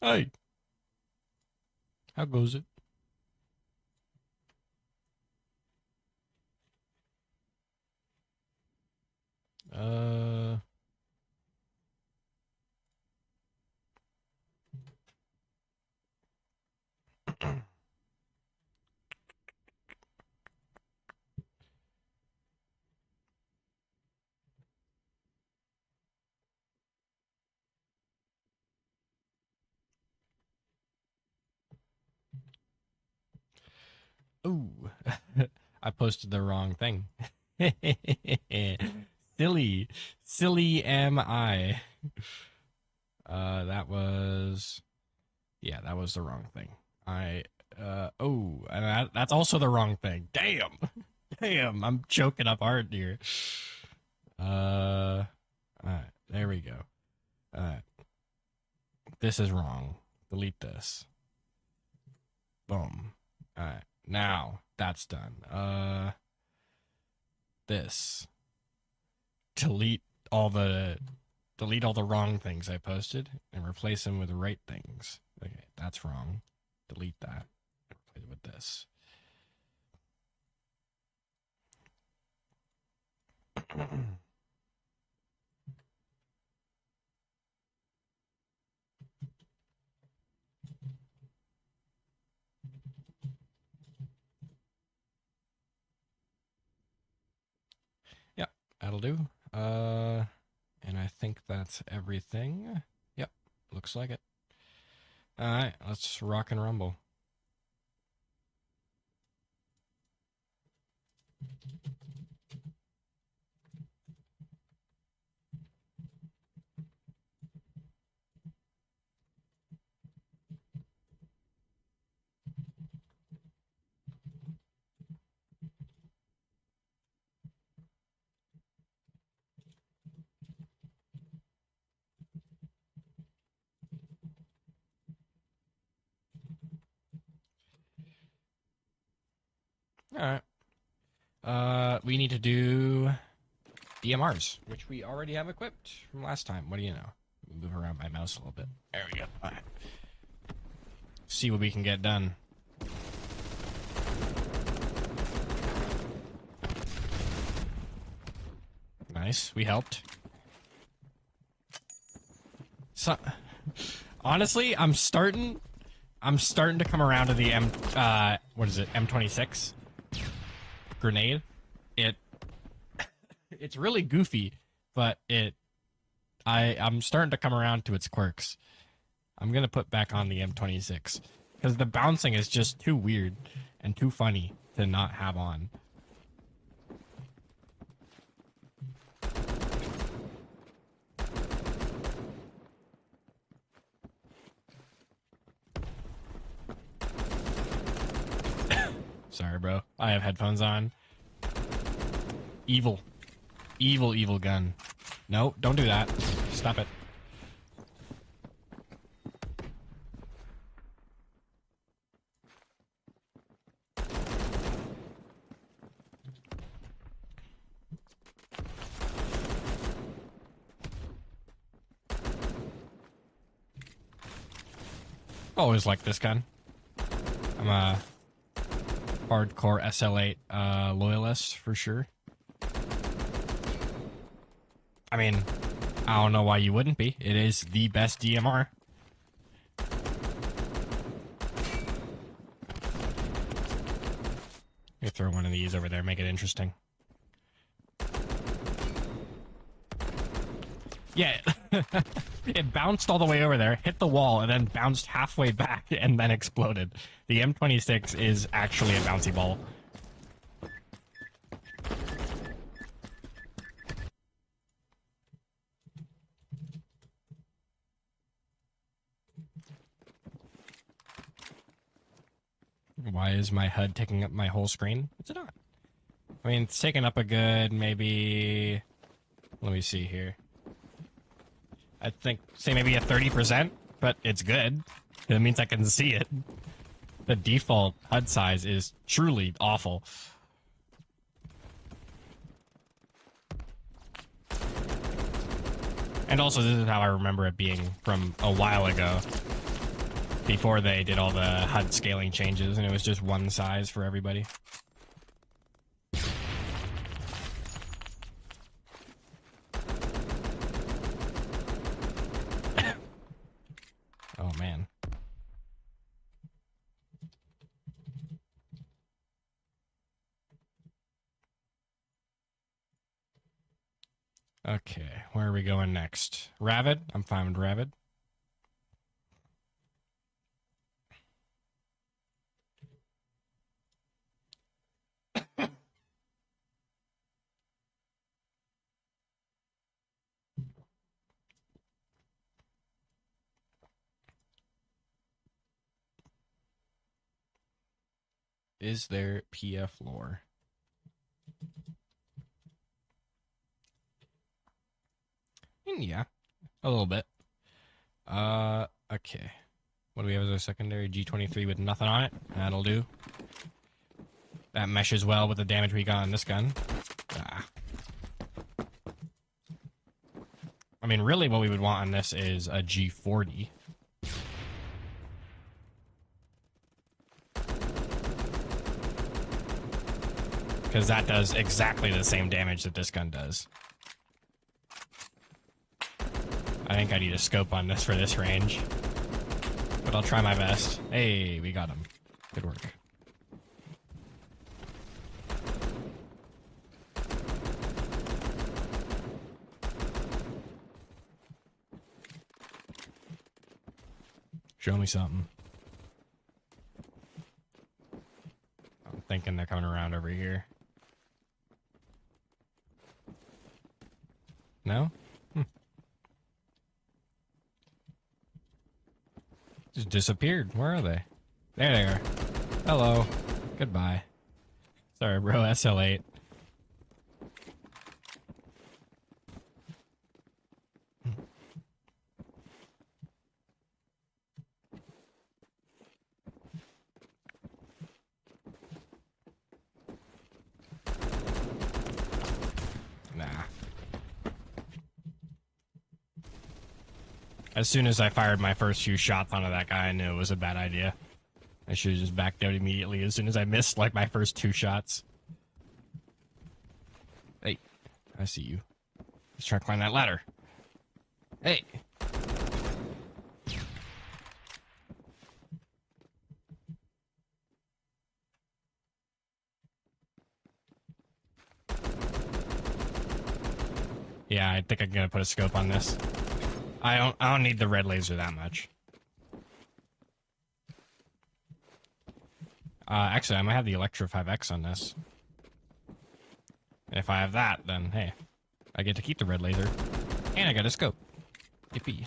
Hey, how goes it? Uh, ooh, I posted the wrong thing. Silly, silly am I. That was, yeah, that was the wrong thing. And that's also the wrong thing. Damn, damn, I'm choking up hard here. All right, there we go. All right, this is wrong. Delete this. Boom. All right. Now that's done. This. Delete all the wrong things I posted and replace them with the right things. Okay, that's wrong. Delete that. Replace it with this. Yep, that'll do. And I think that's everything. Yep, looks like it. All right, let's rock and rumble. All right. We need to do DMRs, which we already have equipped from last time. What do you know? Move around my mouse a little bit. There we go. All right. See what we can get done. Nice. We helped. So, honestly, I'm starting to come around to the what is it? M26 grenade. It it's really goofy, but I'm starting to come around to its quirks. I'm going to put back on the M26 because the bouncing is just too weird and too funny to not have on. Sorry, bro. I have headphones on. Evil. Evil, evil gun. No, don't do that. Stop it. Always like this gun. I'm a hardcore SL8 loyalist for sure. I mean, I don't know why you wouldn't be. It is the best DMR. You throw one of these over there, make it interesting. Yeah, it bounced all the way over there, hit the wall, and then bounced halfway back, and then exploded. The M26 is actually a bouncy ball. Why is my HUD taking up my whole screen? It's not. I mean, it's taking up a good, maybe... Let me see here. I think, say maybe a 30%, but it's good. It means I can see it. The default HUD size is truly awful. And also, this is how I remember it being from a while ago. before they did all the HUD scaling changes, and it was just one size for everybody. Oh, man. Okay, where are we going next? Ravid? I'm fine with Ravid. Is there PF lore? Yeah, a little bit. Okay. What do we have as our secondary? G23 with nothing on it. That'll do. That meshes well with the damage we got on this gun. Ah. I mean, really what we would want on this is a G40. Because that does exactly the same damage that this gun does. I think I need a scope on this for this range. But I'll try my best. Hey, we got him. Good work. Show me something. I'm thinking they're coming around over here. No? Just disappeared. Where are they? There they are. Hello. Goodbye. Sorry, bro. SL8. Nah. As soon as I fired my first few shots onto that guy, I knew it was a bad idea. I should have just backed out immediately as soon as I missed, like, my first 2 shots. Hey, I see you. Let's try to climb that ladder. Hey! Yeah, I think I'm gonna put a scope on this. I don't need the red laser that much. Actually, I might have the Electro 5X on this. And if I have that, then hey, I get to keep the red laser, and I got a scope. Yippee!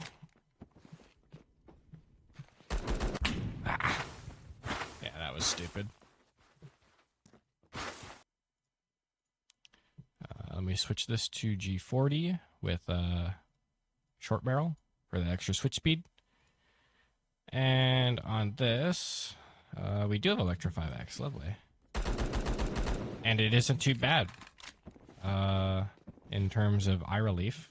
Ah. Yeah, that was stupid. Let me switch this to G40 with short barrel for the extra switch speed. And on this, we do have Electro 5X. Lovely. And it isn't too bad in terms of eye relief.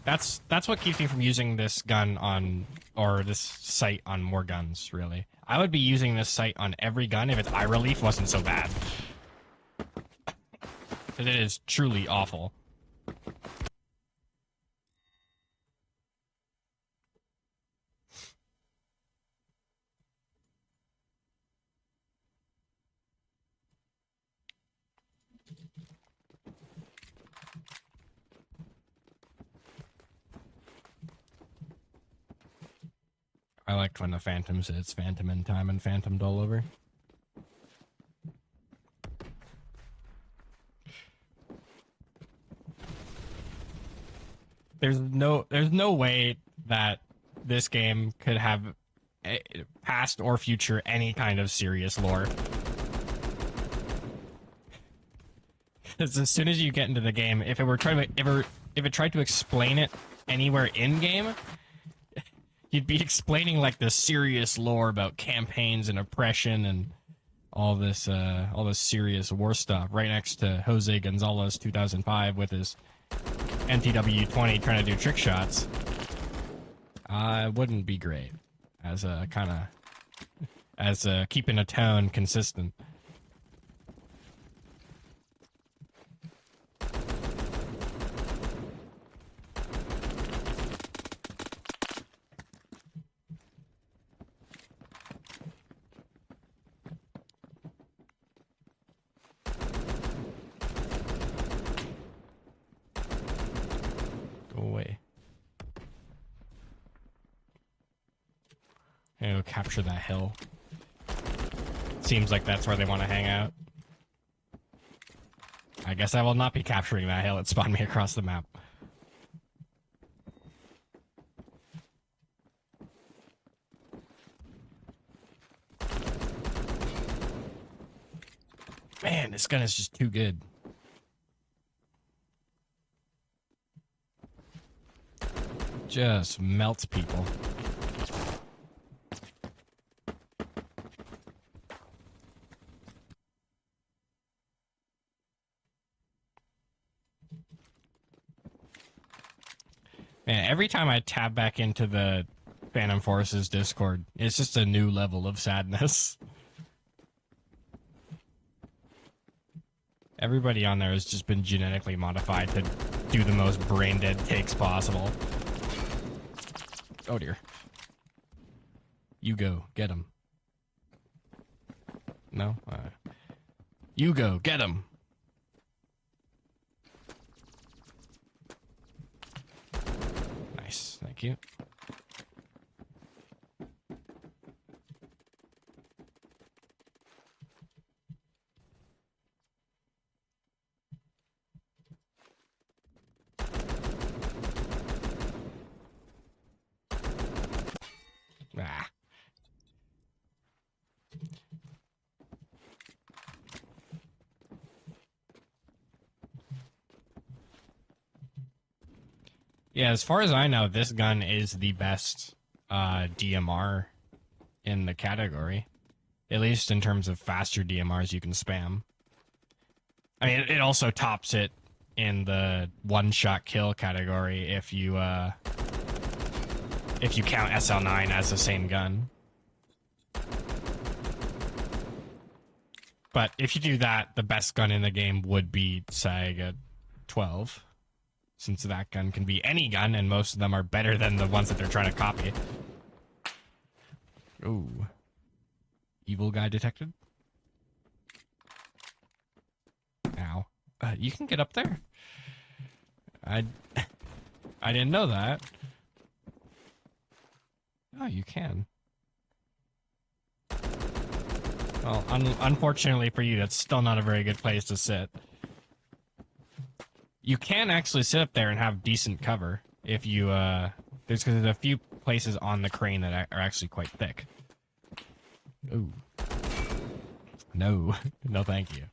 That's what keeps me from using this gun on, or this sight on more guns, really. I would be using this sight on every gun if its eye relief wasn't so bad. Because it is truly awful. I liked when the Phantom said it's Phantom in time and Phantomed all over. There's no way that this game could have past or future any kind of serious lore. Because as soon as you get into the game, if it tried to explain it anywhere in game, you'd be explaining like the serious lore about campaigns and oppression and all this serious war stuff right next to Jose Gonzalez 2005 with his NTW 20 trying to do trick shots. Wouldn't be great as a kind of keeping a tone consistent. Go away. I'm gonna go capture that hill. Seems like that's where they want to hang out. I guess I will not be capturing that hill. It spawned me across the map. Man, this gun is just too good. Just melts people. Man, every time I tab back into the Phantom Forces Discord, it's just a new level of sadness. Everybody on there has just been genetically modified to do the most brain-dead takes possible. Oh dear. You go, get him. No? You go, get him! Nice, thank you. Ah. Yeah, as far as I know, this gun is the best DMR in the category. At least in terms of faster DMRs you can spam. I mean, it also tops it in the one-shot kill category if you count SL9 as the same gun. But if you do that, the best gun in the game would be Saiga 12. Since that gun can be any gun, and most of them are better than the ones that they're trying to copy. Ooh. Evil guy detected? Ow. You can get up there? I didn't know that. Oh, you can. Well, unfortunately for you, that's still not a very good place to sit. You can actually sit up there and have decent cover if you, there's a few places on the crane that are actually quite thick. Ooh. No. No thank you.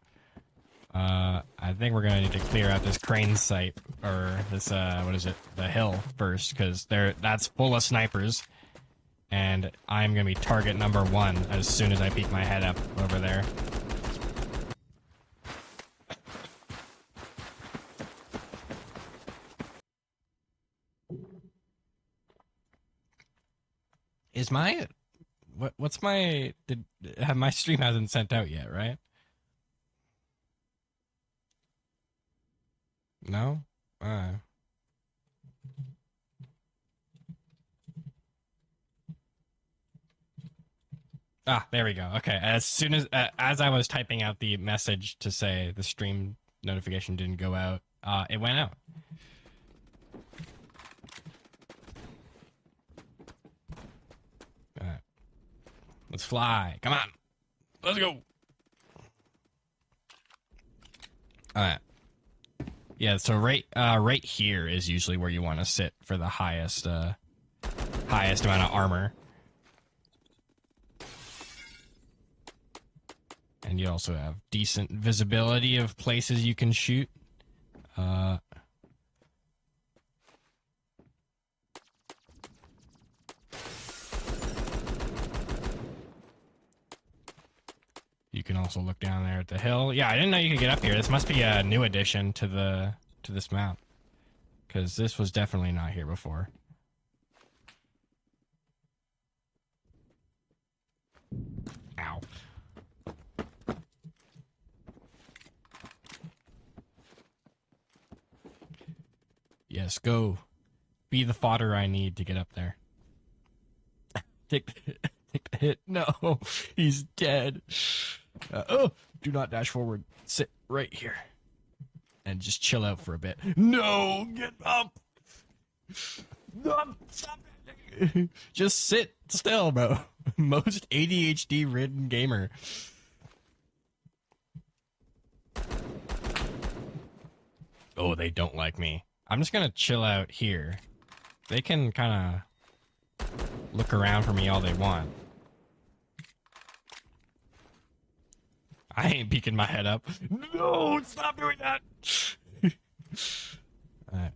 I think we're gonna need to clear out this crane site, or this, what is it? The hill first, because that's full of snipers. And I'm gonna be target number 1 as soon as I peek my head up over there. Is my what's my my stream hasn't sent out yet, right? No? There we go. Okay, as soon as I was typing out the message to say the stream notification didn't go out, it went out. All right. Let's fly. Come on. Let's go. All right. Yeah, so right here is usually where you want to sit for the highest amount of armor. And you also have decent visibility of places you can shoot. You can also look down there at the hill. Yeah, I didn't know you could get up here. This must be a new addition to this map, because this was definitely not here before. Yes, go. Be the fodder I need to get up there. Take, take the hit. No, he's dead. Oh, do not dash forward. Sit right here. And just chill out for a bit. No, get up. No, stop it. Just sit still, bro. Most ADHD ridden gamer. Oh, they don't like me. I'm just gonna chill out here. They can kind of look around for me all they want. I ain't peeking my head up. No, stop doing that. Alright.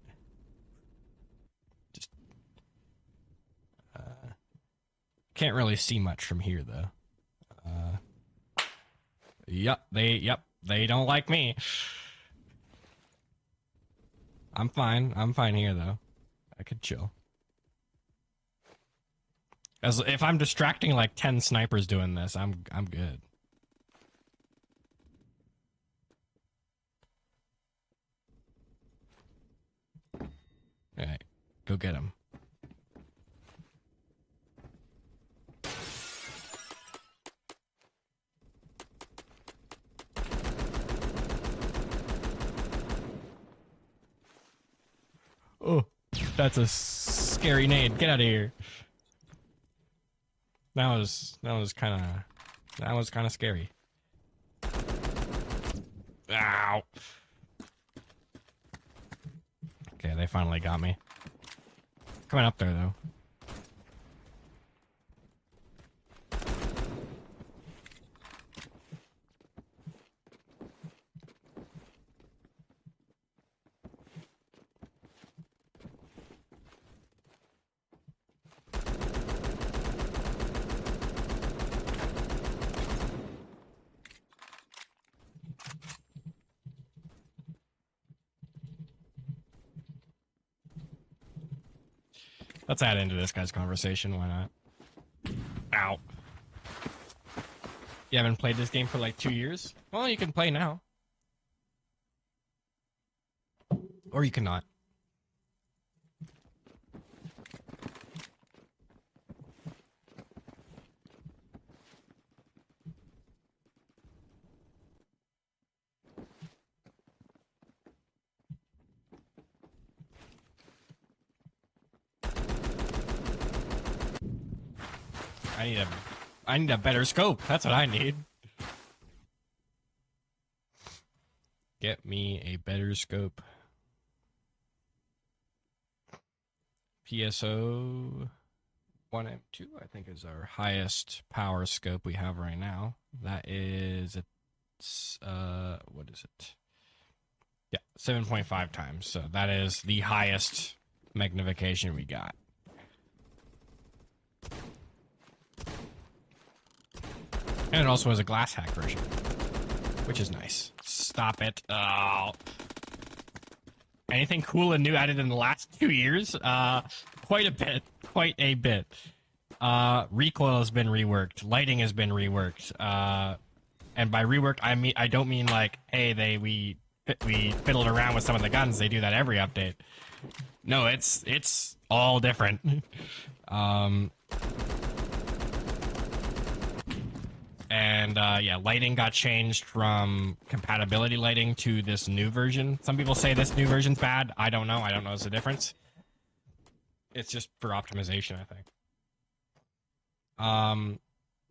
Just can't really see much from here though. Yep, they don't like me. I'm fine here though. I could chill. As if I'm distracting like 10 snipers doing this, I'm good. Alright, go get him. Oh, that's a scary nade. Get out of here. That was kind of scary. Ow. Okay, they finally got me. Coming up there though. Let's add into this guy's conversation. Why not? Ow. You haven't played this game for like 2 years? Well, you can play now. Or you cannot. I need a better scope. That's what I need. Get me a better scope. PSO 1M2, I think, is our highest power scope we have right now. That is, what is it? Yeah, 7.5 times. So that is the highest magnification we got. And it also has a glass hack version, which is nice. Stop it. Oh. Anything cool and new added in the last 2 years? Quite a bit. Quite a bit. Recoil has been reworked. Lighting has been reworked. And by reworked, I don't mean like, hey, we fiddled around with some of the guns. They do that every update. No, it's all different. And yeah, lighting got changed from compatibility lighting to this new version. Some people say this new version's bad. I don't know. I don't know what's the difference. It's just for optimization, I think.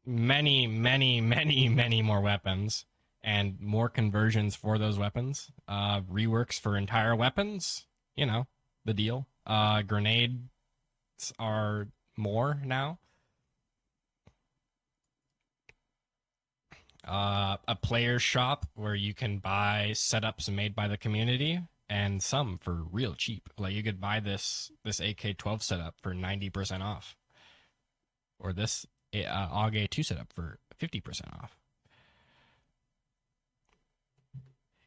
Many more weapons and more conversions for those weapons. Reworks for entire weapons. You know, the deal. Grenades are more now. A player shop where you can buy setups made by the community, and some for real cheap. Like you could buy this AK-12 setup for 90% off, or this AUG A2 setup for 50% off.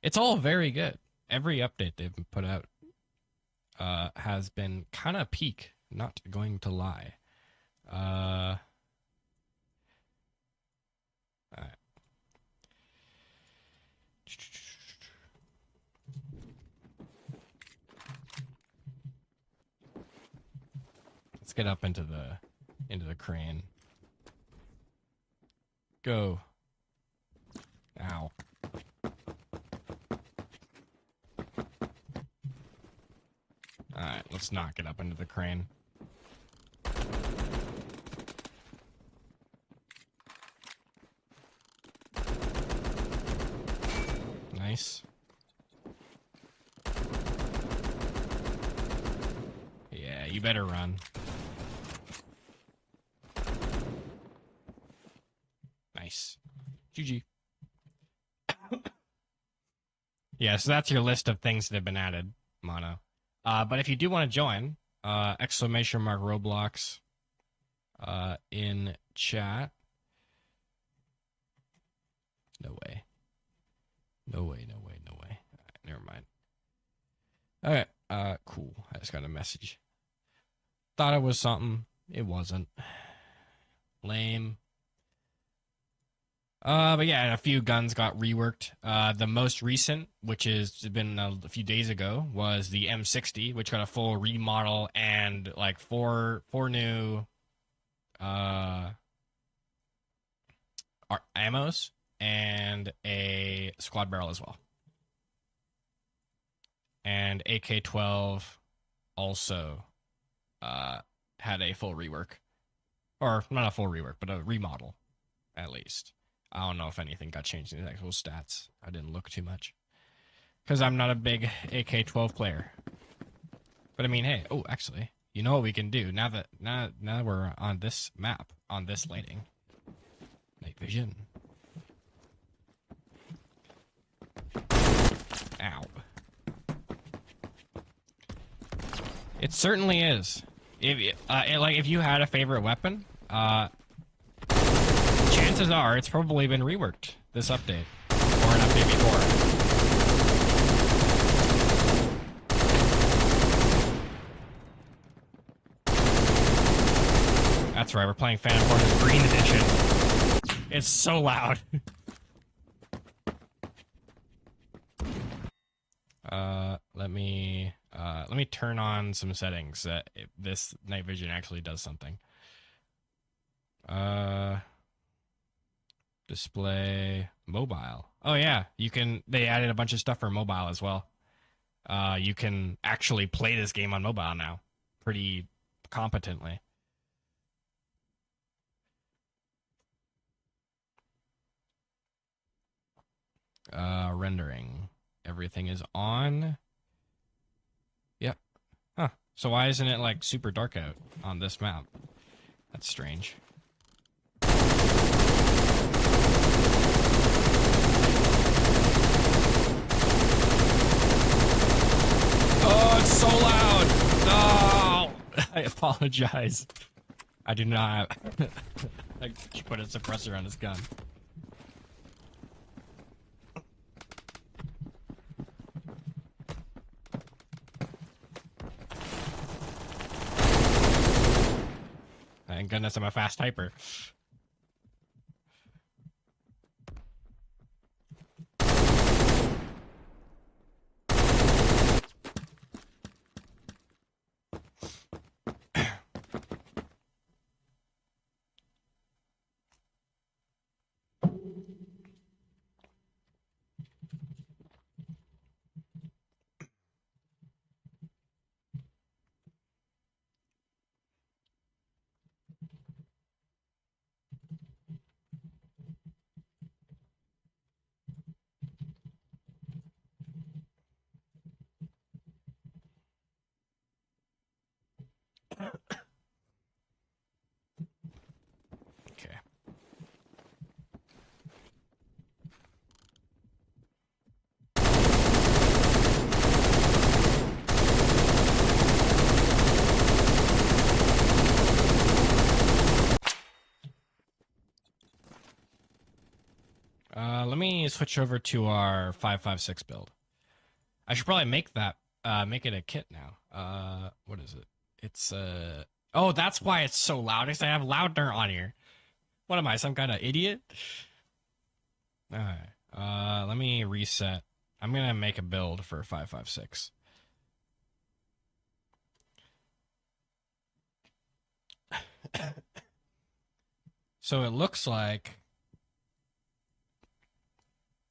It's all very good. Every update they've put out has been kind of peak. Not going to lie. All right. Let's get up into the crane. Go. Ow. Alright, let's not get up into the crane. Nice. Yeah, you better run. Nice. GG. Yeah, so that's your list of things that have been added, Mono. But if you do want to join, exclamation mark Roblox in chat. No way. No way, no way, no way. All right, never mind. All right, cool. I just got a message. Thought it was something. It wasn't. Lame. But yeah, a few guns got reworked. The most recent, which has been a few days ago, was the M60, which got a full remodel and like four new ammos and a squad barrel as well. And AK-12 also had a full rework, or not a full rework, but a remodel at least. I don't know if anything got changed in the actual stats. I didn't look too much because I'm not a big AK-12 player. But I mean, hey, oh, actually, you know what we can do now that we're on this map, on this lighting, night vision. Ow. It certainly is. If you had a favorite weapon, chances are it's probably been reworked this update or an update before. That's right, we're playing Phantom Forces Green Edition. It's so loud. Let me turn on some settings that this night vision actually does something. Display mobile. Oh yeah, they added a bunch of stuff for mobile as well. You can actually play this game on mobile now pretty competently. Rendering. Everything is on. Yep. Huh. So why isn't it like super dark out on this map? That's strange. Oh, it's so loud! No! I apologize. I do not. I put a suppressor on his gun. Thank goodness I'm a fast typer. Okay. Let me switch over to our 5.56 build. I should probably make it a kit now. What is it? It's oh, that's why it's so loud. Because I have louder on here. What am I, some kind of idiot? All right. Let me reset. I'm gonna make a build for 5.56. So it looks like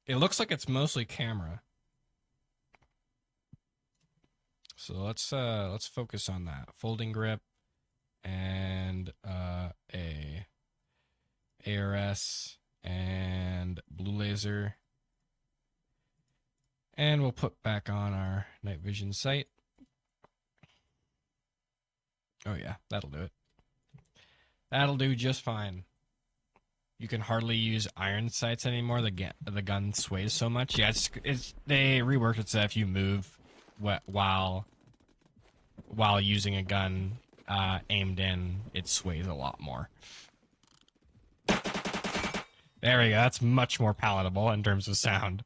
it's mostly camera. So let's focus on that. Folding grip and a ARS and blue laser. And we'll put back on our night vision sight. Oh yeah, that'll do it. That'll do just fine. You can hardly use iron sights anymore. The gun sways so much. Yeah, they reworked it so if you move while using a gun aimed in, it sways a lot more. There we go. That's much more palatable in terms of sound.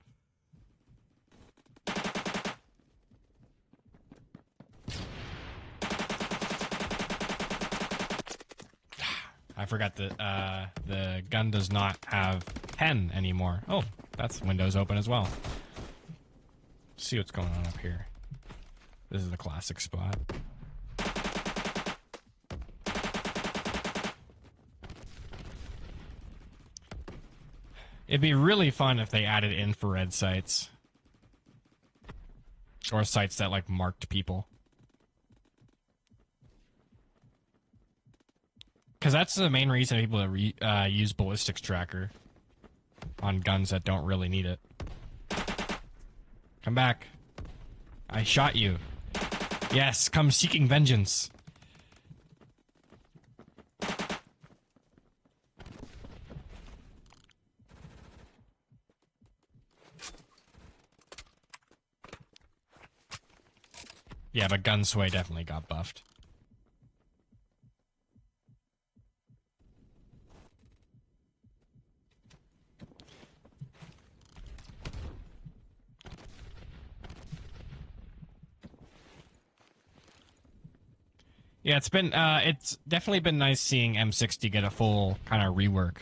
I forgot that the gun does not have pen anymore. Oh, that's windows open as well. Let's see what's going on up here. This is the classic spot. It'd be really fun if they added infrared sights. Or sights that, like, marked people. Because that's the main reason people use ballistics tracker on guns that don't really need it. Come back. I shot you. Yes, come seeking vengeance. Yeah, but gun sway definitely got buffed. Yeah, it's definitely been nice seeing M60 get a full kind of rework.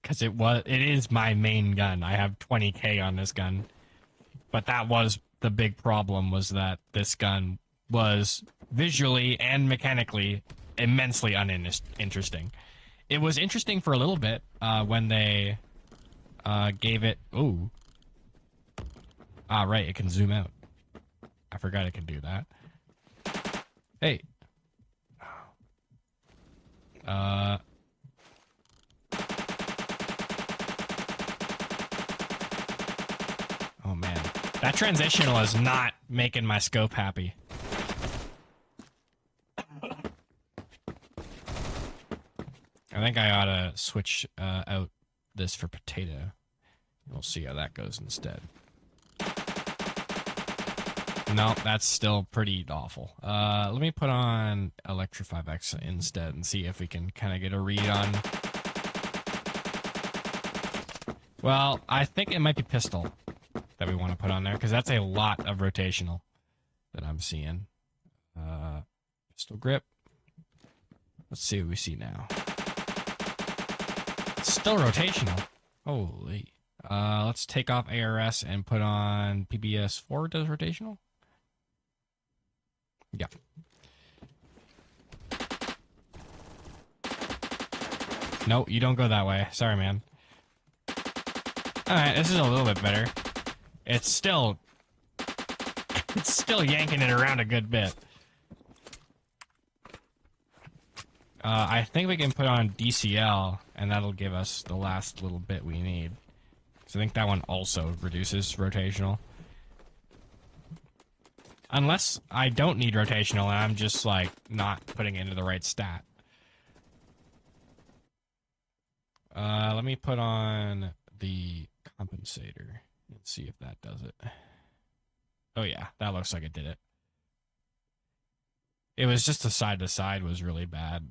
Because it is my main gun. I have 20k on this gun. But that was the big problem, was that this gun was visually and mechanically immensely uninteresting. It was interesting for a little bit when they gave it... Ooh. Ah, right, it can zoom out. I forgot it can do that. Hey. Oh, man. That transitional is not making my scope happy. I think I ought to switch out this for potato. We'll see how that goes instead. No, that's still pretty awful. Let me put on Electra 5X instead and see if we can kind of get a read on... Well, I think it might be pistol that we want to put on there, because that's a lot of rotational that I'm seeing. Pistol grip. Let's see what we see now. It's still rotational. Holy. Let's take off ARS and put on PBS4. Does rotational? Yeah. No, you don't go that way. Sorry, man. Alright, this is a little bit better. It's still yanking it around a good bit. I think we can put on DCL, and that'll give us the last little bit we need. So I think that one also reduces rotational. Unless I don't need rotational and I'm just, like, not putting it into the right stat. Let me put on the compensator and see if that does it. Oh yeah, that looks like it did it. It was just the side to side was really bad.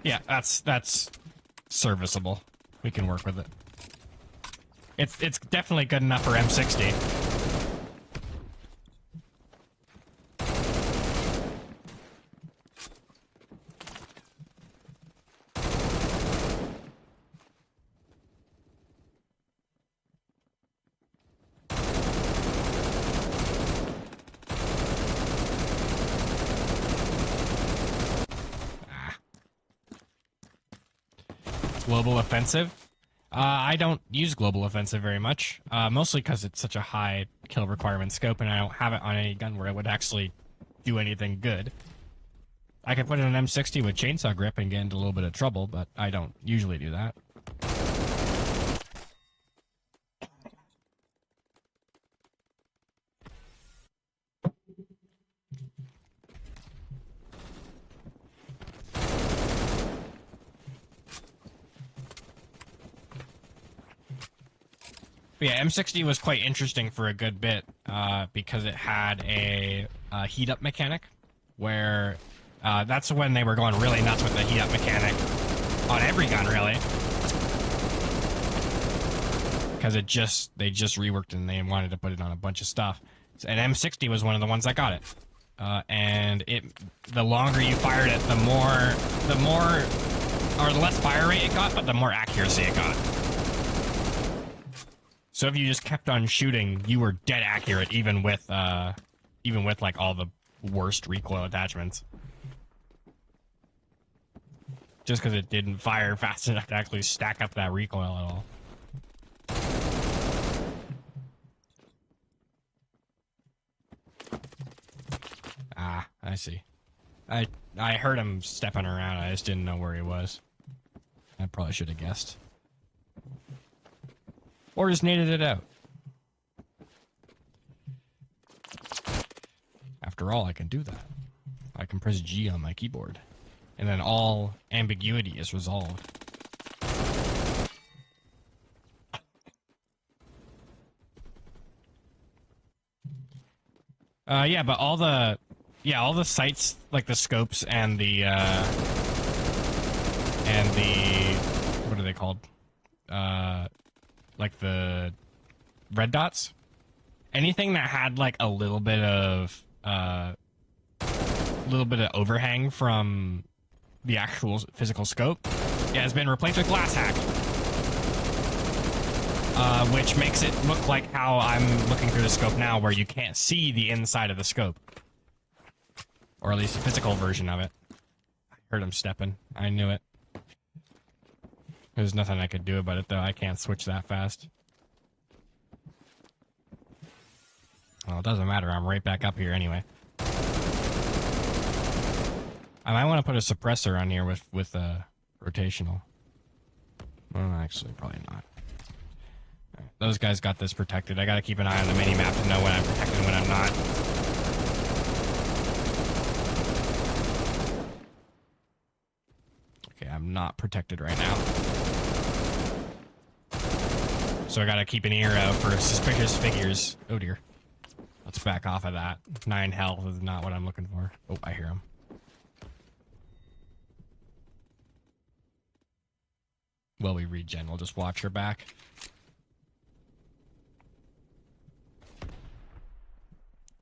Yeah, that's serviceable. We can work with it. It's definitely good enough for M60. Global Offensive. I don't use Global Offensive very much, mostly because it's such a high kill requirement scope, and I don't have it on any gun where it would actually do anything good. I could put it on an M60 with chainsaw grip and get into a little bit of trouble, but I don't usually do that. But yeah, M60 was quite interesting for a good bit because it had a heat up mechanic where that's when they were going really nuts with the heat up mechanic on every gun, really. Because they just reworked it and they wanted to put it on a bunch of stuff. And M60 was one of the ones that got it. And the longer you fired it, the less fire rate it got, but the more accuracy it got. So if you just kept on shooting, you were dead accurate, even with like all the worst recoil attachments. Just because it didn't fire fast enough to actually stack up that recoil at all. Ah, I see. I heard him stepping around. I just didn't know where he was. I probably should have guessed. Or just naded it out. After all, I can do that. I can press G on my keyboard. And then all ambiguity is resolved. Yeah, but all the sights, like the scopes and the what are they called? Like the red dots. Anything that had like a little bit of overhang from the actual physical scope, yeah, has been replaced with glass hack. Which makes it look like how I'm looking through the scope now, where you can't see the inside of the scope. Or at least a physical version of it. I heard him stepping. I knew it. There's nothing I could do about it, though. I can't switch that fast. Well, it doesn't matter. I'm right back up here anyway. I might want to put a suppressor on here with rotational. Well, actually, probably not. Right. Those guys got this protected. I gotta keep an eye on the mini-map to know when I'm protected and when I'm not. Okay, I'm not protected right now. So I gotta keep an ear out for suspicious figures. Oh dear. Let's back off of that. 9 health is not what I'm looking for. Oh, I hear him. Well, we regen. We'll just watch her back.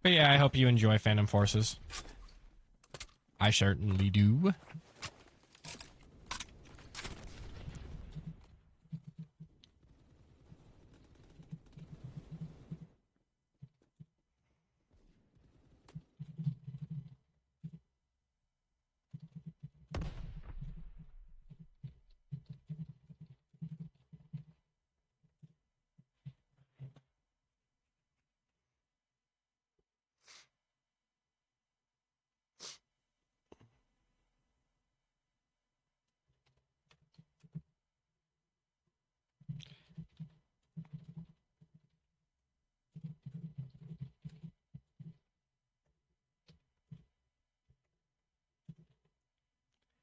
But yeah, I hope you enjoy Phantom Forces. I certainly do.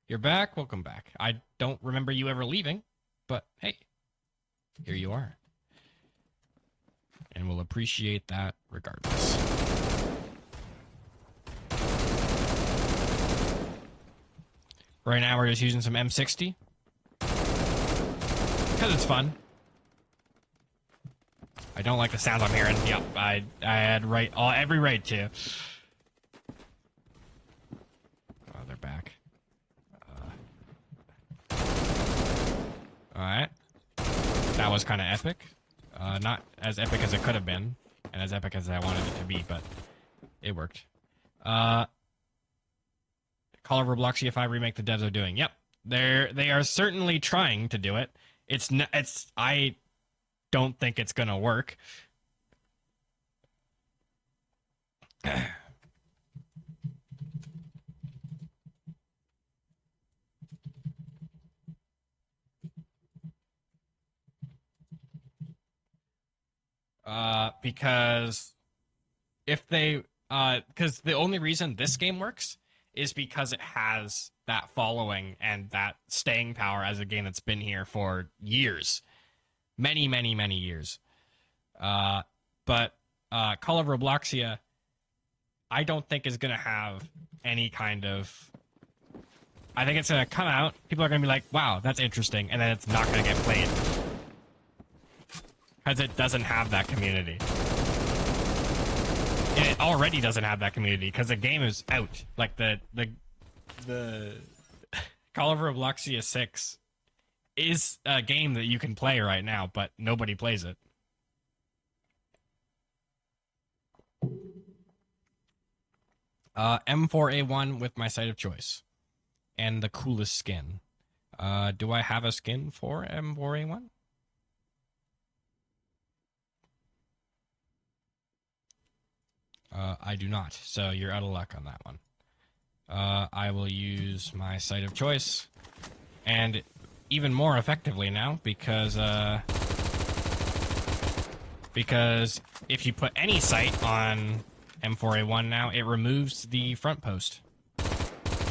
You're back? Welcome back. I don't remember you ever leaving, but hey, here you are. And we'll appreciate that regardless. Right now we're just using some M60. Because it's fun. I don't like the sounds I'm hearing. Yep, I had every right to. Oh, they're back. Alright. That was kind of epic. Not as epic as it could have been, and as epic as I wanted it to be, but it worked. Call of Robloxia 5 remake the devs are doing. Yep. They are certainly trying to do it. I don't think it's gonna work. Because if they because the only reason this game works is because it has that following and that staying power as a game that's been here for years, many years. But Call of Robloxia, I don't think is gonna have any kind of. I think it's gonna come out. People are gonna be like, "Wow, that's interesting," and then it's not gonna get played because it doesn't have that community. And it already doesn't have that community because the game is out. Like the Call of Robloxia 6 is a game that you can play right now, but nobody plays it. M4A1 with my site of choice and the coolest skin. Do I have a skin for M4A1? I do not, so you're out of luck on that one. I will use my site of choice, and even more effectively now because if you put any site on M4A1 now, it removes the front post,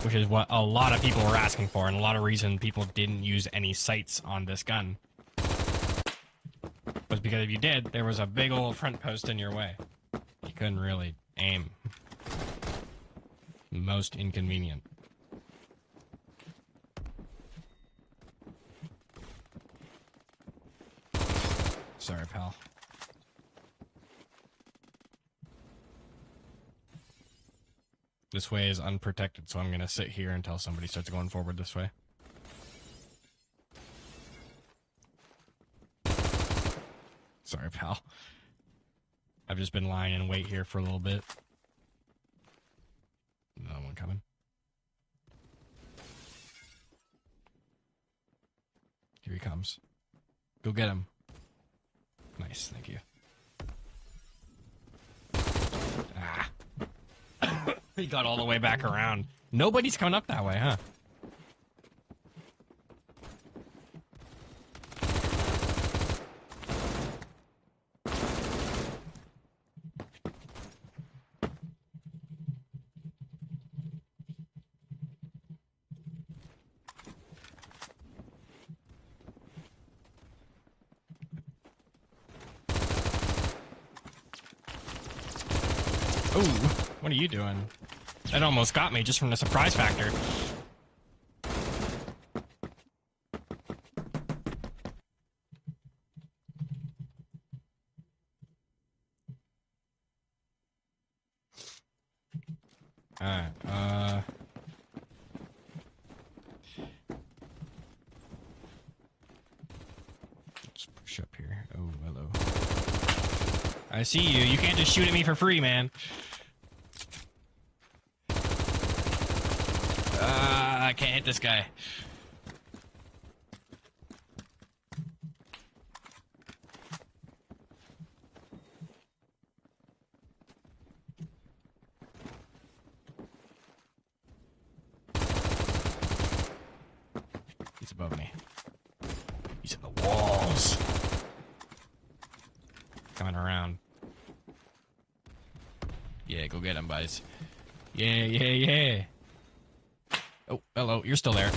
which is what a lot of people were asking for, and a lot of reason people didn't use any sights on this gun was because if you did, there was a big old front post in your way. You couldn't really aim. Most inconvenient. Sorry, pal. This way is unprotected, so I'm gonna sit here until somebody starts going forward this way. Sorry, pal. I've just been lying in wait here for a little bit. Another one coming. Here he comes. Go get him. Nice, thank you. Ah. He got all the way back around. Nobody's coming up that way, huh? Ooh, what are you doing? That almost got me just from the surprise factor. Alright, let's push up here. Oh, hello. I see you. You can't just shoot at me for free, man. I can't hit this guy. He's above me. He's in the walls. Coming around. Yeah, go get him, boys. Yeah. Oh, hello. You're still there.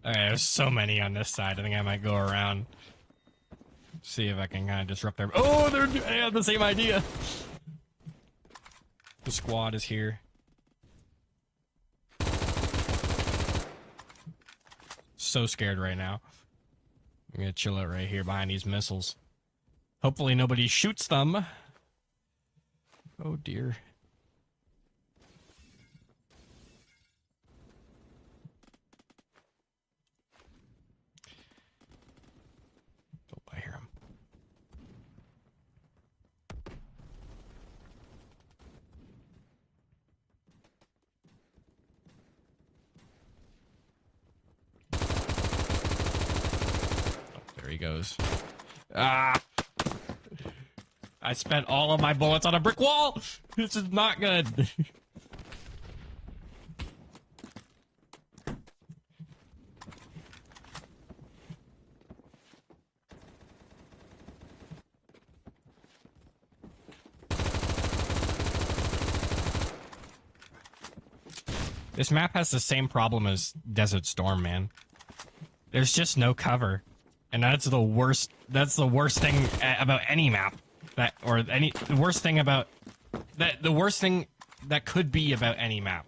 Okay, there's so many on this side. I think I might go around. See if I can kind of disrupt their... Oh, they have the same idea. The squad is here. So scared right now. I'm gonna chill out right here behind these missiles. Hopefully nobody shoots them. Oh dear. Oh, I hear him. Oh, there he goes. Ah! I spent all of my bullets on a brick wall! This is not good. This map has the same problem as Desert Storm, man. There's just no cover. And that's the worst thing about any map. The worst thing that could be about any map.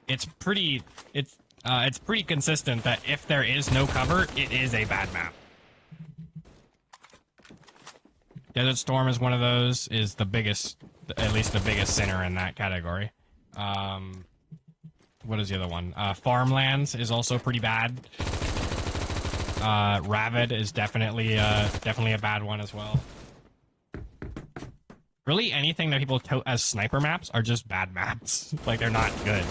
It's pretty consistent that if there is no cover, it is a bad map. Desert Storm is one of those, is the biggest, at least the biggest sinner in that category. What is the other one? Farmlands is also pretty bad. Ravid is definitely a bad one as well. Really, anything that people tote as sniper maps are just bad maps. Like, they're not good.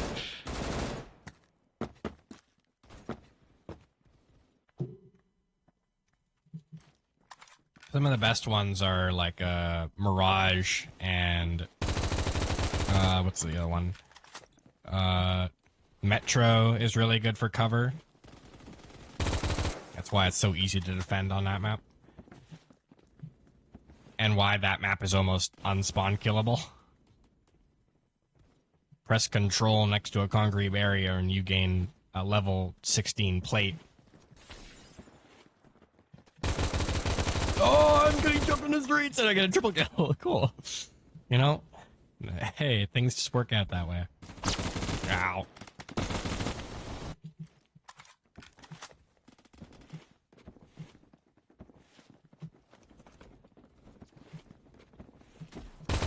Some of the best ones are like Mirage and what's the other one? Metro is really good for cover. That's why it's so easy to defend on that map. And why that map is almost unspawn killable. Press control next to a concrete barrier and you gain a level 16 plate. Oh, I'm getting jumped in the streets and I get a triple kill. Cool. You know? Hey, things just work out that way. Ow.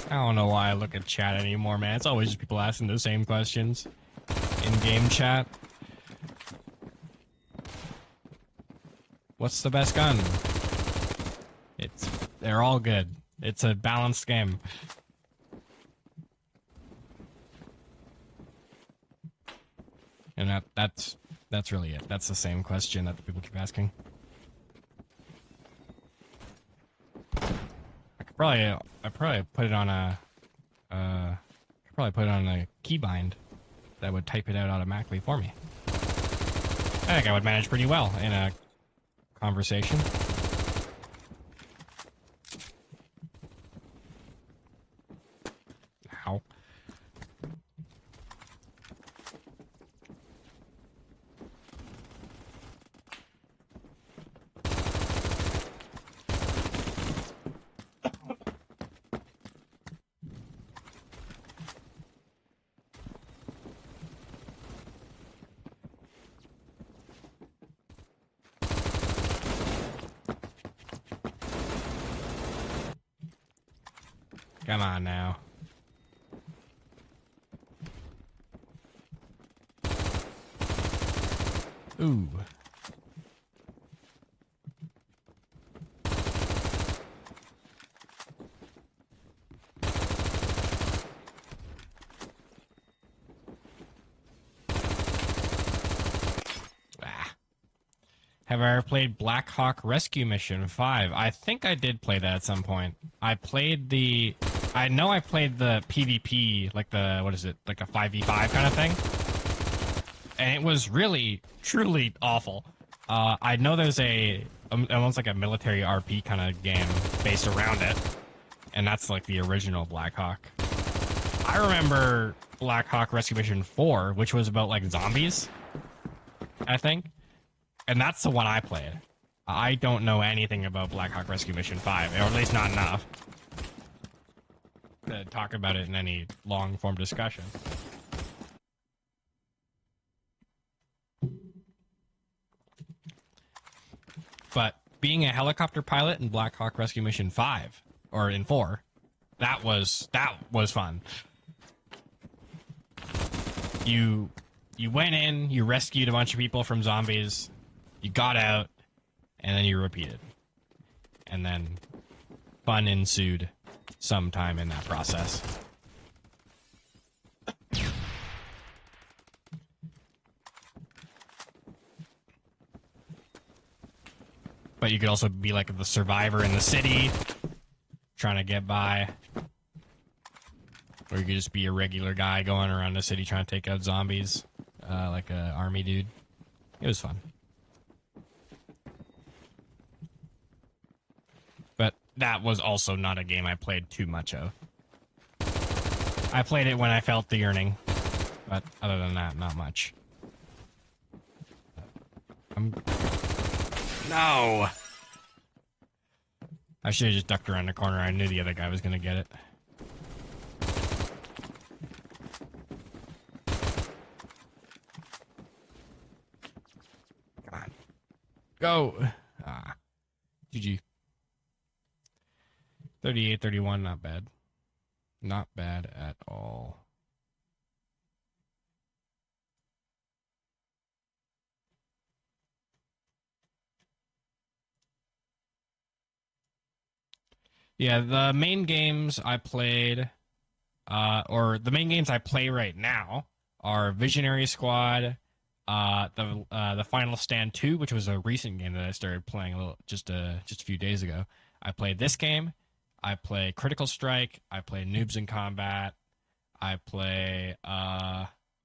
I don't know why I look at chat anymore, man. It's always just people asking the same questions in game chat. What's the best gun? They're all good. It's a balanced game. And that's really it. That's the same question that people keep asking. I probably put it on a keybind that would type it out automatically for me. I think I would manage pretty well in a conversation. Ow. Come on now. Ooh. Have I ever played Black Hawk Rescue Mission 5? I think I did play that at some point. I know I played the PvP, like the, what is it, like a 5v5 kind of thing. And it was really, truly awful. I know there's almost like a military RP kind of game based around it. And that's like the original Black Hawk. I remember Black Hawk Rescue Mission 4, which was about like zombies, I think. And that's the one I played. I don't know anything about Black Hawk Rescue Mission 5, or at least not enough to talk about it in any long-form discussion. But being a helicopter pilot in Black Hawk Rescue Mission 5 or in 4, that was fun. You went in, you rescued a bunch of people from zombies, you got out, and then you repeated. And then fun ensued sometime in that process. But you could also be like the survivor in the city, trying to get by. Or you could just be a regular guy going around the city trying to take out zombies, like a army dude. It was fun. But that was also not a game I played too much of. I played it when I felt the yearning, but other than that, not much. No! I should have just ducked around the corner. I knew the other guy was going to get it. Come on. Go! Ah. GG. 38-31, not bad. Not bad at all. Yeah, the main games I played, or the main games I play right now are Visionary Squad, the Final Stand 2, which was a recent game that I started playing just a few days ago. I played this game. I play Critical Strike. I play Noobs in Combat. I play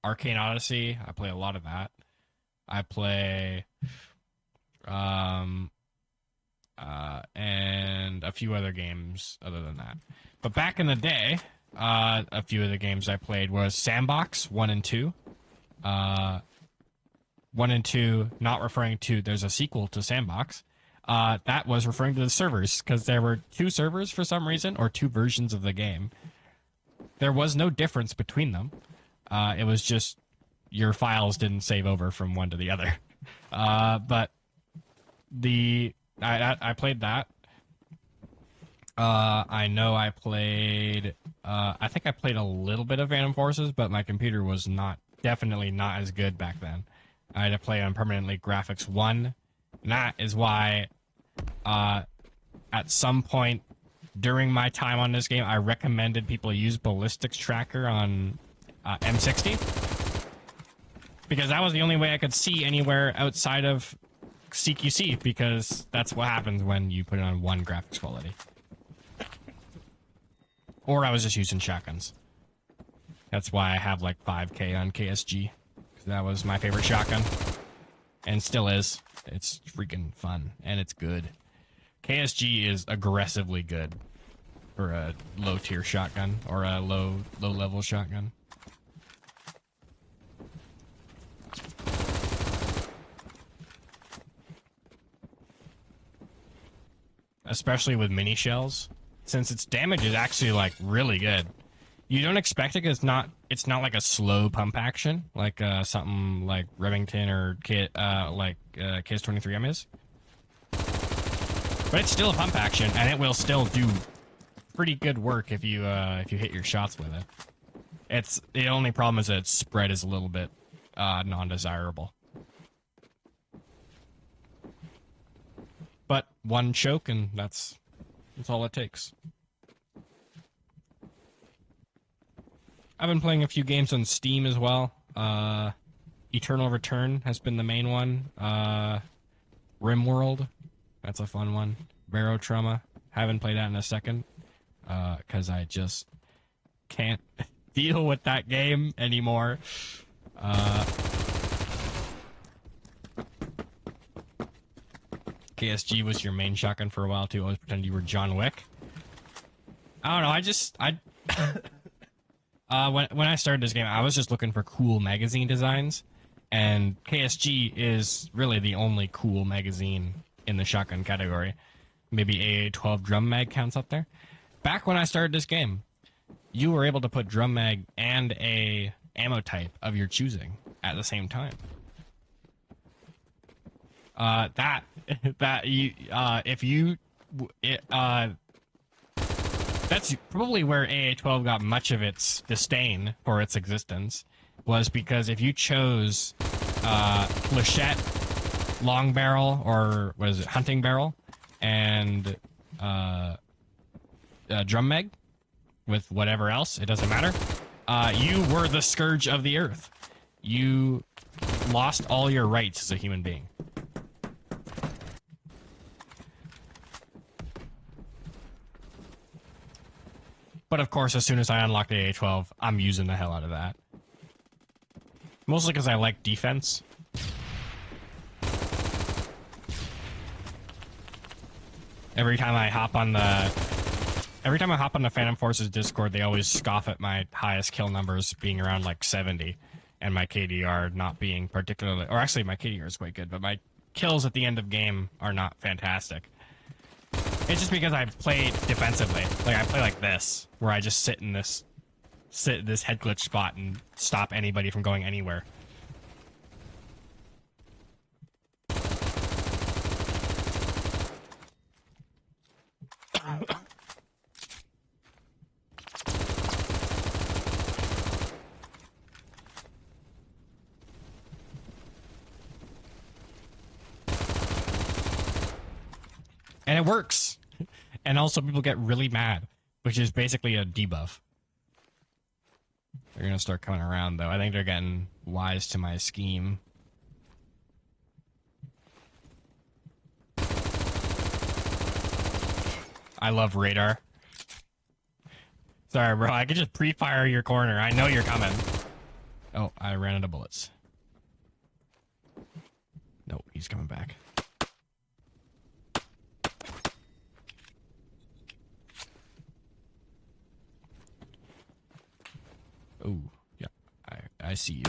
Arcane Odyssey. I play a lot of that. I play and a few other games other than that. But back in the day, a few of the games I played was Sandbox 1 and 2. 1 and 2, not referring to there's a sequel to Sandbox. That was referring to the servers, because there were 2 servers for some reason, or 2 versions of the game. There was no difference between them. It was just your files didn't save over from one to the other. But I played that. I know I played. I think I played a little bit of Phantom Forces, but my computer was definitely not as good back then. I had to play on permanently graphics 1. And that is why, at some point during my time on this game, I recommended people use Ballistics Tracker on M60, because that was the only way I could see anywhere outside of CQC, because that's what happens when you put it on 1 graphics quality. Or I was just using shotguns. That's why I have like 5K on KSG, because that was my favorite shotgun, and still is. It's freaking fun, and it's good. KSG is aggressively good for a low-tier shotgun, or a low-level shotgun. Especially with mini shells, since its damage is actually like really good. You don't expect it, because it's not like a slow pump action like something like Remington or KS-23M is. But it's still a pump action, and it will still do pretty good work if you hit your shots with it. The only problem is that its spread is a little bit non-desirable. But 1 choke, and that's all it takes. I've been playing a few games on Steam as well. Eternal Return has been the main one. RimWorld, that's a fun one. Barotrauma, haven't played that in a second, because I just can't deal with that game anymore. KSG was your main shotgun for a while too. Always pretend you were John Wick. I don't know. When I started this game, I was just looking for cool magazine designs, and KSG is really the only cool magazine in the shotgun category. Maybe AA-12 drum mag counts up there. Back when I started this game, you were able to put drum mag and a ammo type of your choosing at the same time. that that you if you that's probably where AA-12 got much of its disdain for its existence, was because if you chose flechette, long barrel, or what is it, hunting barrel, and drum mag with whatever else, it doesn't matter, you were the scourge of the earth. You lost all your rights as a human being. But of course, as soon as I unlocked AA-12, I'm using the hell out of that. Mostly because I like defense. Every time I hop on the Phantom Forces Discord, they always scoff at my highest kill numbers being around like 70, and my KDR not being particularly, or actually my KDR is quite good, but my kills at the end of game are not fantastic. It's just because I play defensively. Like, I play like this, where I just sit in this head glitch spot and stop anybody from going anywhere. And it works. And also people get really mad, which is basically a debuff. They're going to start coming around, though. I think they're getting wise to my scheme. I love radar. Sorry, bro. I could just pre-fire your corner. I know you're coming. Oh, I ran out of bullets. No, he's coming back. Oh, yeah. I see you.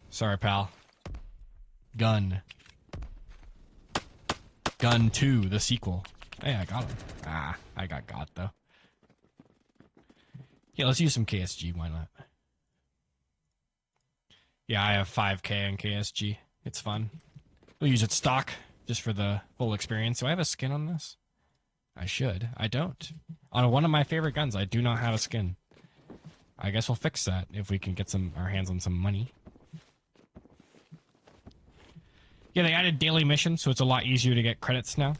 Sorry, pal. Gun. Gun 2, the sequel. Hey, I got him. Ah, I got though. Yeah, let's use some KSG. Why not? Yeah, I have 5K in KSG. It's fun. We'll use it stock, just for the full experience. Do I have a skin on this? I should. I don't. On one of my favorite guns, I do not have a skin. I guess we'll fix that if we can get our hands on some money. Yeah, they added daily missions, so it's a lot easier to get credits now.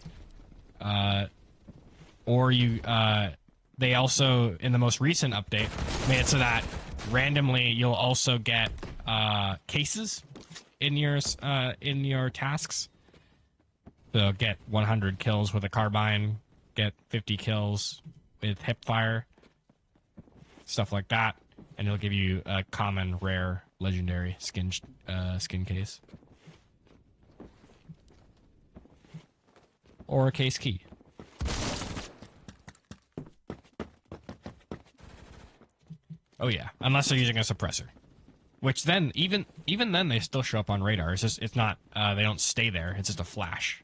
They also, in the most recent update, made it so that randomly you'll also get cases in your tasks. So get 100 kills with a carbine, get 50 kills with hipfire, stuff like that, and it'll give you a common, rare, legendary skin case. Or a case key. Oh yeah, unless they're using a suppressor. Which then, even then, they still show up on radar. It's just, it's not, they don't stay there. It's just a flash.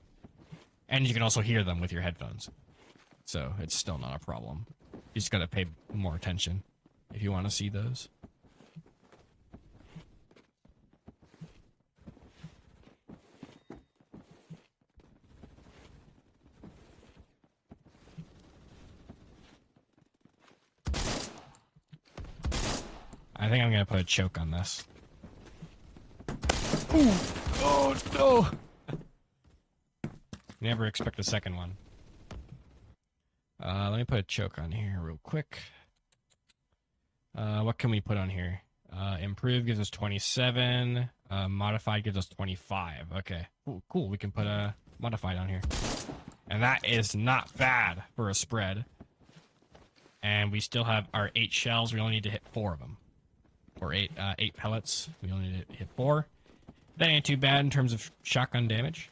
And you can also hear them with your headphones. So it's still not a problem. You just gotta pay more attention if you want to see those. I think I'm gonna put a choke on this. Ooh. Oh no! Never expect a second one. Let me put a choke on here real quick. What can we put on here? Improve gives us 27. Modified gives us 25. Okay, cool. We can put a modified on here. And that is not bad for a spread. And we still have our 8 shells. We only need to hit 4 of them. Or 8 pellets. We only need to hit 4. That ain't too bad in terms of shotgun damage.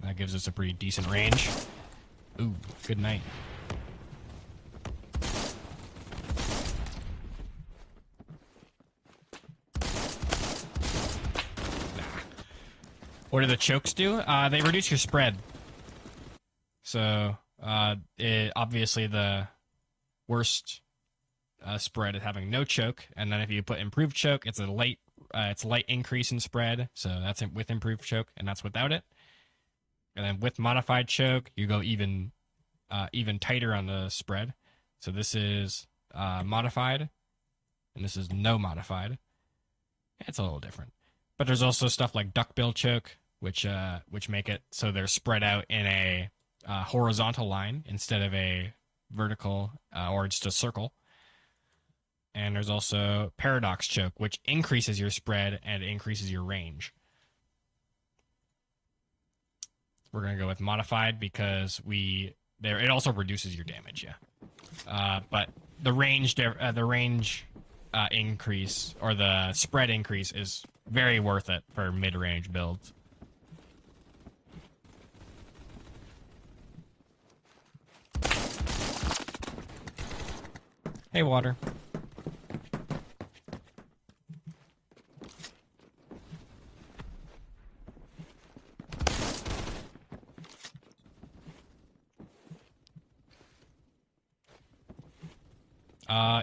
That gives us a pretty decent range. Ooh, good night. What do the chokes do? They reduce your spread. So, obviously the worst spread is having no choke, and then if you put improved choke, it's a light it's light increase in spread, so that's with improved choke, and that's without it. And then with modified choke, you go even tighter on the spread. So this is modified, and this is no modified. It's a little different, but there's also stuff like duckbill choke, which make it so they're spread out in a horizontal line instead of a vertical or just a circle. And there's also paradox choke, which increases your spread and increases your range. We're gonna go with modified because it also reduces your damage, yeah. But the range increase or the spread increase is very worth it for mid-range builds. Hey, water.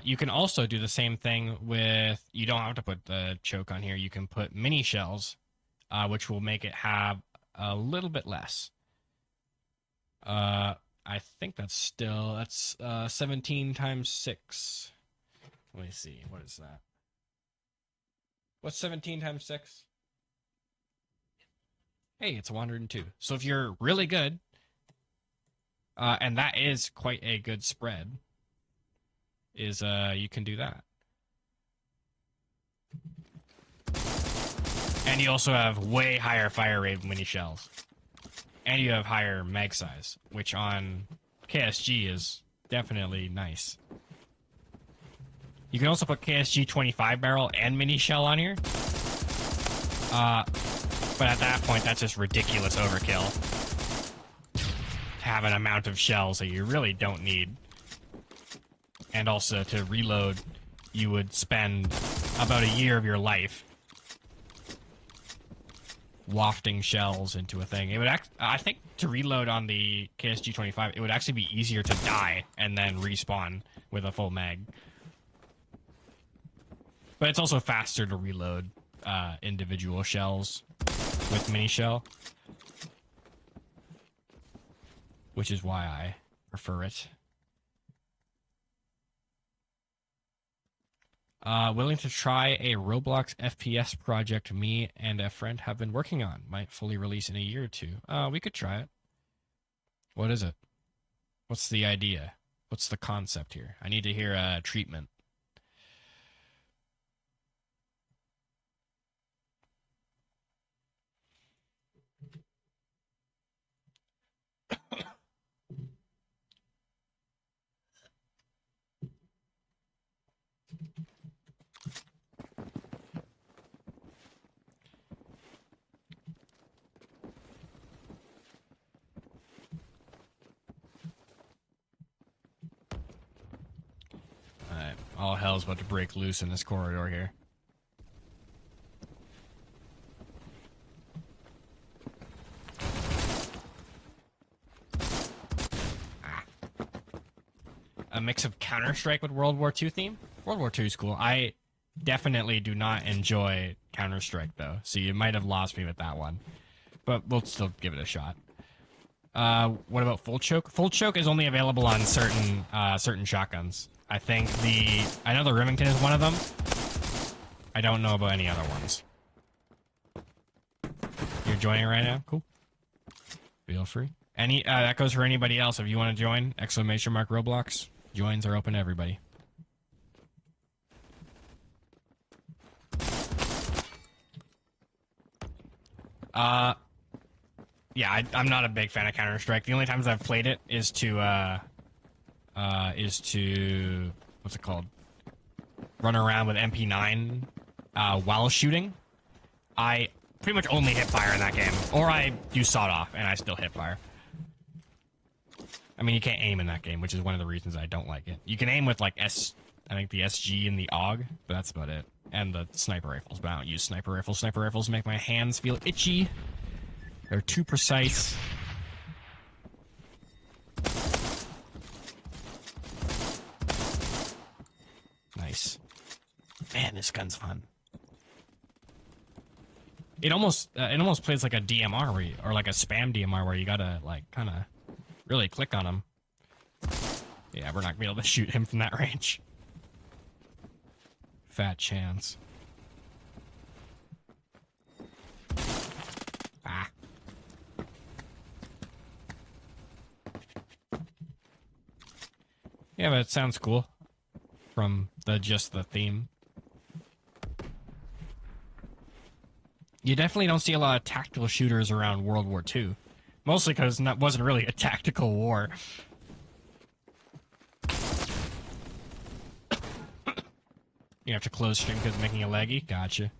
You can also do the same thing with, you don't have to put the choke on here, you can put mini shells, which will make it have a little bit less. I think that's 17 times 6. Let me see, what is that? What's 17 times 6? Hey, it's 102. So if you're really good, and that is quite a good spread, you can do that. And you also have way higher fire rate mini shells. And you have higher mag size, which on KSG is definitely nice. You can also put KSG 25 barrel and mini shell on here. But at that point, that's just ridiculous overkill. To have an amount of shells that you really don't need. And also to reload, you would spend about a year of your life wafting shells into a thing. It would I think to reload on the KSG 25, it would actually be easier to die and then respawn with a full mag. But it's also faster to reload individual shells with mini shell, which is why I prefer it. Willing to try a Roblox FPS project me and a friend have been working on. Might fully release in a year or two. We could try it. What is it? What's the idea? What's the concept here? I need to hear a treatment. Alright, all hell's about to break loose in this corridor here. A mix of Counter-Strike with World War II theme? World War II is cool. I definitely do not enjoy Counter-Strike, though, so you might have lost me with that one. But we'll still give it a shot. What about Full Choke? Full Choke is only available on certain shotguns. I know the Remington is one of them. I don't know about any other ones. You're joining right now? Cool. Feel free. That goes for anybody else. If you want to join, !Roblox. Joins are open to everybody. Yeah, I'm not a big fan of Counter-Strike. The only times I've played it is to what's it called? Run around with MP9 while shooting. I pretty much only hip fire in that game, or I do sawed off and I still hip fire. I mean, you can't aim in that game, which is one of the reasons I don't like it. You can aim with like I think the SG and the AUG, but that's about it. And the sniper rifles, but I don't use sniper rifles. Sniper rifles make my hands feel itchy. They're too precise. Nice. Man, this gun's fun. it almost plays like a DMR where or like a spam DMR where you gotta like kind of really click on him. Yeah, we're not gonna be able to shoot him from that range. Fat chance. Ah. Yeah, but it sounds cool from just the theme. You definitely don't see a lot of tactical shooters around World War II. Mostly because it wasn't really a tactical war. You have to close stream because making a laggy? Gotcha.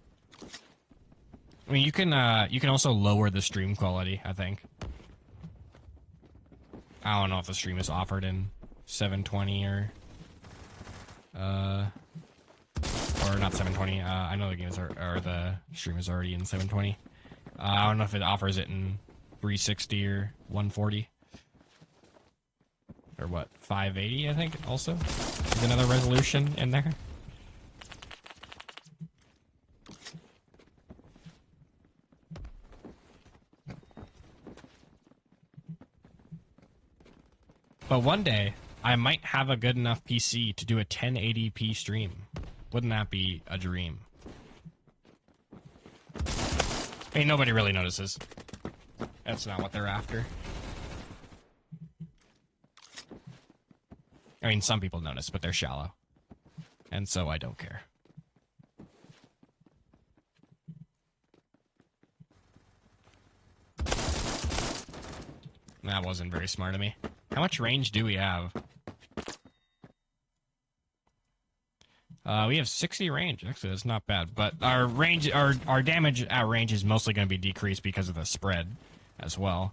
I mean, you can also lower the stream quality, I think. I don't know if the stream is offered in 720 or not 720. I know the games or the stream is already in 720. I don't know if it offers it in 360 or 140. Or what, 580, I think, also? There's another resolution in there. But one day, I might have a good enough PC to do a 1080p stream. Wouldn't that be a dream? I mean, nobody really notices. That's not what they're after. I mean, some people notice, but they're shallow. And so I don't care. That wasn't very smart of me. How much range do we have? We have 60 range. Actually, that's not bad. But our range, our damage at range is mostly going to be decreased because of the spread as well.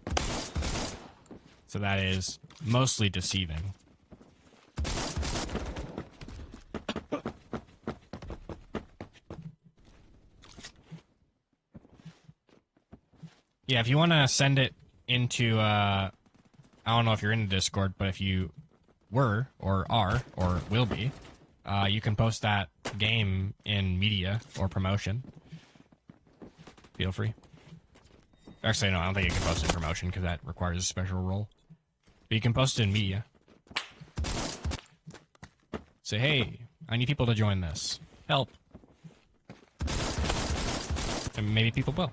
So that is mostly deceiving. Yeah, if you want to send it into, I don't know if you're in the Discord, but if you were, or are, or will be, you can post that game in media or promotion. Feel free. Actually, no, I don't think you can post it in promotion because that requires a special role. But you can post it in media. Say, hey, I need people to join this. Help. And maybe people will.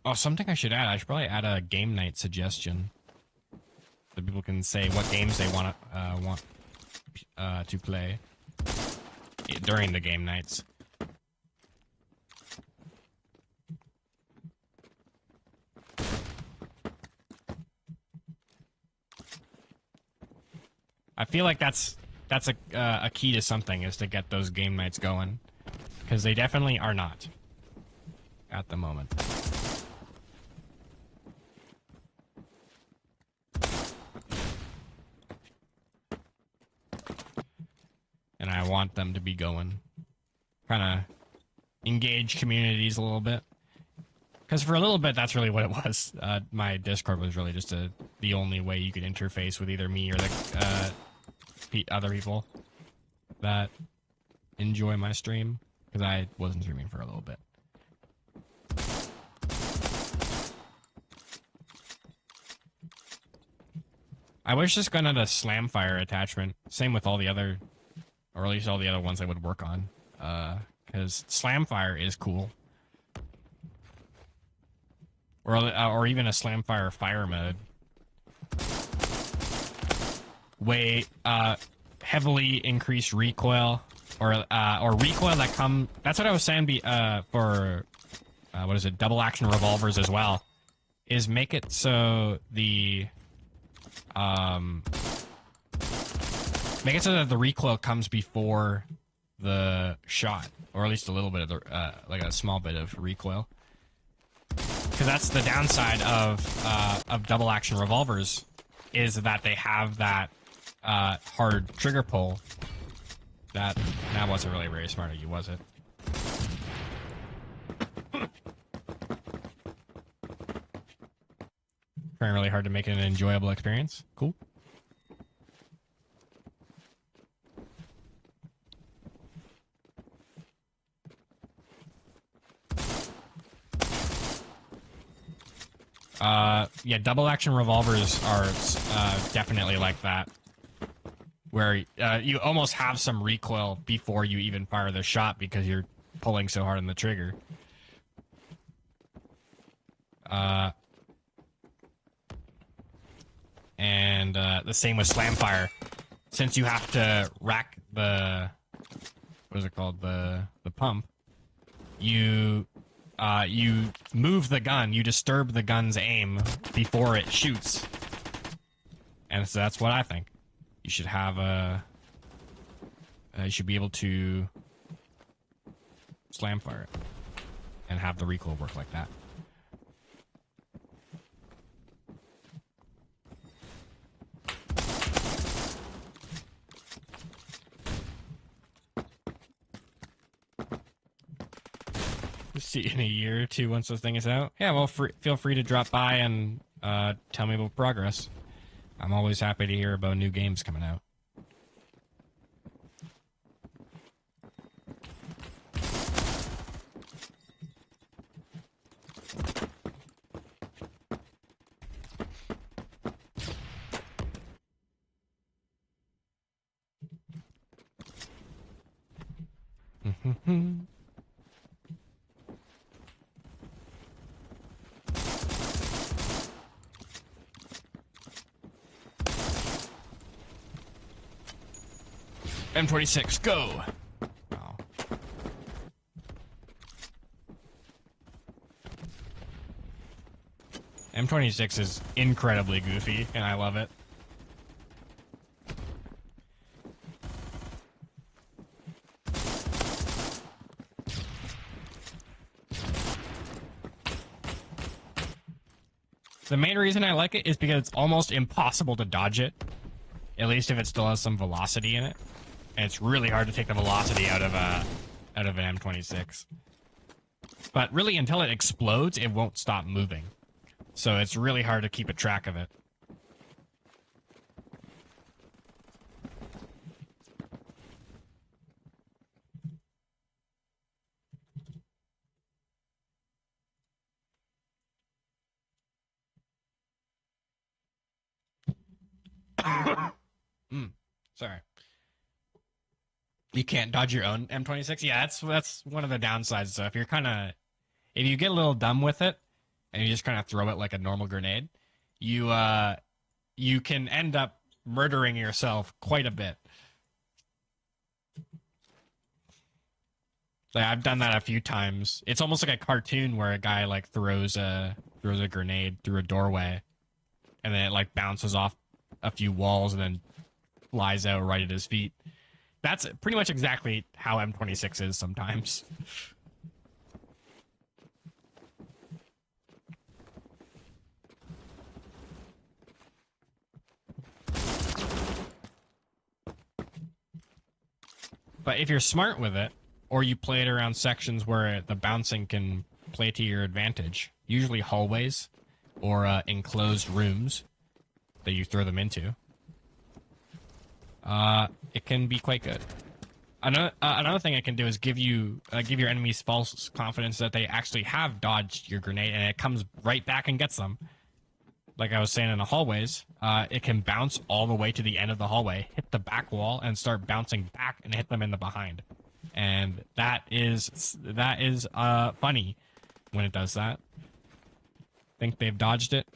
Oh, something I should add. I should probably add a game night suggestion. So people can say what games they want to play during the game nights. I feel like that's a key to something, is to get those game nights going, because they definitely are not at the moment. And I want them to be going. Kind of engage communities a little bit. Because for a little bit, that's really what it was. My Discord was really just the only way you could interface with either me or the other people that enjoy my stream. Because I wasn't streaming for a little bit. I wish this gun had a Slamfire attachment. Same with all the other, or at least all the other ones I would work on. Because Slamfire is cool. Or even a Slamfire fire mode. Way heavily increased recoil, or recoil that come. That's what I was saying. For what is it? Double action revolvers as well. Is make it so make it so that the recoil comes before the shot, or at least a little bit of the like a small bit of recoil. Because that's the downside of double action revolvers, is that they have that hard trigger pull. That wasn't really very smart of you, was it? Trying really hard to make it an enjoyable experience. Cool. Yeah, double action revolvers are definitely like that, where you almost have some recoil before you even fire the shot because you're pulling so hard on the trigger. And the same with slam fire, since you have to rack the what is it called, the pump. You move the gun, you disturb the gun's aim before it shoots, and so that's what I think. You should have you should be able to slam fire it and have the recoil work like that. See you in a year or two once this thing is out. Yeah, well, feel free to drop by and tell me about progress. I'm always happy to hear about new games coming out. M26, go! Oh. M26 is incredibly goofy, and I love it. The main reason I like it is because it's almost impossible to dodge it, at least if it still has some velocity in it. And it's really hard to take the velocity out of an M26. But really, until it explodes, it won't stop moving. So it's really hard to keep a track of it. Sorry. You can't dodge your own M26? Yeah, that's one of the downsides. So if you get a little dumb with it and you just kind of throw it like a normal grenade, you can end up murdering yourself quite a bit. Like, I've done that a few times. It's almost like a cartoon where a guy like throws a grenade through a doorway and then it like bounces off a few walls and then flies out right at his feet. That's pretty much exactly how M26 is sometimes. But if you're smart with it, or you play it around sections where the bouncing can play to your advantage, usually hallways or enclosed rooms that you throw them into, it can be quite good. Another thing it can do is give your enemies false confidence that they actually have dodged your grenade, and it comes right back and gets them. Like I was saying, in the hallways, it can bounce all the way to the end of the hallway, hit the back wall, and start bouncing back and hit them in the behind. And that is funny when it does that. Think they've dodged it,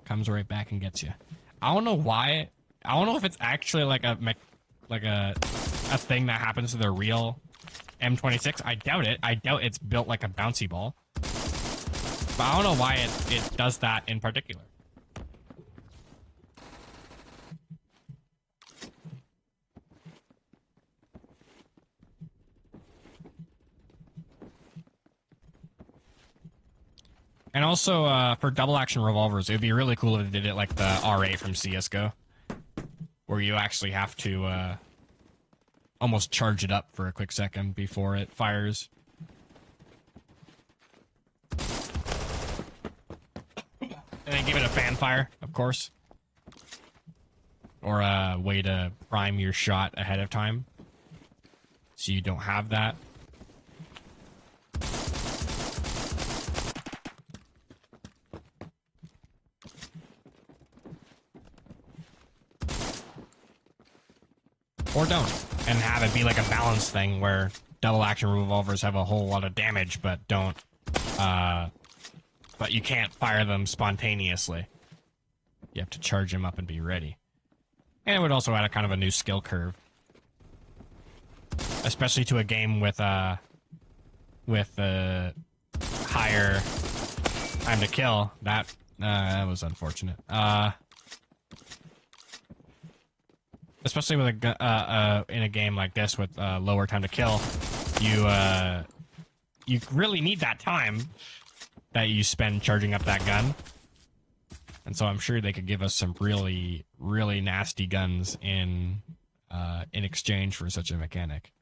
comes right back and gets you. I don't know why. I don't know if it's actually like a thing that happens to the real M26. I doubt it. I doubt it's built like a bouncy ball. But I don't know why it does that in particular. And also, for double action revolvers, it would be really cool if they did it like the R8 from CSGO, where you actually have to almost charge it up for a quick second before it fires. And then give it a fan fire, of course. Or a way to prime your shot ahead of time, so you don't have that. or don't, and have it be like a balance thing where double action revolvers have a whole lot of damage, but don't, but you can't fire them spontaneously. You have to charge them up and be ready. And it would also add a kind of a new skill curve, especially to a game with higher time to kill. That was unfortunate. Especially with in a game like this with lower time to kill, you really need that time that you spend charging up that gun. And so I'm sure they could give us some really, really nasty guns in exchange for such a mechanic.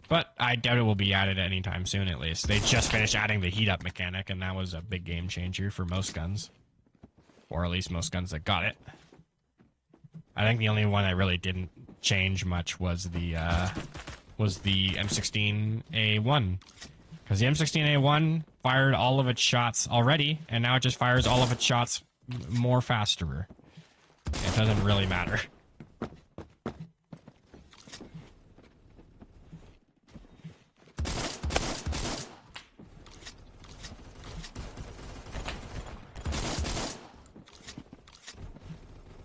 But I doubt it will be added anytime soon, at least. They just finished adding the heat-up mechanic, and that was a big game changer for most guns. Or at least most guns that got it. I think the only one that really didn't change much was the M16A1. Because the M16A1 fired all of its shots already, and now it just fires all of its shots more faster. It doesn't really matter.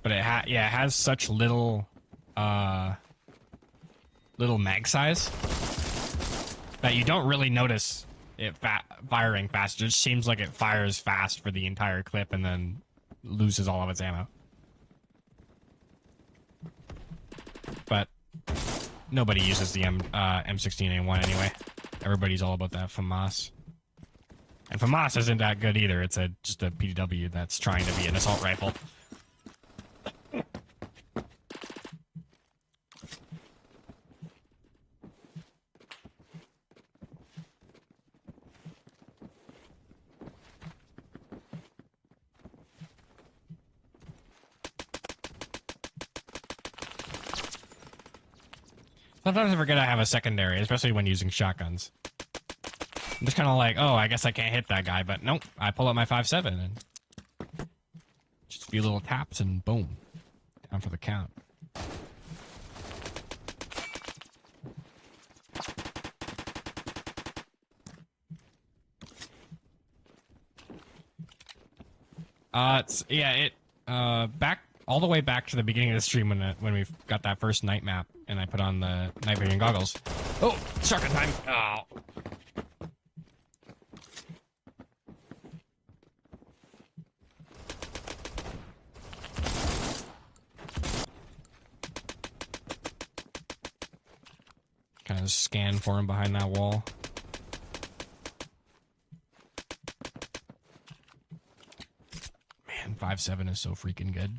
But it has such little mag size that you don't really notice it firing fast. It just seems like it fires fast for the entire clip and then loses all of its ammo. But nobody uses the M16A1 anyway. Everybody's all about that FAMAS. And FAMAS isn't that good either. It's just a PDW that's trying to be an assault rifle. Sometimes I forget I have a secondary, especially when using shotguns. I'm just kind of like, oh, I guess I can't hit that guy, but nope. I pull up my 5.7 and just a few little taps and boom. Down for the count. Back all the way back to the beginning of the stream when we got that first night map and I put on the night vision goggles. Oh, shotgun time! Oh. Kind of scan for him behind that wall. Man, 5.7 is so freaking good.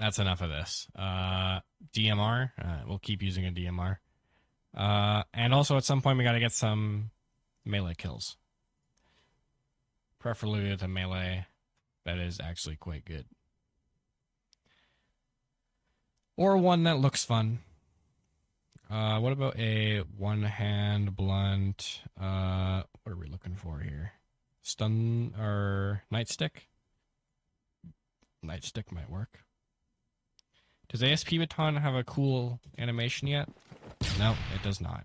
That's enough of this. DMR. We'll keep using a DMR. And also at some point we gotta get some melee kills. Preferably with a melee that is actually quite good. Or one that looks fun. What about a one-hand blunt? What are we looking for here? Stun or nightstick? Nightstick might work. Does ASP Baton have a cool animation yet? No, it does not.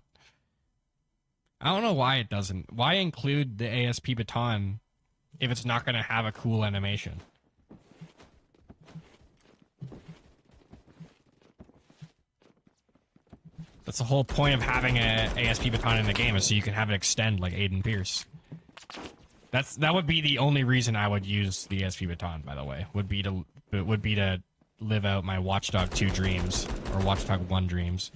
I don't know why it doesn't. Why include the ASP Baton if it's not going to have a cool animation? That's the whole point of having an ASP Baton in the game, is so you can have it extend like Aiden Pierce. That would be the only reason I would use the ASP Baton, by the way. Would be to live out my Watchdog 2 dreams, or Watchdog 1 dreams.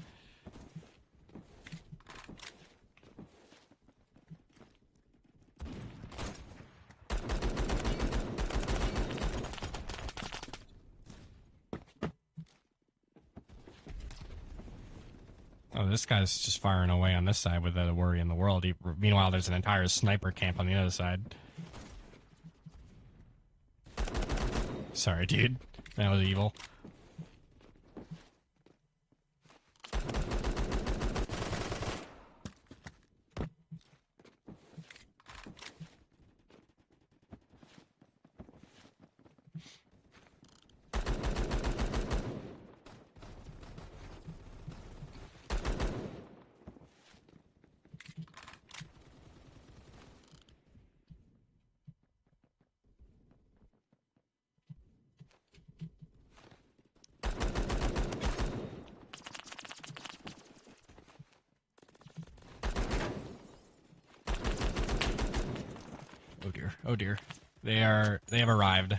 Oh, this guy's just firing away on this side without a worry in the world. Meanwhile, there's an entire sniper camp on the other side. Sorry, dude. That was evil. Oh dear. Oh dear. They have arrived.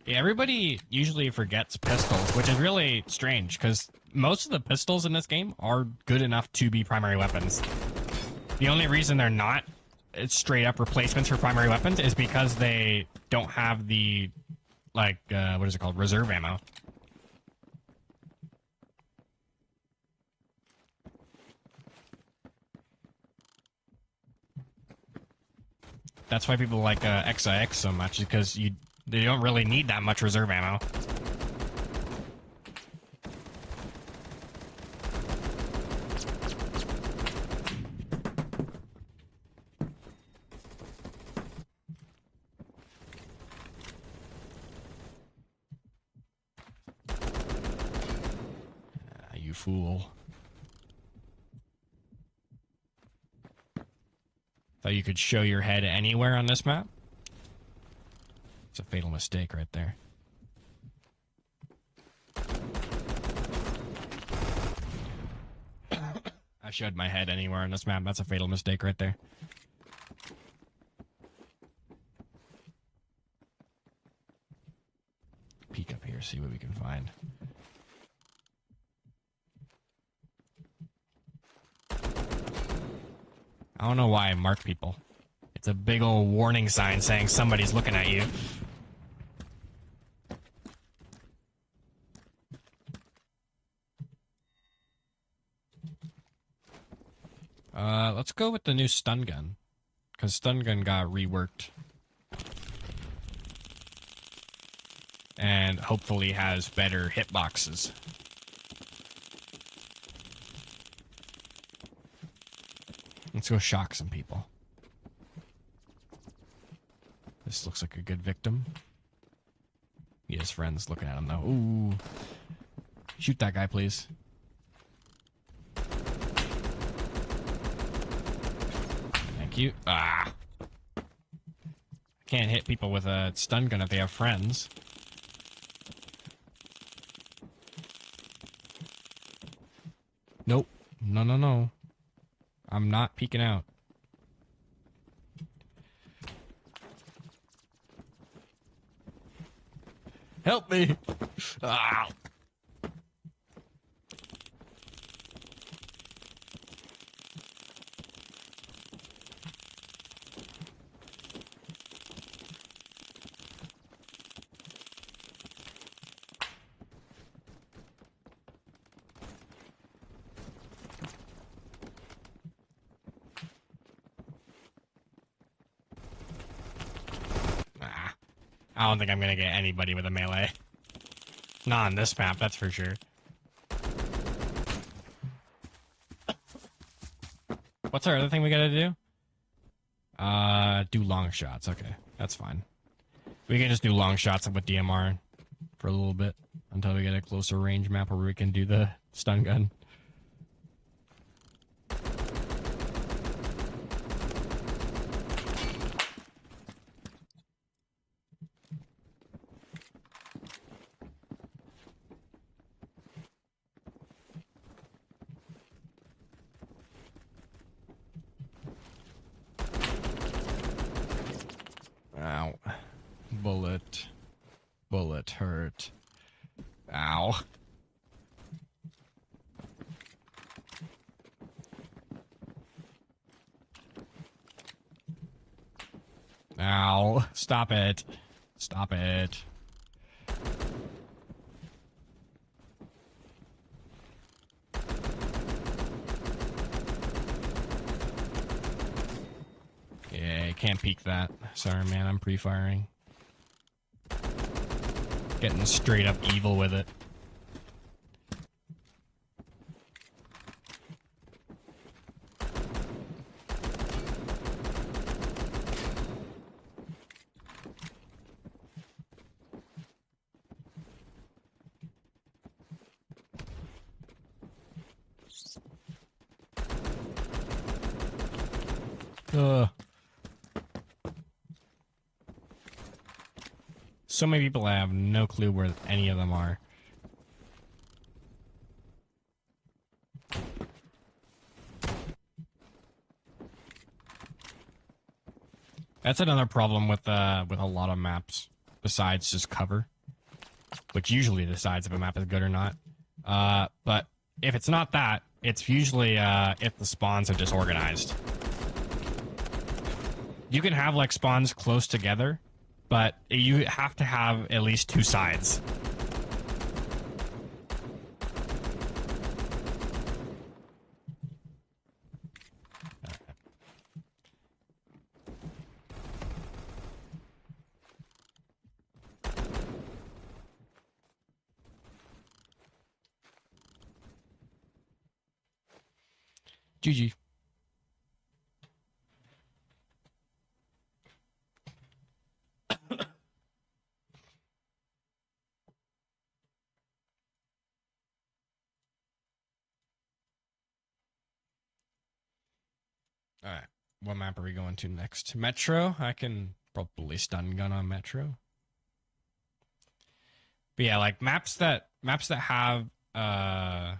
Yeah, everybody usually forgets pistols, which is really strange because most of the pistols in this game are good enough to be primary weapons. The only reason they're not straight up replacements for primary weapons is because they don't have the, like, what is it called? Reserve ammo. That's why people like XIX so much, because they don't really need that much reserve ammo. You fool. Thought you could show your head anywhere on this map? It's a fatal mistake right there. I showed my head anywhere on this map. That's a fatal mistake right there. Peek up here, see what we can find. I don't know why I mark people. It's a big old warning sign saying somebody's looking at you. Let's go with the new stun gun. Because stun gun got reworked. And hopefully has better hitboxes. Let's go shock some people. This looks like a good victim. He has friends looking at him though. Ooh. Shoot that guy, please. Thank you. Ah. I can't hit people with a stun gun if they have friends. Nope. No, no, no. I'm not peeking out. Help me! Ah. I don't think I'm gonna get anybody with a melee. Not on this map, that's for sure. What's our other thing we gotta do? Do long shots. Okay, that's fine. We can just do long shots with DMR for a little bit until we get a closer range map where we can do the stun gun. Ow. Bullet. Bullet hurt. Ow. Ow. Stop it. Stop it. Yeah, can't peek that. Sorry, man. I'm pre-firing. Getting straight up evil with it. So many people have no clue where any of them are. That's another problem with a lot of maps, besides just cover, which usually decides if a map is good or not. But if it's not that, it's usually if the spawns are disorganized. You can have like spawns close together, but you have to have at least two sides. GG. All right. What map are we going to next? Metro? I can probably stun gun on Metro. But yeah, like maps that have a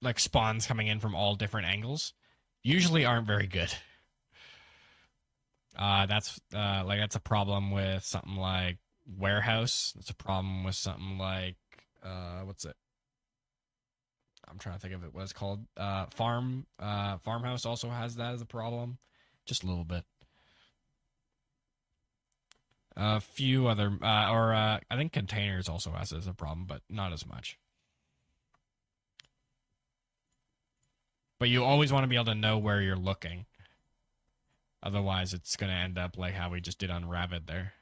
like spawns coming in from all different angles usually aren't very good. That's that's a problem with something like Warehouse. It's a problem with something like what's it? I'm trying to think of it. What it's called. Farmhouse also has that as a problem, just a little bit. A few other, I think Containers also has it as a problem, but not as much. But you always want to be able to know where you're looking. Otherwise, it's going to end up like how we just did on Ravid there.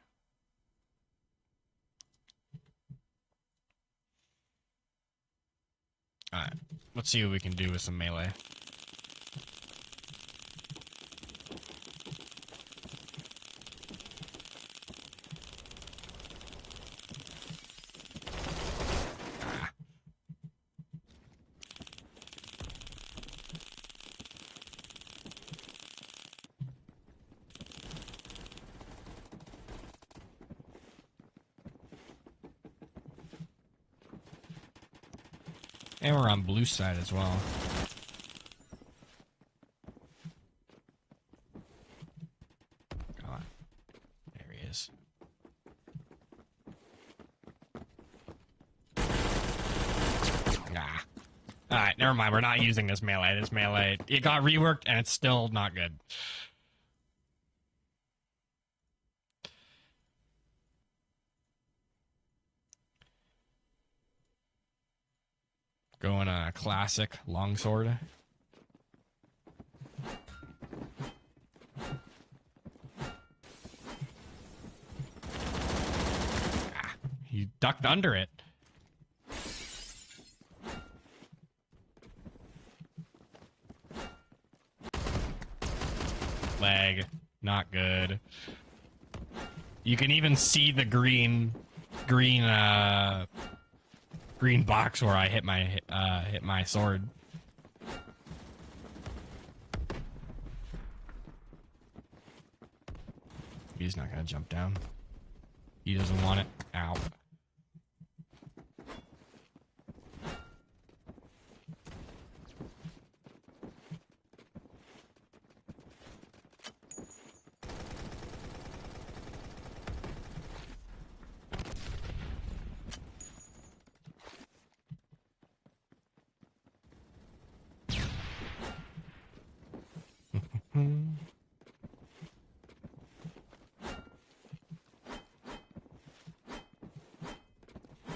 Alright, let's see what we can do with some melee. And we're on blue side as well. Come on. There he is. Ah. Alright, never mind. We're not using this melee. This melee, it got reworked and it's still not good. Going classic longsword. Ah, he ducked under it. Leg. Not good. You can even see the green box where I hit my sword. He's not gonna jump down. He doesn't want it. Ow.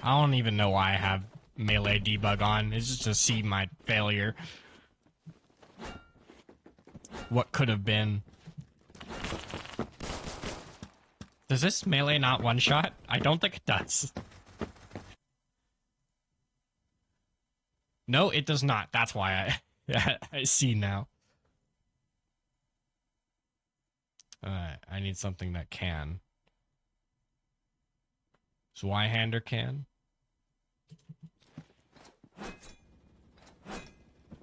I don't even know why I have melee debug on. It's just to see my failure. What could have been. Does this melee not one-shot? I don't think it does. No, it does not. That's why I see now. I need something that can. Zweihander can.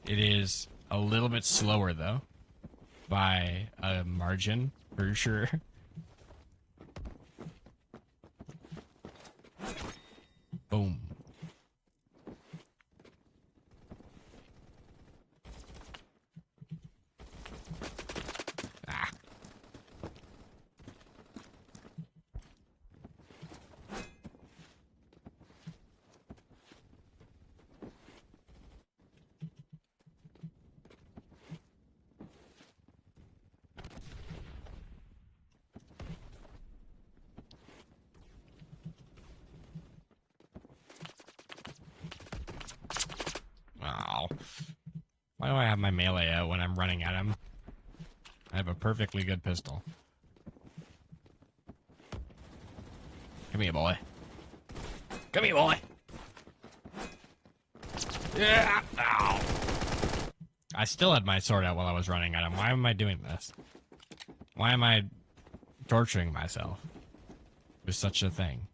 It is a little bit slower, though. By a margin, for sure. Boom. Ah. Wow. Why do I have my melee out when I'm running at him? I have a perfectly good pistol. Come here, boy. Come here, boy. Yeah. Ow. I still had my sword out while I was running at him. Why am I doing this? Why am I torturing myself with such a thing?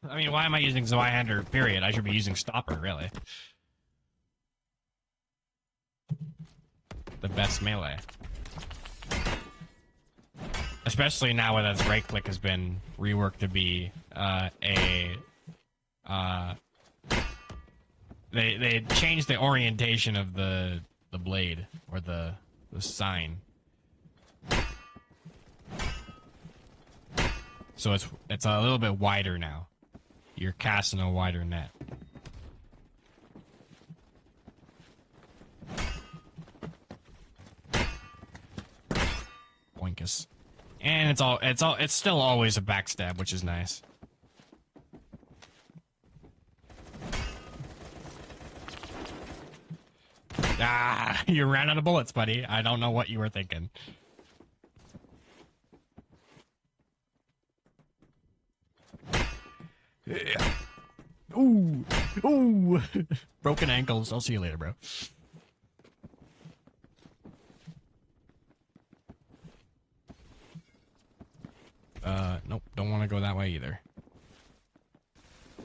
I mean, why am I using Zweihander, period? I should be using Stopper, really. The best melee. Especially now that its right click has been reworked to be they changed the orientation of the blade or the sign. So it's a little bit wider now. You're casting a wider net. Boinkus. And it's still always a backstab, which is nice. Ah, you ran out of bullets, buddy. I don't know what you were thinking. Yeah. Ooh. Ooh. Broken ankles. I'll see you later, bro. Nope. Don't want to go that way either.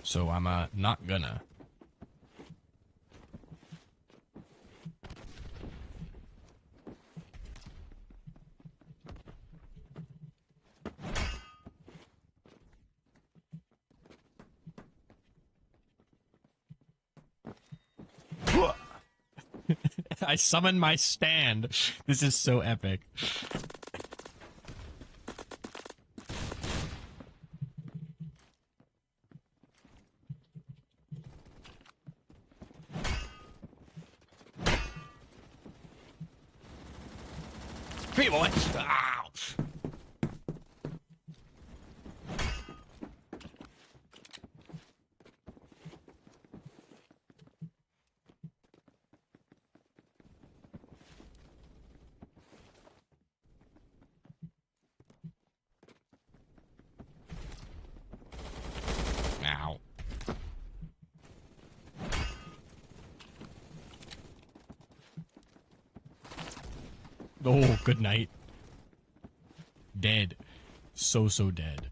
So I'm, not gonna. I summoned my stand. This is so epic. Hey, boy. Ow. Ow. Oh, good night. Dead. So dead.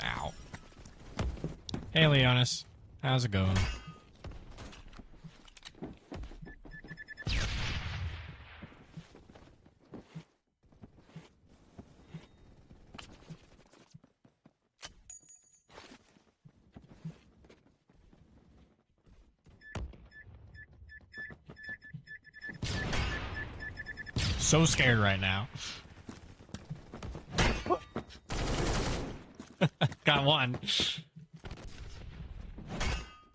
Ow. Hey, Leonis. How's it going? So scared right now. Got one.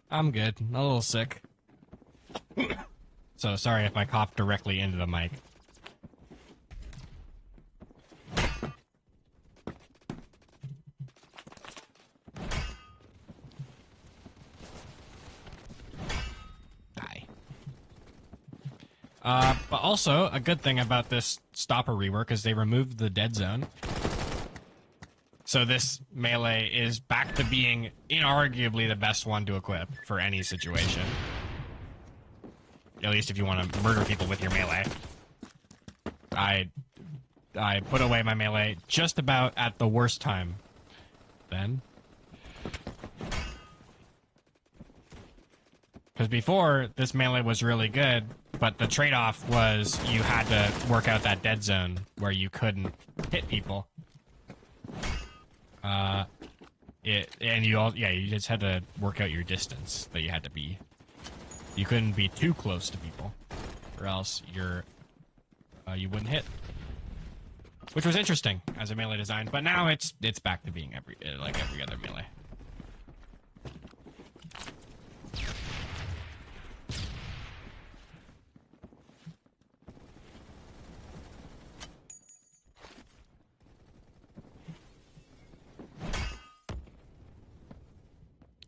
I'm good. A little sick. So sorry if I coughed directly into the mic. Die. But also, a good thing about this stopper rework is they removed the dead zone. So this melee is back to being inarguably the best one to equip for any situation. At least if you want to murder people with your melee. I put away my melee just about at the worst time then. Because before, this melee was really good, but the trade-off was you had to work out that dead zone where you couldn't hit people. You just had to work out your distance that you had to be. You couldn't be too close to people, or else you wouldn't hit. Which was interesting as a melee design, but now it's back to being like every other melee.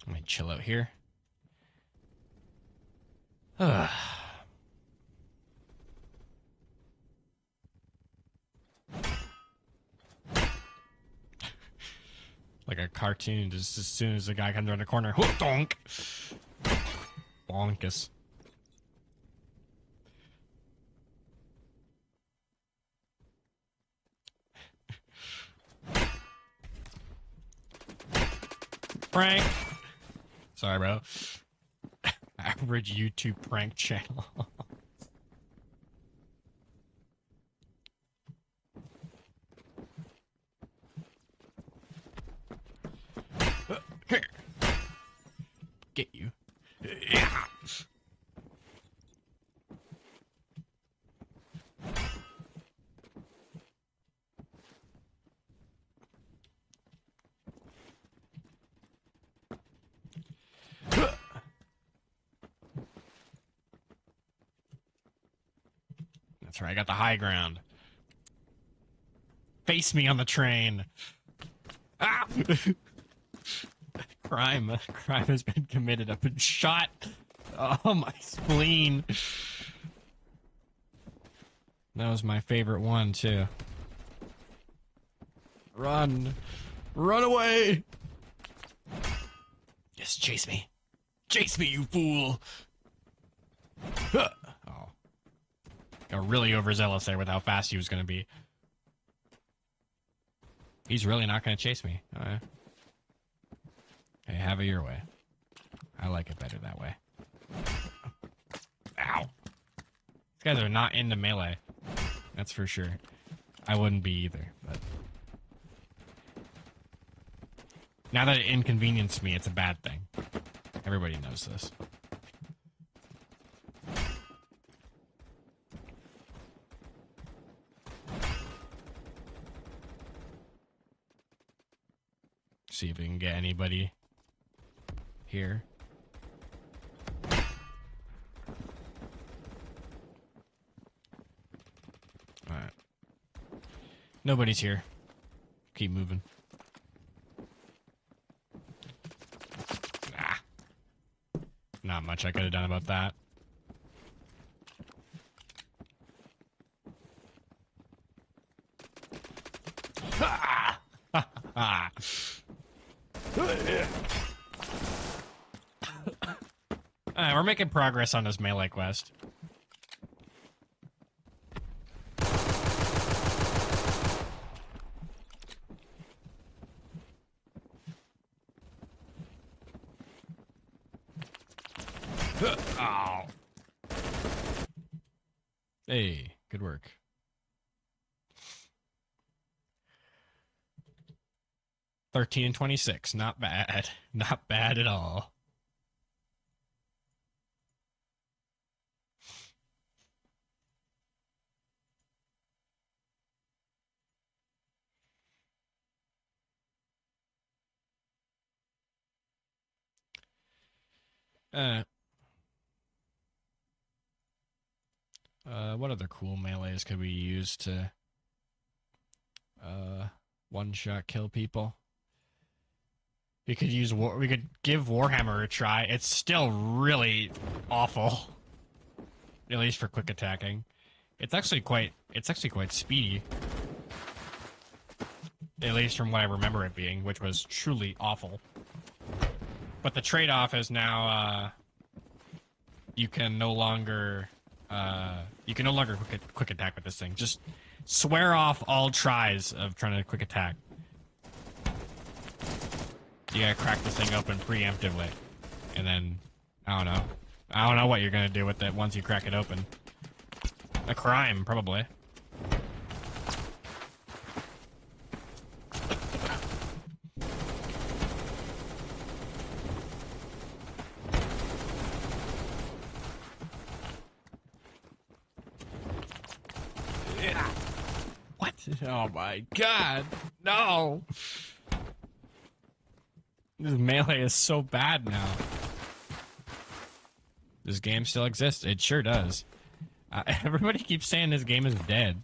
Let me chill out here. Like a cartoon, just as soon as the guy comes around the corner, whoop, donk! Bonkus. Prank! Sorry, bro. Average YouTube prank channel. Here. Get you. Yeah. That's right, I got the high ground. Face me on the train. Ah! Crime has been committed. I've been shot. Oh, my spleen. That was my favorite one, too. Run. Run away. Yes, chase me. Chase me, you fool. Oh. Got really overzealous there with how fast he was going to be. He's really not going to chase me. Hey, have it your way. I like it better that way. Ow. These guys are not into melee. That's for sure. I wouldn't be either, but... Now that it inconvenienced me, it's a bad thing. Everybody knows this. See if we can get anybody here. Alright. Nobody's here. Keep moving. Ah. Not much I could have done about that. Ah! Ah! We're making progress on this melee quest. Oh. Hey, good work. $13 and $26, not bad. Not bad at all. Uh, what other cool melees could we use to one-shot kill people? We could use we could give Warhammer a try. It's still really awful, at least for quick attacking. It's actually quite speedy, at least from what I remember it being, which was truly awful. But the trade-off is now you can no longer quick attack with this thing. Just swear off all tries of trying to quick attack. You gotta crack this thing open preemptively, and then I don't know what you're gonna do with it once you crack it open. A crime, probably. What? Oh my god! No! This melee is so bad now. This game still exists. It sure does. Everybody keeps saying this game is dead.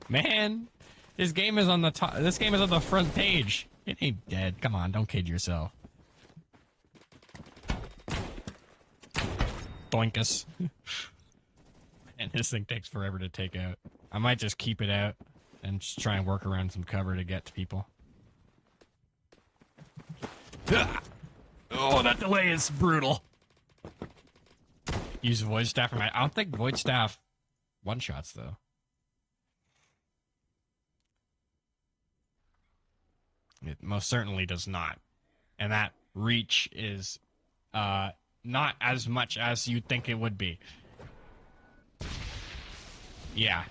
Man, this game is on the top. This game is on the front page. It ain't dead. Come on, don't kid yourself. Doinkus. And this thing takes forever to take out. I might just keep it out and just try and work around some cover to get to people. Oh, that delay is brutal. Use Void Staff for my... I don't think Void Staff one-shots, though. It most certainly does not. And that reach is not as much as you'd think it would be. Yeah.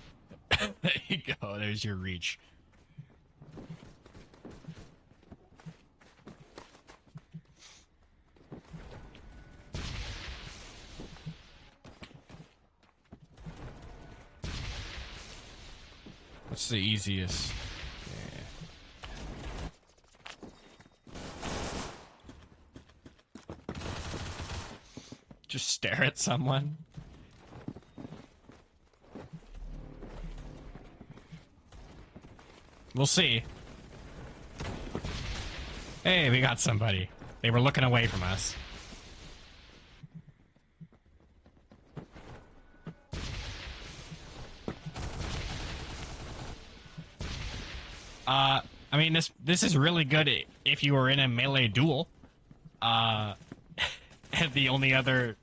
There you go. There's your reach. What's the easiest? Yeah. Just stare at someone. We'll see. Hey, we got somebody. They were looking away from us. I mean, this is really good if you were in a melee duel. And the only other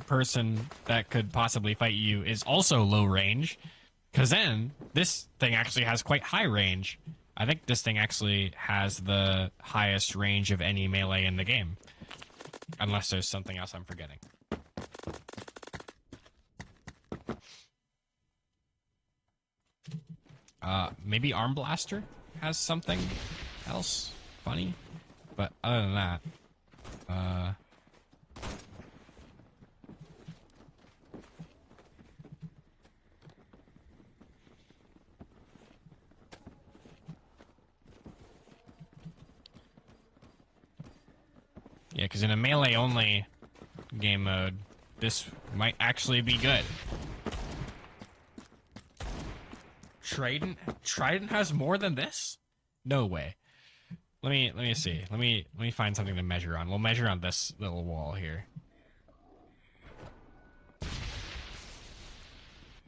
person that could possibly fight you is also low range, because then this thing actually has quite high range. I think this thing actually has the highest range of any melee in the game, unless there's something else I'm forgetting. Maybe Arm Blaster has something else funny, but other than that, yeah, because in a melee-only game mode, this might actually be good. Trident has more than this? No way. Let me see. Let me find something to measure on. We'll measure on this little wall here.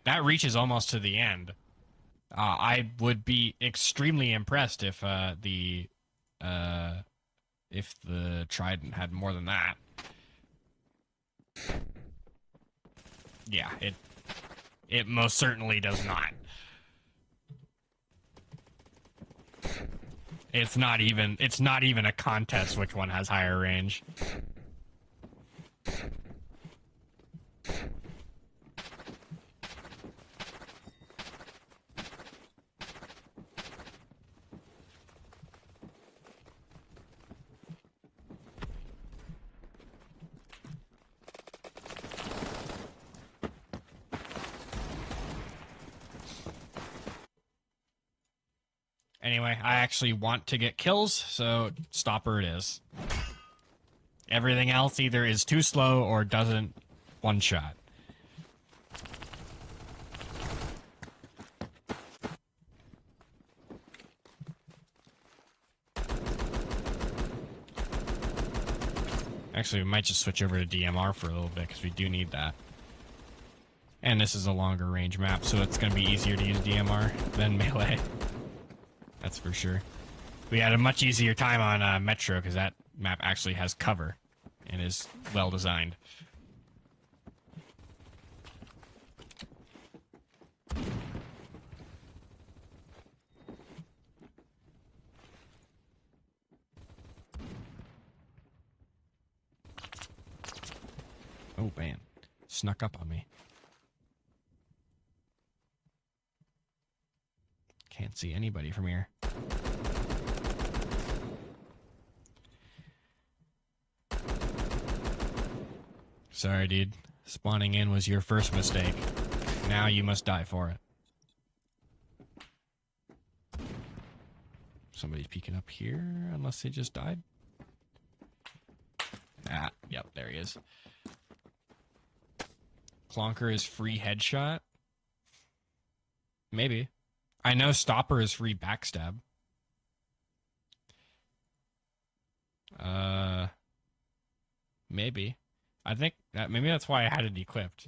That reaches almost to the end. I would be extremely impressed if the Trident had more than that. Yeah, it most certainly does not. It's not even a contest which one has higher range. Anyway, I actually want to get kills, so stopper it is. Everything else either is too slow or doesn't one-shot. Actually, we might just switch over to DMR for a little bit, because we do need that. And this is a longer range map, so it's going to be easier to use DMR than Melee. That's for sure. We had a much easier time on Metro, because that map actually has cover and is well designed. Oh, man. Snuck up on me. Can't see anybody from here. Sorry, dude. Spawning in was your first mistake. Now you must die for it. Somebody's peeking up here, unless they just died. Ah, yep, there he is. Clonker is free headshot? Maybe. I know Stopper is free backstab. Maybe. I think that maybe that's why I had it equipped.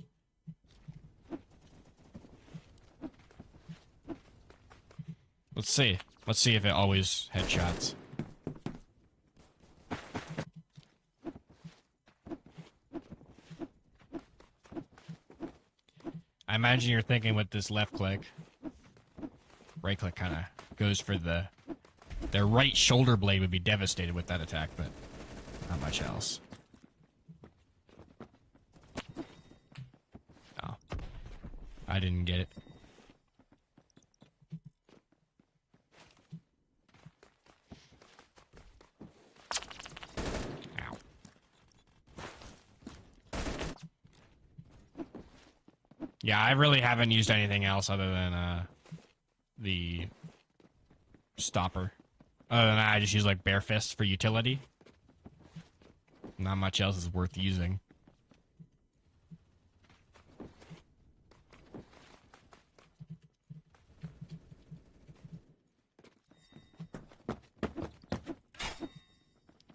Let's see. Let's see if it always headshots. I imagine you're thinking with this left click. Right click kind of goes for their right shoulder blade would be devastated with that attack, but not much else. Oh. I didn't get it. Ow. Yeah, I really haven't used anything else other than the Stopper. Other than that, I just use like Bare Fist for utility. Not much else is worth using.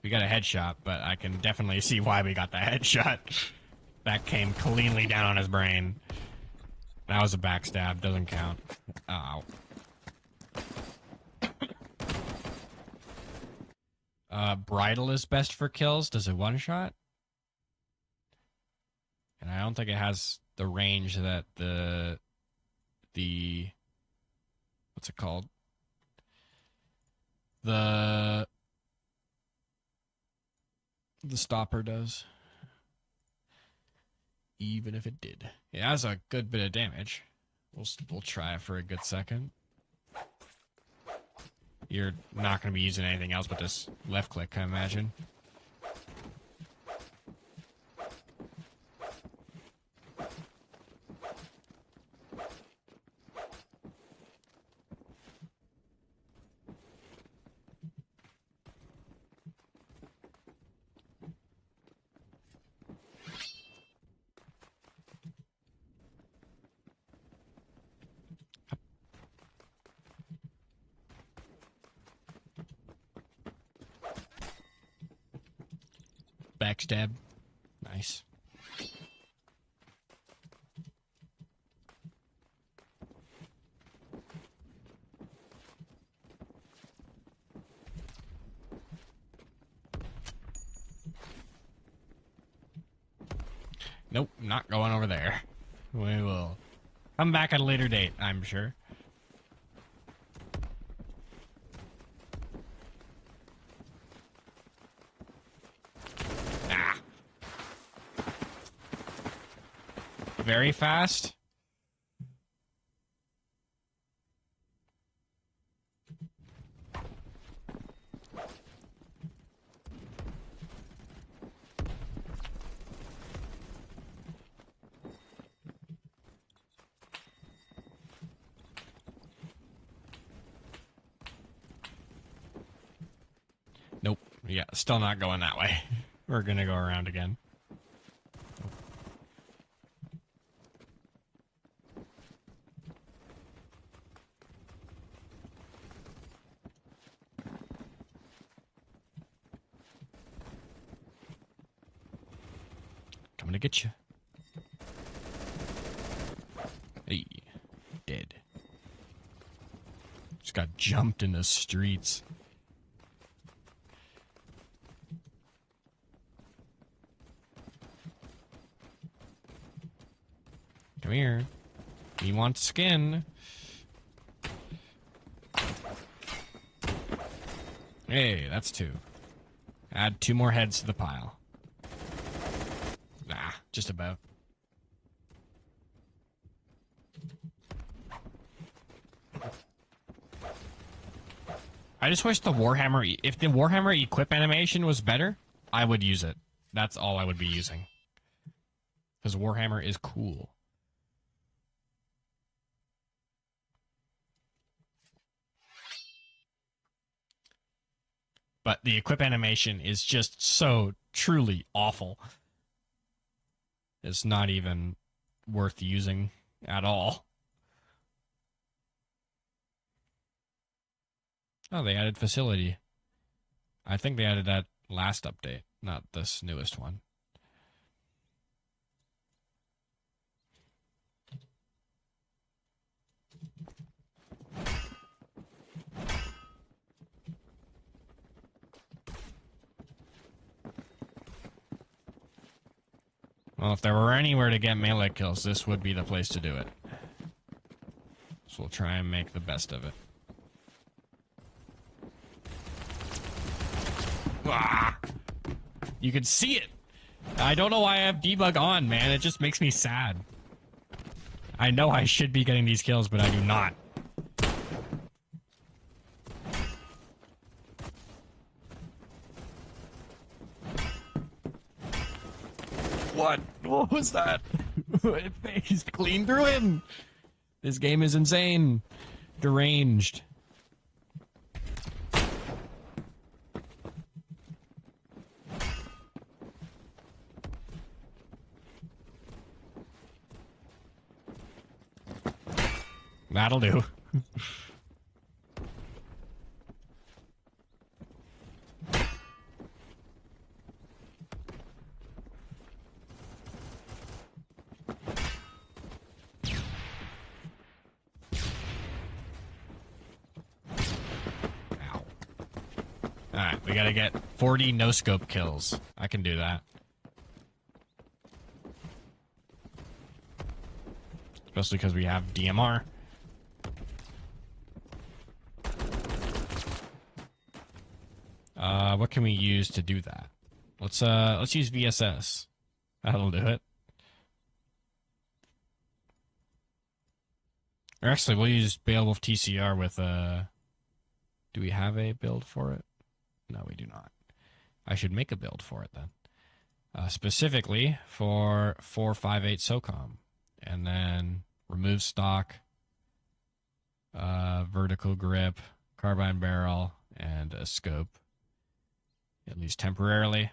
We got a headshot, but I can definitely see why we got the headshot. That came cleanly down on his brain. That was a backstab, doesn't count. Ow. Bridle is best for kills. Does it one-shot? And I don't think it has the range that the what's it called? The Stopper does. Even if it did. It has a good bit of damage. We'll try it for a good second. You're not going to be using anything else but this left click, I imagine. Backstab. Nice. Nope, not going over there. We will come back at a later date, I'm sure. Ah. Very fast. Nope. Yeah, still not going that way. We're gonna go around again. Coming to get you. Hey, dead. Just got jumped in the streets. Come here. You want skin? Hey, that's 2. Add 2 more heads to the pile. Nah, just about. I just wish the Warhammer... If the Warhammer equip animation was better, I would use it. That's all I would be using. Because Warhammer is cool. But the equip animation is just so truly awful. It's not even worth using at all. Oh, they added facility. I think they added that last update, not this newest one. Well, if there were anywhere to get melee kills, this would be the place to do it. So we'll try and make the best of it. Ah! You can see it! I don't know why I have debug on, man. It just makes me sad. I know I should be getting these kills, but I do not. What? What was that? It phased clean through him. This game is insane. Deranged. That'll do. Alright, we gotta get 40 no-scope kills. I can do that. Especially because we have DMR. What can we use to do that? Let's use VSS. That'll do it. Or actually, we'll use Beowulf TCR with do we have a build for it? No, we do not. I should make a build for it then. Specifically for 458 SOCOM. And then remove stock, vertical grip, carbine barrel, and a scope. At least temporarily.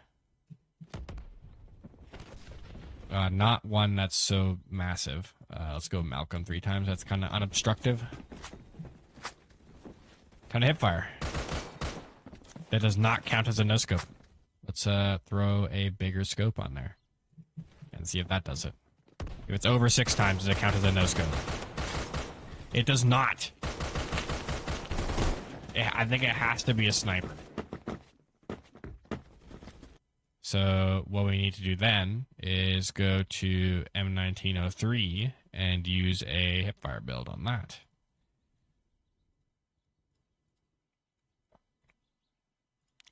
Not one that's so massive. Let's go Malcolm 3 times. That's kind of unobstructive. Kind of hipfire. That does not count as a no-scope. Let's throw a bigger scope on there. And see if that does it. If it's over 6 times, does it count as a no-scope? It does not. I think it has to be a sniper. So what we need to do then is go to M1903 and use a hipfire build on that.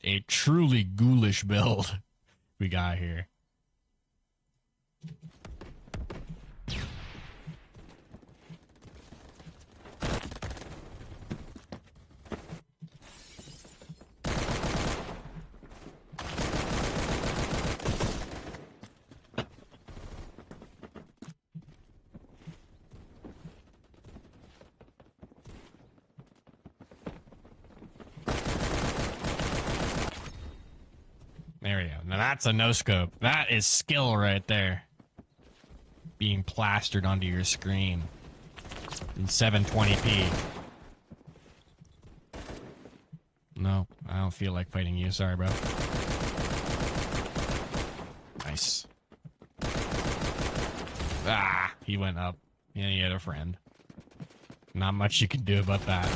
A truly ghoulish build we got here. There you go. Now that's a no-scope. That is skill right there. Being plastered onto your screen. In 720p. No, I don't feel like fighting you. Sorry, bro. Nice. Ah, he went up. Yeah, he had a friend. Not much you can do about that.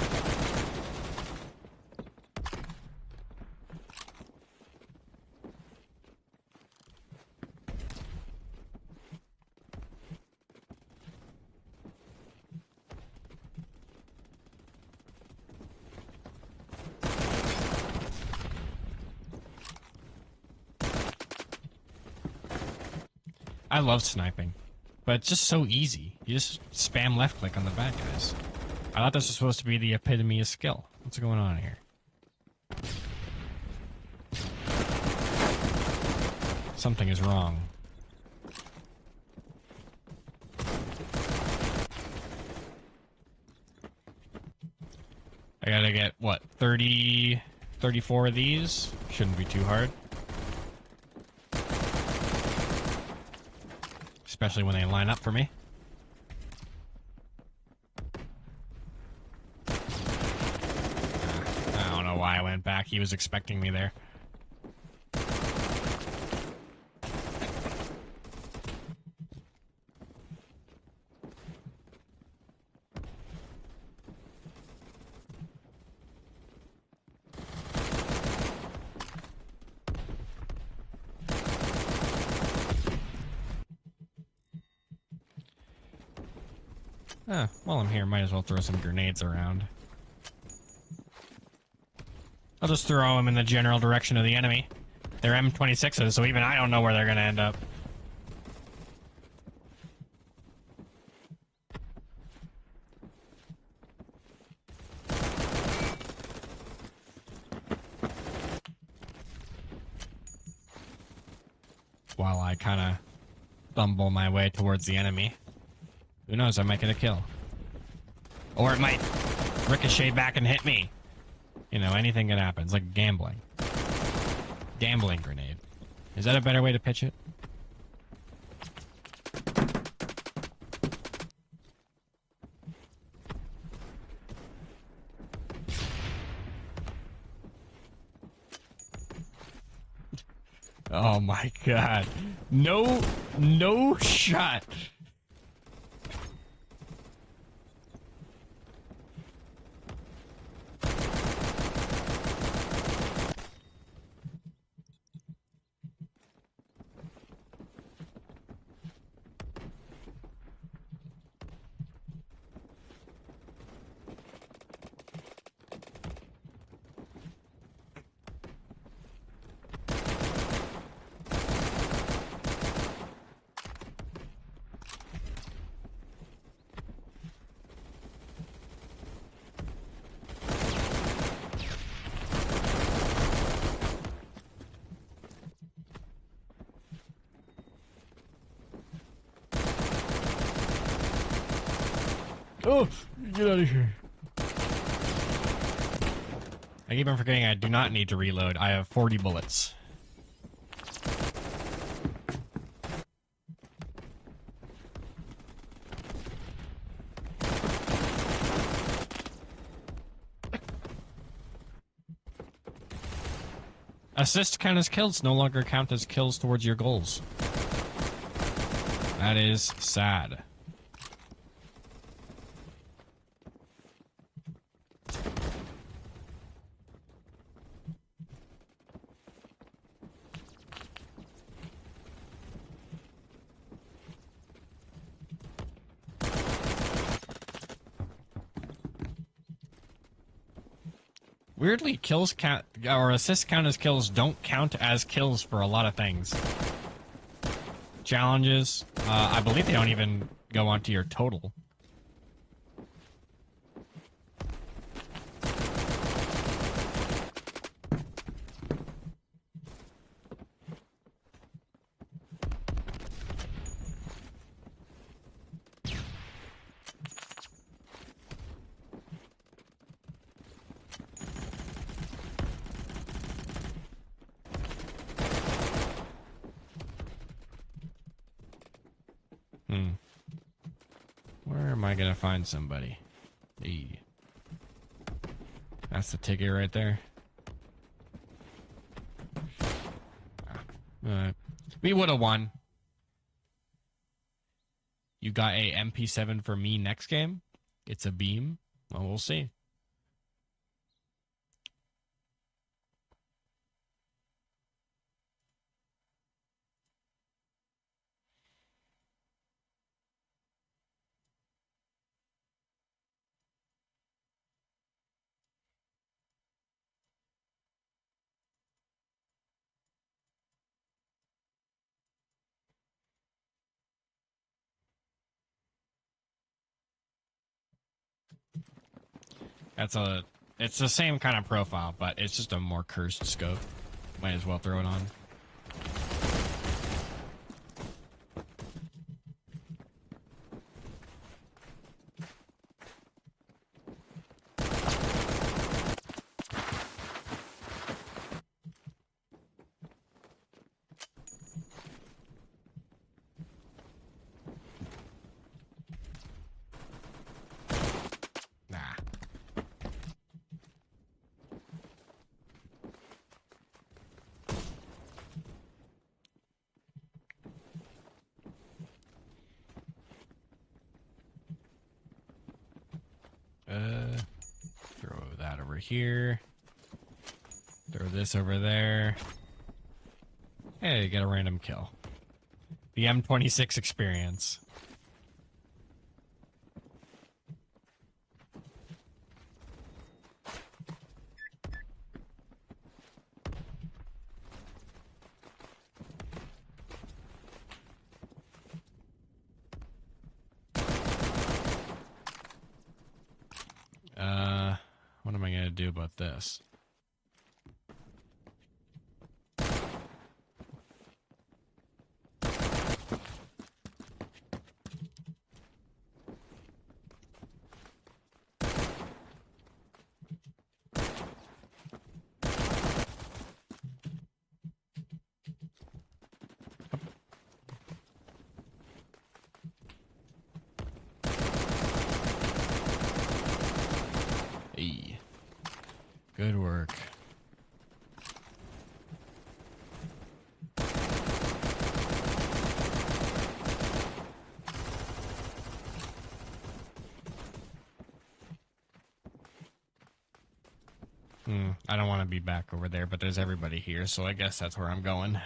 I love sniping, but it's just so easy. You just spam left click on the bad guys. I thought this was supposed to be the epitome of skill. What's going on here? Something is wrong. I gotta get, what, 30, 34 of these? Shouldn't be too hard. Especially when they line up for me. I don't know why I went back. He was expecting me there. While I'm here, might as well throw some grenades around. I'll just throw them in the general direction of the enemy. They're M26s, so even I don't know where they're gonna end up. While I kind of stumble my way towards the enemy. Who knows, I might get a kill. Or it might ricochet back and hit me. You know, anything can happen. It's like gambling. Gambling grenade. Is that a better way to pitch it? Oh my god. No shot. Oh, get out of here. I keep on forgetting I do not need to reload. I have 40 bullets. Assists count as kills, no longer count as kills towards your goals. That is sad. Weirdly, kills count, or assists count as kills don't count as kills for a lot of things. Challenges, I believe they don't even go onto your total. Hmm. Where am I gonna find somebody? Hey. That's the ticket right there. We would have won. You got a MP7 for me next game? It's a beam? Well, we'll see. It's the same kind of profile, but it's just a more cursed scope. Might as well throw it on. Nah. Throw that over here. Throw this over there. Hey, get a random kill. The M26 experience. What am I gonna do about this? Hey. Good work. I don't want to be back over there, but there's everybody here, so I guess that's where I'm going.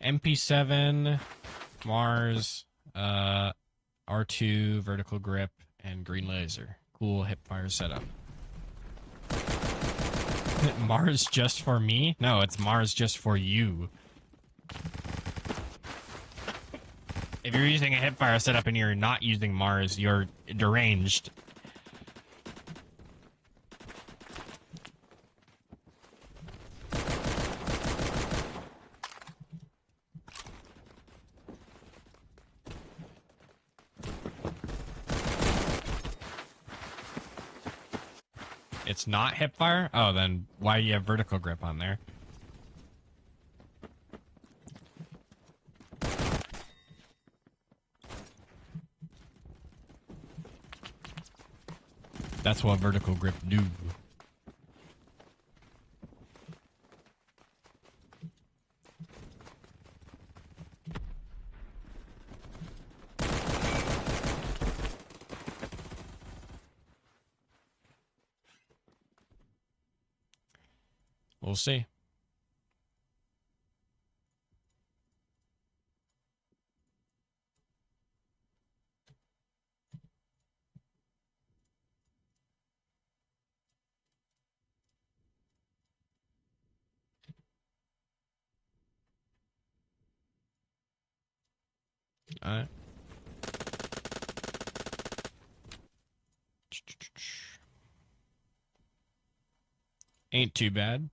MP7, Mars, R2, vertical grip, and green laser. Cool hipfire setup. Mars just for me? No, it's Mars just for you. If you're using a hipfire setup and you're not using Mars, you're deranged. It's not hipfire? Oh, then why do you have vertical grip on there? That's what vertical grip do. We'll see. All right. Ain't too bad.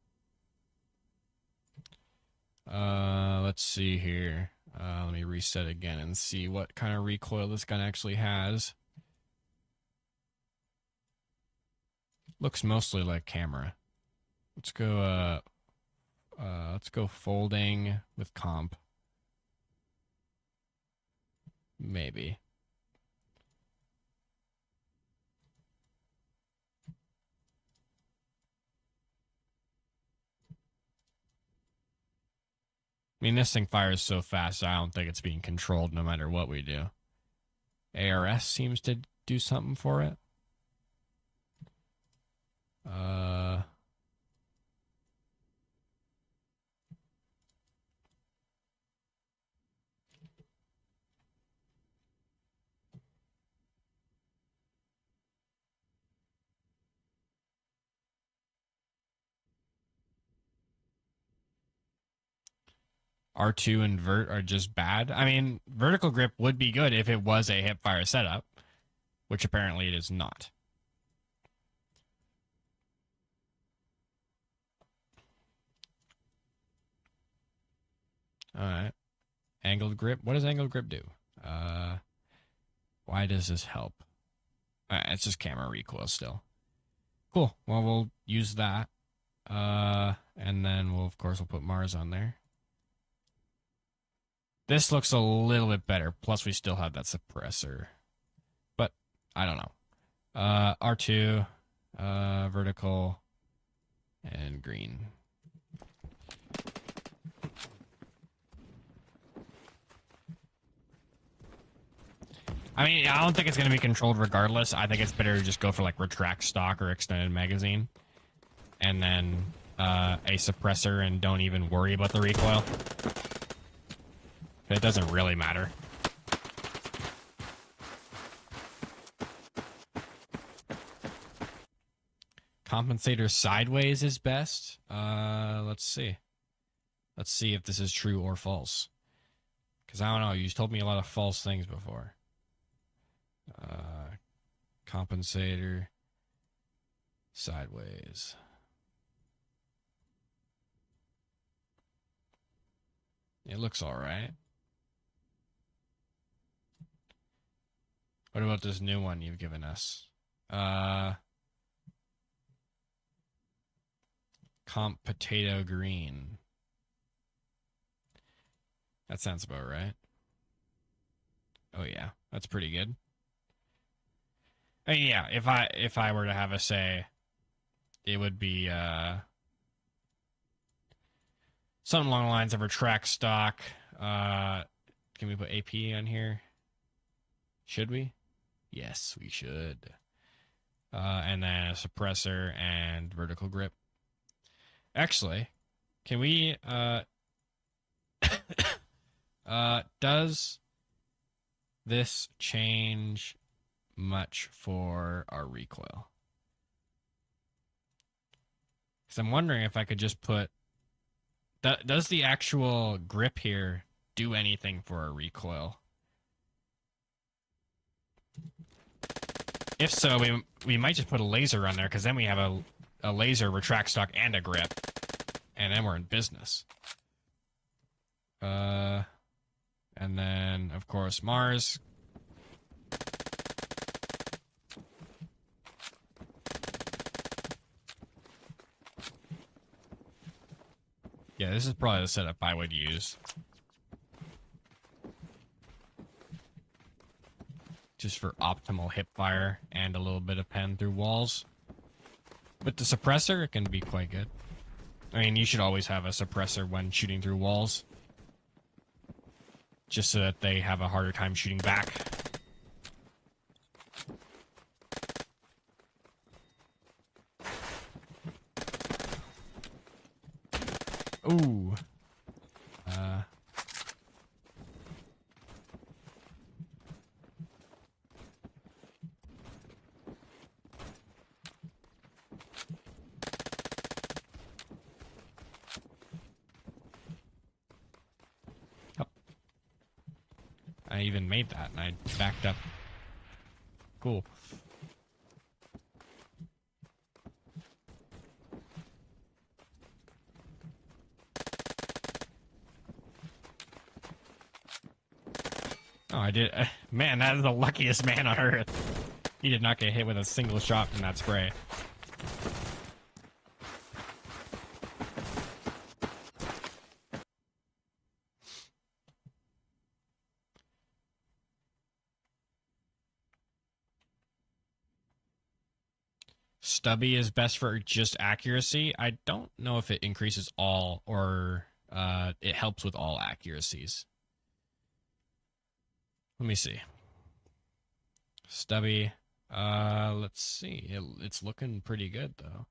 Let's see here. Let me reset again and see what kind of recoil this gun actually has. Looks mostly like camera. Let's go folding with comp. Maybe. I mean, this thing fires so fast, I don't think it's being controlled no matter what we do. ARS seems to do something for it. R2 and vert are just bad. I mean, vertical grip would be good if it was a hip fire setup, which apparently it is not. All right. Angled grip. What does angled grip do? Why does this help? It's just camera recoil still. Cool. Well, we'll use that. And then we'll, of course, we'll put Mars on there. This looks a little bit better. Plus, we still have that suppressor. But, I don't know. R2, vertical, and green. I mean, I don't think it's going to be controlled regardless. I think it's better to just go for, like, retract stock or extended magazine. And then a suppressor and don't even worry about the recoil. It doesn't really matter. Compensator sideways is best. Let's see. Let's see if this is true or false. Because I don't know. You told me a lot of false things before. Compensator sideways. It looks all right. What about this new one you've given us? Comp potato green. That sounds about right. Oh yeah, that's pretty good. I mean, yeah, if I were to have a say, it would be something along the lines of retract stock. Can we put AP on here? Should we? Yes, we should. And then a suppressor and vertical grip. Actually, can we does this change much for our recoil? Because I'm wondering if I could just put does the actual grip here do anything for our recoil? If so, we might just put a laser on there, because then we have a laser, retract stock, and a grip. And then we're in business. And then, of course, Mars. Yeah, this is probably the setup I would use. Just for optimal hip fire and a little bit of pen through walls. With the suppressor, it can be quite good. I mean, you should always have a suppressor when shooting through walls. Just so that they have a harder time shooting back. Ooh. I even made that, and I backed up. Cool. I did. Man, that is the luckiest man on earth. He did not get hit with a single shot from that spray. Stubby is best for just accuracy. I don't know if it increases all or it helps with all accuracies. Let me see. Stubby. Let's see. It's looking pretty good though.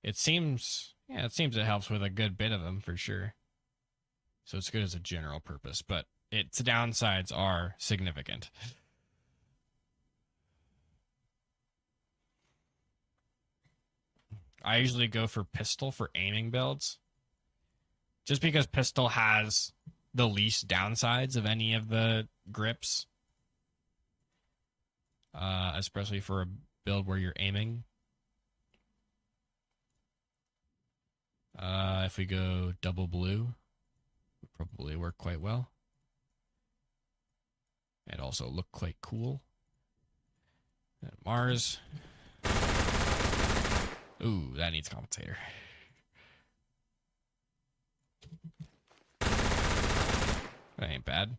It seems, yeah, it seems it helps with a good bit of them for sure. So it's good as a general purpose, but its downsides are significant. I usually go for pistol for aiming builds. Just because pistol has the least downsides of any of the grips. Especially for a build where you're aiming. If we go double blue, would probably work quite well. And also look quite cool. And Mars. Ooh, that needs compensator. That ain't bad.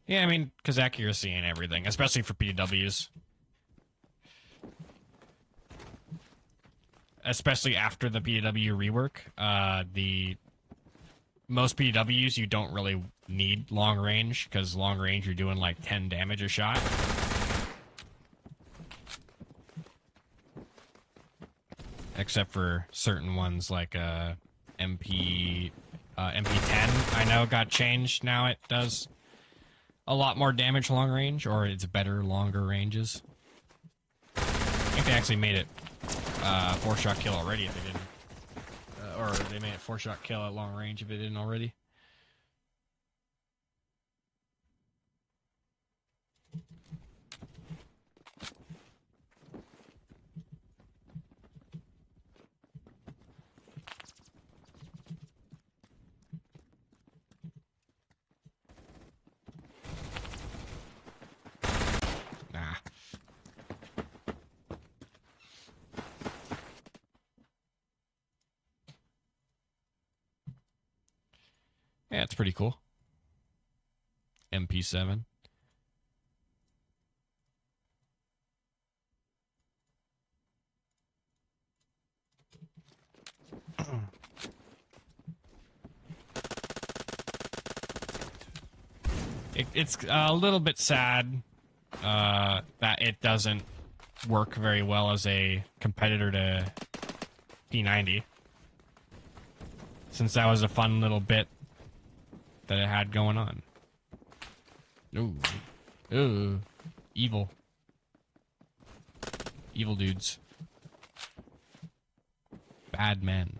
Yeah, I mean, because accuracy and everything, especially for PWs. Especially after the PW rework, the most PWs you don't really need long range, because long range you're doing like 10 damage a shot. Except for certain ones like MP10, I know got changed. Now it does a lot more damage long range, or it's better longer ranges. I think they actually made it 4-shot kill already if they didn't. Or they made it 4-shot kill at long range if it didn't already. Nah. Yeah, it's pretty cool. MP7. It's a little bit sad that it doesn't work very well as a competitor to P90. Since that was a fun little bit that it had going on. Ooh. Ooh. Evil. Evil dudes. Bad men.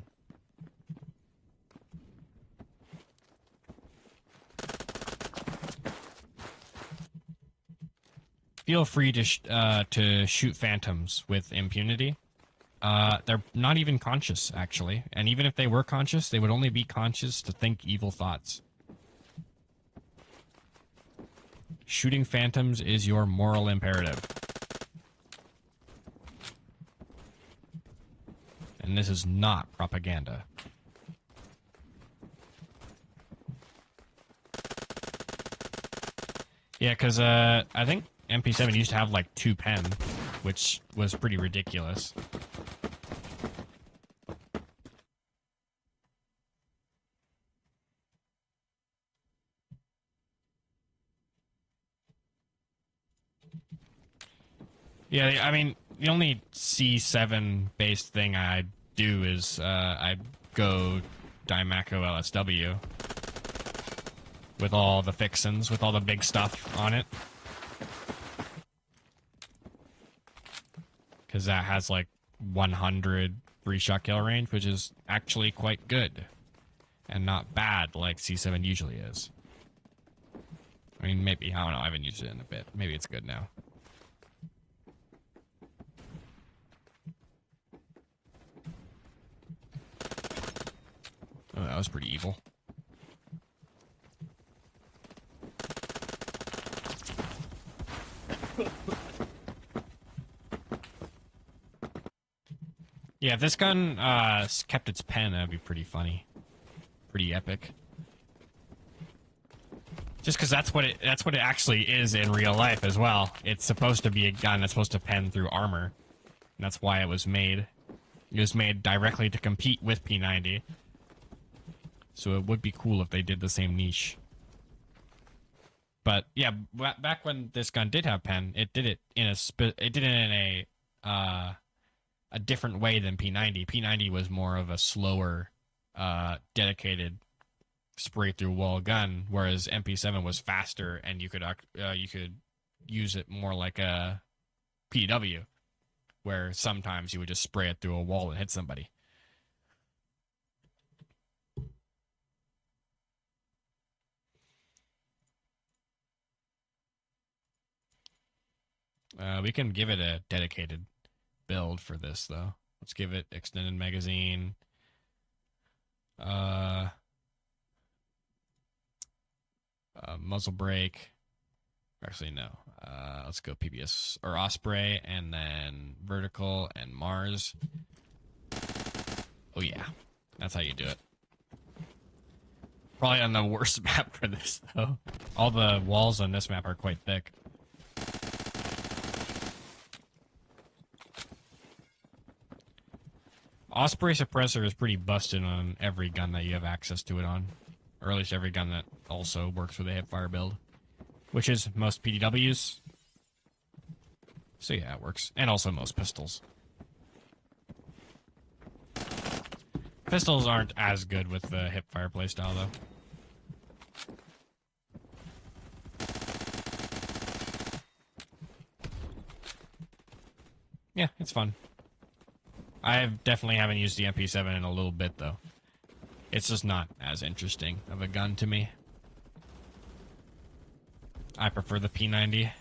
Feel free to shoot phantoms with impunity. They're not even conscious, actually. And even if they were conscious, they would only be conscious to think evil thoughts. Shooting phantoms is your moral imperative. And this is not propaganda. Yeah, because I think MP7 used to have like 2 pen, which was pretty ridiculous. Yeah, I mean, the only C7 based thing I do is I go Daimaku LSW with all the fixins, with all the big stuff on it. Because that has like 100 3-shot kill range, which is actually quite good. And not bad like C7 usually is. I mean, maybe, I don't know, I haven't used it in a bit. Maybe it's good now. That was pretty evil. Yeah, if this gun kept its pen, that'd be pretty funny. Pretty epic. Just because that's what it actually is in real life as well. It's supposed to be a gun that's supposed to pen through armor. And that's why it was made. It was made directly to compete with P90. So it would be cool if they did the same niche. But yeah, back when this gun did have pen, it did it in a different way than P90. P90 was more of a slower, dedicated spray through wall gun, whereas MP7 was faster and you could use it more like a PW, where sometimes you would just spray it through a wall and hit somebody. We can give it a dedicated build for this, though. Let's give it extended magazine. Muzzle brake. Actually, no. Let's go PBS or Osprey, and then vertical and Mars. Oh yeah, that's how you do it. Probably on the worst map for this, though. All the walls on this map are quite thick. Osprey suppressor is pretty busted on every gun that you have access to it on. Or at least every gun that also works with a hipfire build. Which is most PDWs. So yeah, it works. And also most pistols. Pistols aren't as good with the hipfire playstyle, though. Yeah, it's fun. I definitely haven't used the MP7 in a little bit, though. It's just not as interesting of a gun to me. I prefer the P90.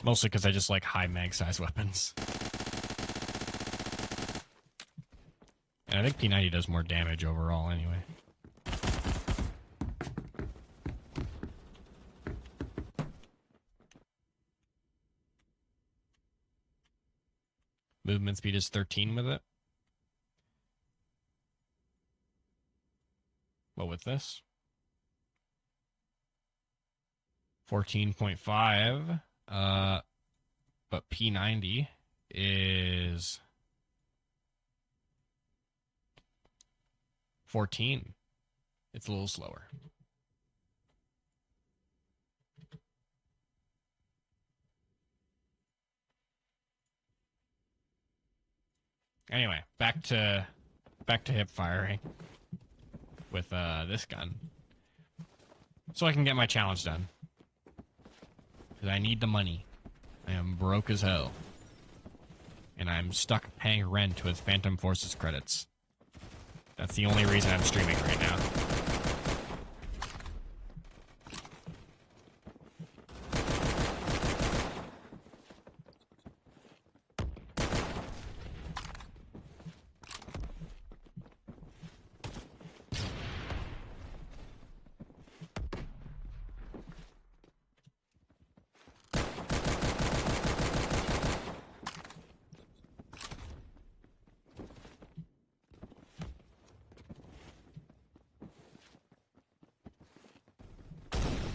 Mostly because I just like high mag size weapons. And I think P90 does more damage overall anyway. Movement speed is 13 with it. What with this? 14.5. But P90 is 14. It's a little slower. Anyway, back to hip firing with this gun, so I can get my challenge done. Because I need the money. I am broke as hell, and I'm stuck paying rent with Phantom Forces credits. That's the only reason I'm streaming right now.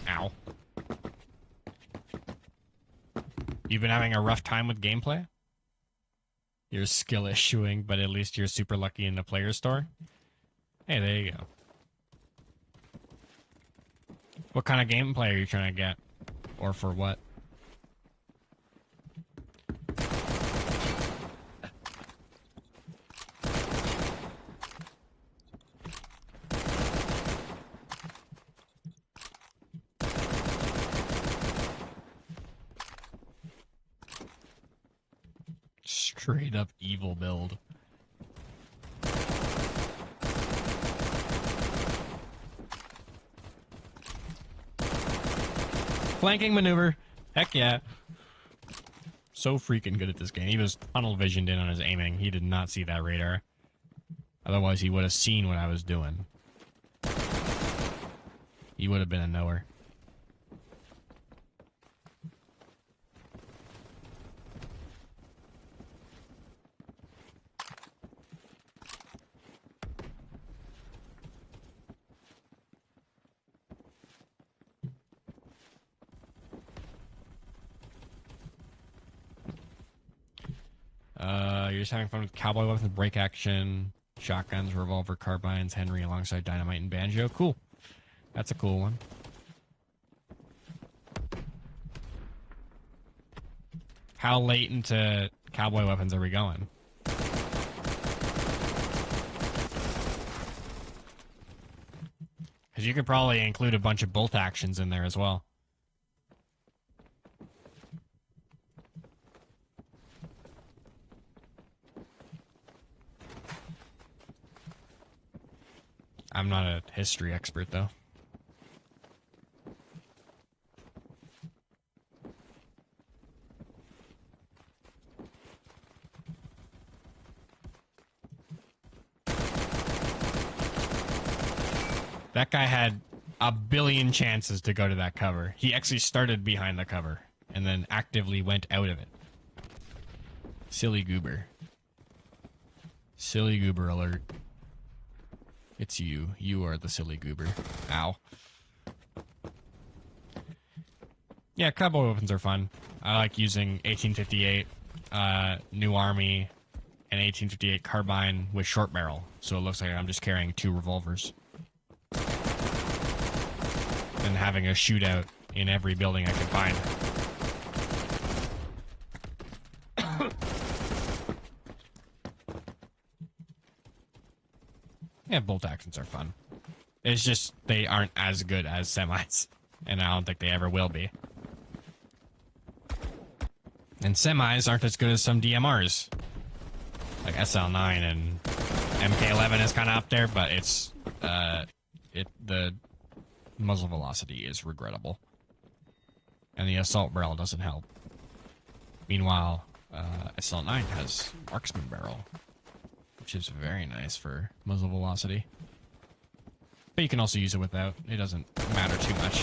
Ow. You've been having a rough time with gameplay? Your skill issuing, but at least you're super lucky in the player store? Hey, there you go. What kind of gameplay are you trying to get? Or for what? Straight up evil build. Flanking maneuver. Heck yeah. So freaking good at this game. He was tunnel visioned in on his aiming. He did not see that radar. Otherwise, he would have seen what I was doing. He would have been a knower. You're just having fun with cowboy weapons, break action, shotguns, revolver, carbines, Henry alongside dynamite and banjo. Cool. That's a cool one. How late into cowboy weapons are we going? Because you could probably include a bunch of bolt actions in there as well. I'm not a history expert, though. That guy had a billion chances to go to that cover. He actually started behind the cover and then actively went out of it. Silly goober. Silly goober alert. It's you. You are the silly goober. Ow. Yeah, cowboy weapons are fun. I like using 1858 New Army and 1858 carbine with short barrel, so it looks like I'm just carrying 2 revolvers. And having a shootout in every building I can find. Yeah, bolt actions are fun. It's just they aren't as good as semis, and I don't think they ever will be. And semis aren't as good as some DMRs. Like SL9 and MK11 is kind of up there, but it's the muzzle velocity is regrettable, and the assault barrel doesn't help. Meanwhile, SL9 has marksman barrel, which is very nice for muzzle velocity. But you can also use it without. It doesn't matter too much.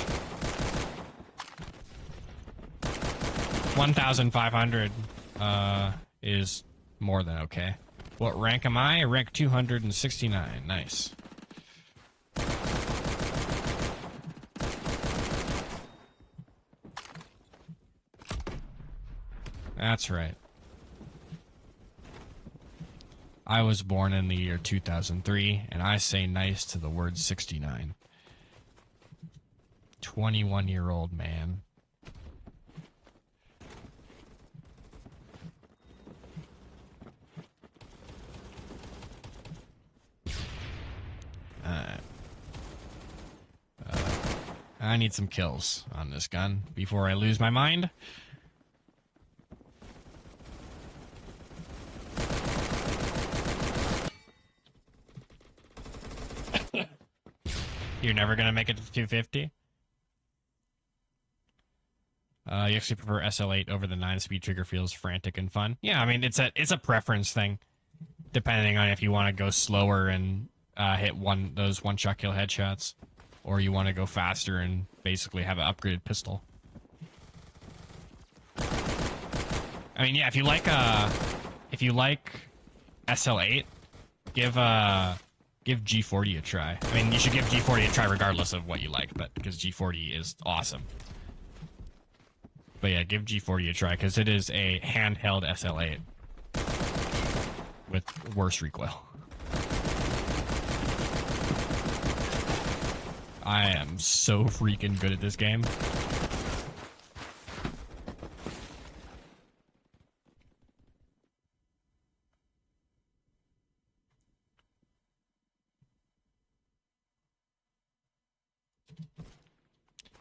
1,500 is more than okay. What rank am I? Rank 269. Nice. That's right. I was born in the year 2003, and I say nice to the word 69. 21-year-old man. I need some kills on this gun before I lose my mind. You're never gonna make it to 250? You actually prefer SL8 over the 9-speed trigger, feels frantic and fun. Yeah, I mean it's a preference thing, depending on if you want to go slower and hit those one-shot kill headshots, or you want to go faster and basically have an upgraded pistol. I mean, yeah, if you like SL8, give G40 a try. I mean, you should give G40 a try regardless of what you like, but because G40 is awesome. But yeah, give G40 a try because it is a handheld SL8 with worse recoil. I am so freaking good at this game.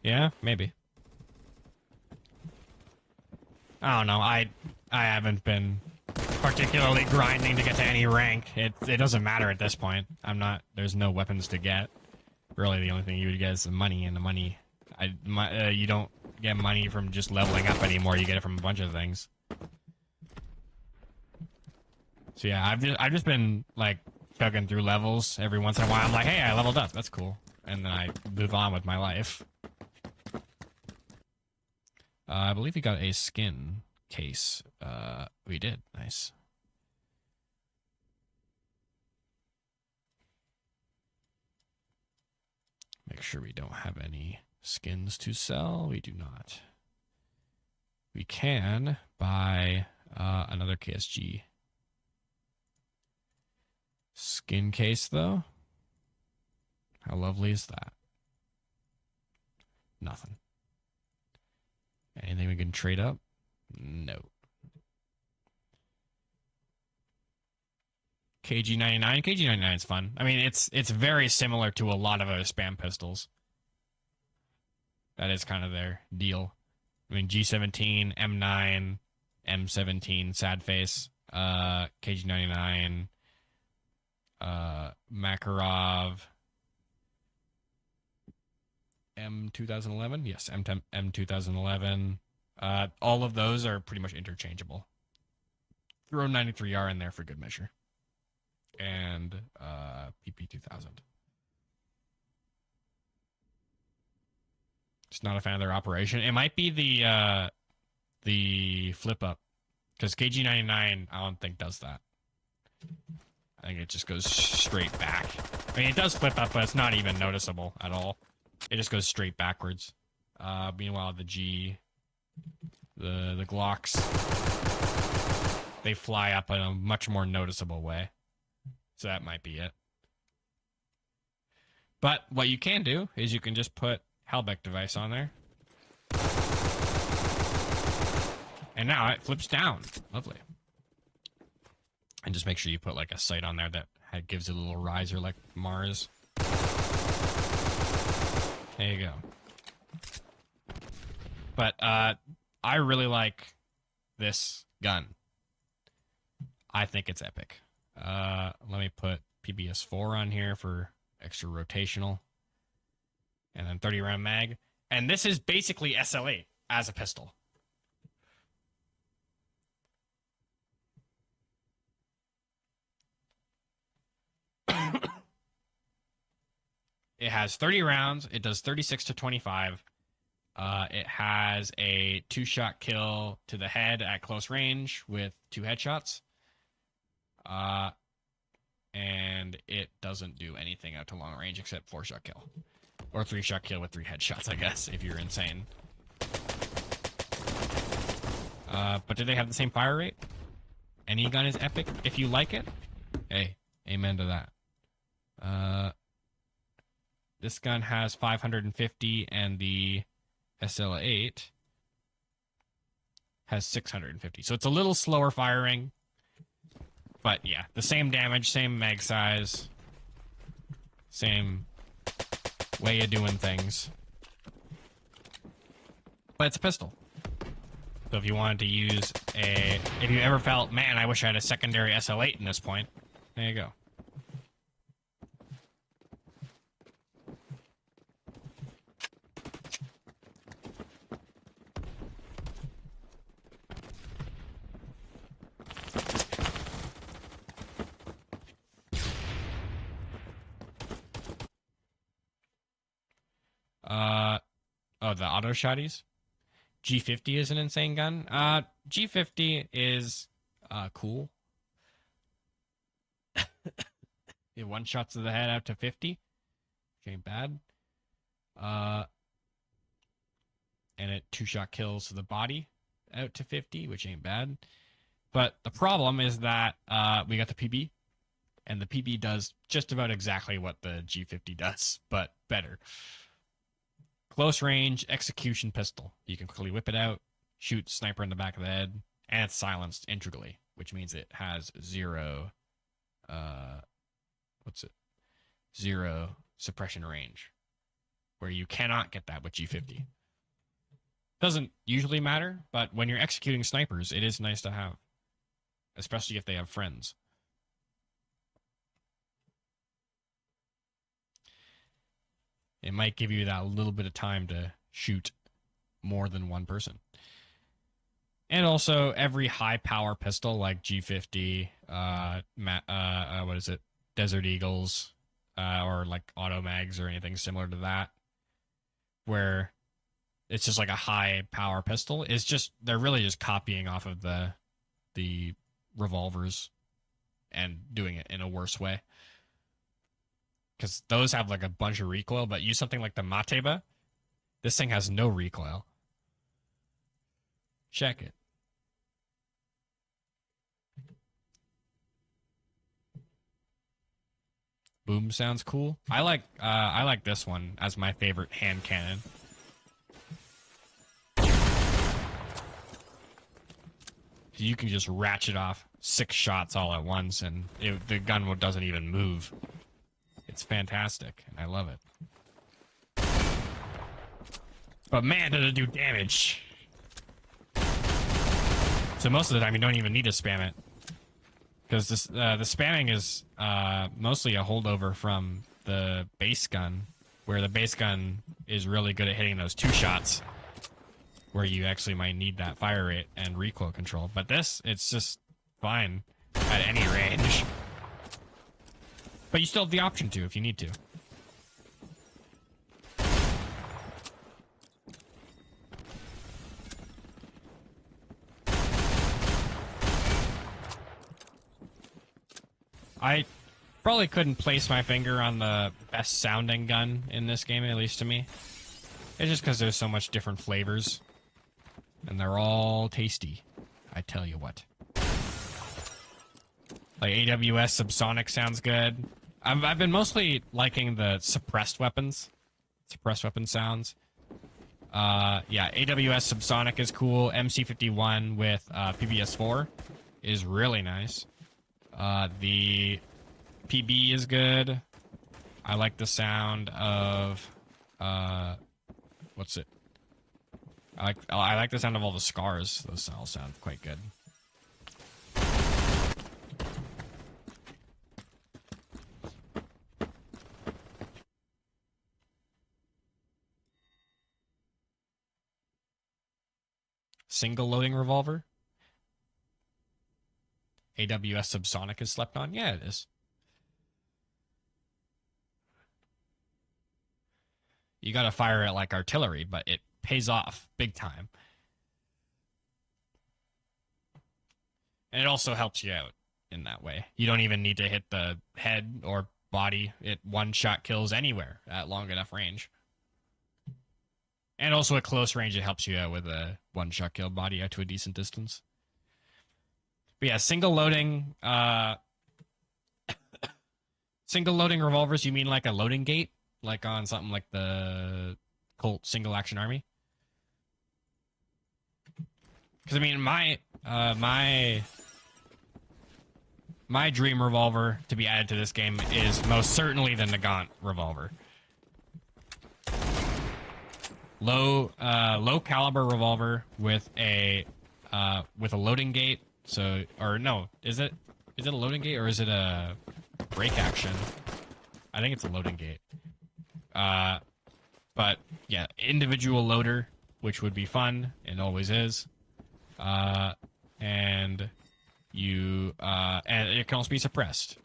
Yeah, maybe. I don't know. I haven't been particularly grinding to get to any rank. It doesn't matter at this point. There's no weapons to get. Really, the only thing you would get is the money, and the money, you don't get money from just leveling up anymore. You get it from a bunch of things. So yeah, I've just been like chugging through levels every once in a while. I'm like, hey, I leveled up. That's cool. And then I move on with my life. I believe we got a skin case. We did. Nice. Make sure we don't have any skins to sell. We do not. We can buy another KSG skin case, though. How lovely is that? Nothing. Anything we can trade up? No. KG99. KG99 is fun. I mean, it's very similar to a lot of other spam pistols. That is kind of their deal. I mean, G17, M9, M17, sad face, KG99, Makarov, M2011. Yes, M2011. All of those are pretty much interchangeable. Throw 93R in there for good measure. And PP2000. Just not a fan of their operation. It might be the flip up, because KG99 I don't think does that. I think it just goes straight back. I mean, it does flip up, but it's not even noticeable at all. It just goes straight backwards. Meanwhile, the Glocks, they fly up in a much more noticeable way. So that might be it. But what you can do is you can just put Halbeck device on there. And now it flips down. Lovely. And just make sure you put like a sight on there that gives it a little riser like Mars. There you go. But I really like this gun. I think it's epic. Let me put PBS4 on here for extra rotational. And then 30 round mag. And this is basically SL8 as a pistol. It has 30 rounds. It does 36 to 25. It has a 2-shot kill to the head at close range with 2 headshots. And it doesn't do anything out to long range except 4-shot kill. Or 3-shot kill with 3 headshots, I guess, if you're insane. But do they have the same fire rate? Any gun is epic. If you like it, hey, amen to that. This gun has 550, and the SL8 has 650. So it's a little slower firing. But yeah, the same damage, same mag size, same way of doing things. But it's a pistol. So if you wanted to use if you ever felt, man, I wish I had a secondary SL8 in this point, there you go. Oh, the auto shotties. G50 is an insane gun. G50 is cool. It one shots to the head out to 50, which ain't bad. And it 2-shot kills to the body out to 50, which ain't bad. But the problem is that we got the PB, and the PB does just about exactly what the G50 does, but better. Close range execution pistol. You can quickly whip it out, shoot sniper in the back of the head, and it's silenced integrally, which means it has zero suppression range, where you cannot get that with G50. Doesn't usually matter, but when you're executing snipers, it is nice to have, especially if they have friends. It might give you that little bit of time to shoot more than one person. And also, every high power pistol like G50, Desert Eagles, or like Auto Mags or anything similar to that, where it's just like a high power pistol. It's just they're really just copying off of the revolvers and doing it in a worse way. Because those have like a bunch of recoil, but use something like the Mateba. This thing has no recoil. Check it. Boom sounds cool. I like this one as my favorite hand cannon. You can just ratchet off 6 shots all at once, and the gun doesn't even move. It's fantastic, and I love it. But man, did it do damage! So most of the time, you don't even need to spam it, because the spamming is mostly a holdover from the base gun, where the base gun is really good at hitting those 2 shots, where you actually might need that fire rate and recoil control. But this, it's just fine at any range. But you still have the option to if you need to. I probably couldn't place my finger on the best sounding gun in this game, at least to me. It's just because there's so much different flavors. And they're all tasty, I tell you what. Like AWS Subsonic sounds good. I've been mostly liking the suppressed weapon sounds. Yeah, AWS Subsonic is cool. MC51 with PBS4 is really nice. The PB is good. I like the sound of what's it? I like the sound of all the scars. Those all sound quite good. Single loading revolver. AWS Subsonic is slept on? Yeah, it is. You gotta fire it like artillery, but it pays off big time. And it also helps you out in that way. You don't even need to hit the head or body. It one-shot kills anywhere at long enough range. And also at close range, it helps you out with a one-shot kill body out to a decent distance. But yeah, single loading revolvers, you mean like a loading gate? Like on something like the Colt Single Action Army? Because I mean, my dream revolver to be added to this game is most certainly the Nagant revolver. Low caliber revolver with a loading gate. So, or no, is it a loading gate or is it a break action? I think it's a loading gate. But yeah, individual loader, which would be fun and always is. And it can also be suppressed.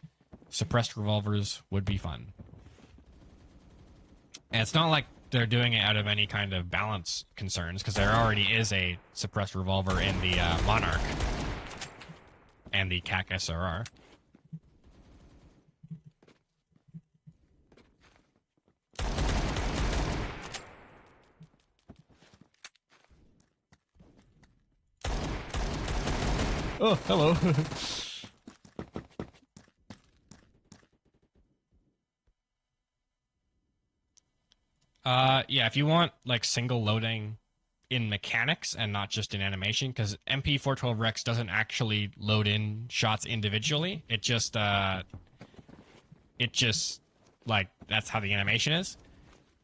Suppressed revolvers would be fun. And it's not like they're doing it out of any kind of balance concerns, because there already is a suppressed revolver in the Monarch and the CAC SRR. Oh, hello. Yeah, if you want like single loading in mechanics and not just in animation, because MP412 Rex doesn't actually load in shots individually. It just like that's how the animation is.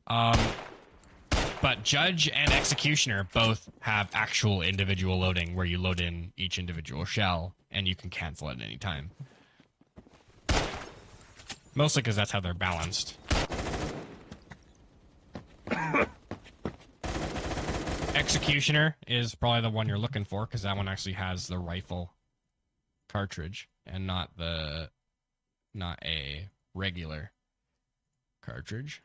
But Judge and Executioner both have actual individual loading where you load in each individual shell and you can cancel it at any time. Mostly because that's how they're balanced. Executioner is probably the one you're looking for, because that one actually has the rifle cartridge and not the not a regular cartridge.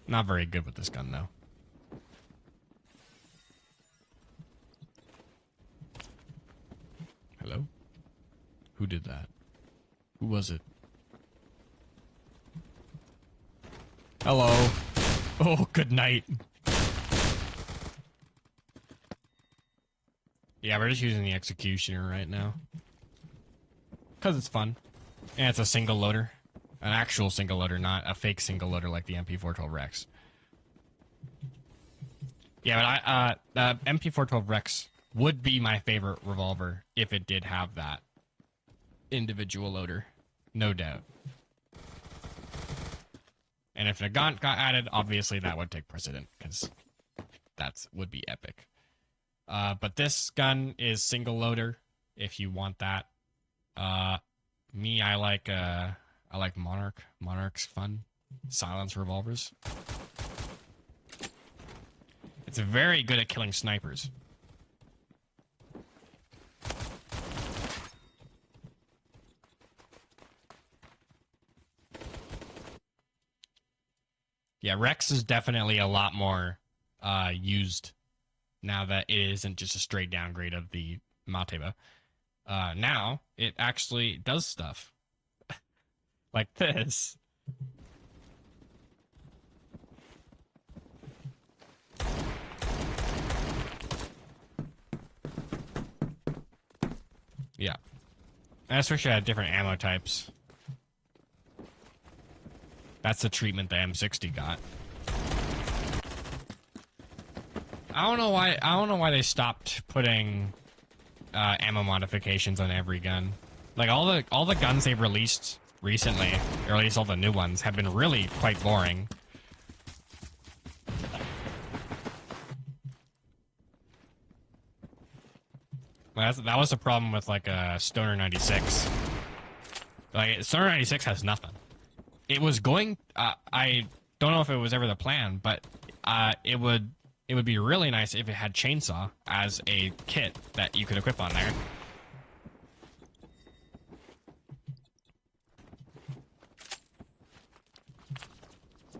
Not very good with this gun, though. Hello? Who did that? Who was it? Hello. Oh, good night. Yeah, we're just using the Executioner right now. Because it's fun. And it's a single loader. An actual single loader, not a fake single loader like the MP412 Rex. Yeah, but the MP412 Rex would be my favorite revolver if it did have that individual loader. No doubt. And if Nagant got added, obviously that would take precedent, because that would be epic. But this gun is single loader, if you want that. Me, I like Monarch. Monarch's fun. Silence revolvers. It's very good at killing snipers. Yeah, Rex is definitely a lot more used now that it isn't just a straight downgrade of the Mateba. Now, it actually does stuff. Like this. Yeah. And especially at different ammo types. That's the treatment the M60 got. I don't know why they stopped putting ammo modifications on every gun. Like all the guns they've released recently, or at least all the new ones, have been really quite boring. That was the problem with like a Stoner 96. Like Stoner 96 has nothing. It was going. I don't know if it was ever the plan, but it would be really nice if it had chainsaw as a kit that you could equip on there.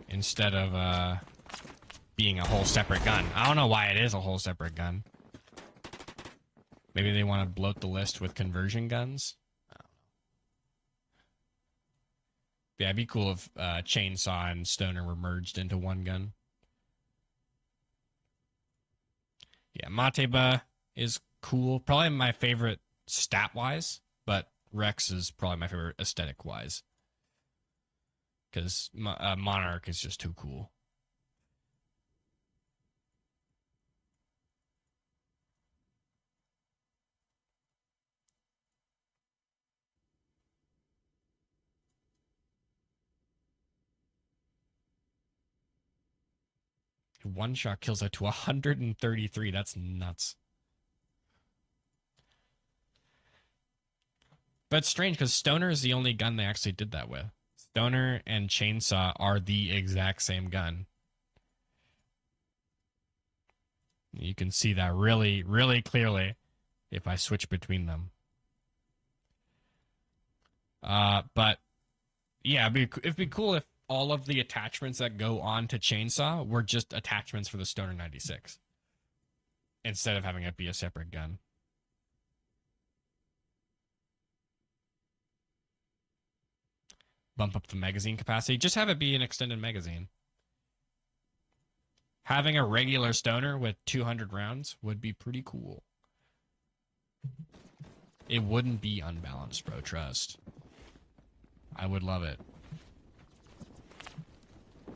Instead of being a whole separate gun. I don't know why it is a whole separate gun. Maybe they want to bloat the list with conversion guns? I don't know. Yeah, it'd be cool if Chainsaw and Stoner were merged into one gun. Yeah, Mateba is cool. Probably my favorite stat-wise, but Rex is probably my favorite aesthetic-wise. Because Monarch is just too cool. One shot kills it to 133. That's nuts. But it's strange because Stoner is the only gun they actually did that with. Stoner and Chainsaw are the exact same gun. You can see that really, really clearly if I switch between them. But yeah, it'd be cool if all of the attachments that go on to Chainsaw were just attachments for the Stoner 96. Instead of having it be a separate gun. Bump up the magazine capacity. Just have it be an extended magazine. Having a regular Stoner with 200 rounds would be pretty cool. It wouldn't be unbalanced, bro. Trust. I would love it.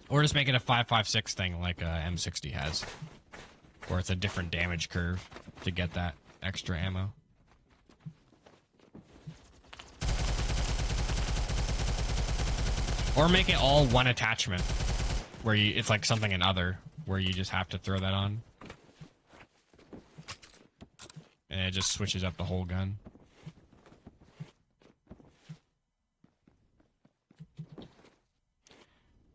Or just make it a 5.56 thing like M60 has. Where it's a different damage curve to get that extra ammo. Or make it all one attachment. Where it's like something another. Where you just have to throw that on. and it just switches up the whole gun.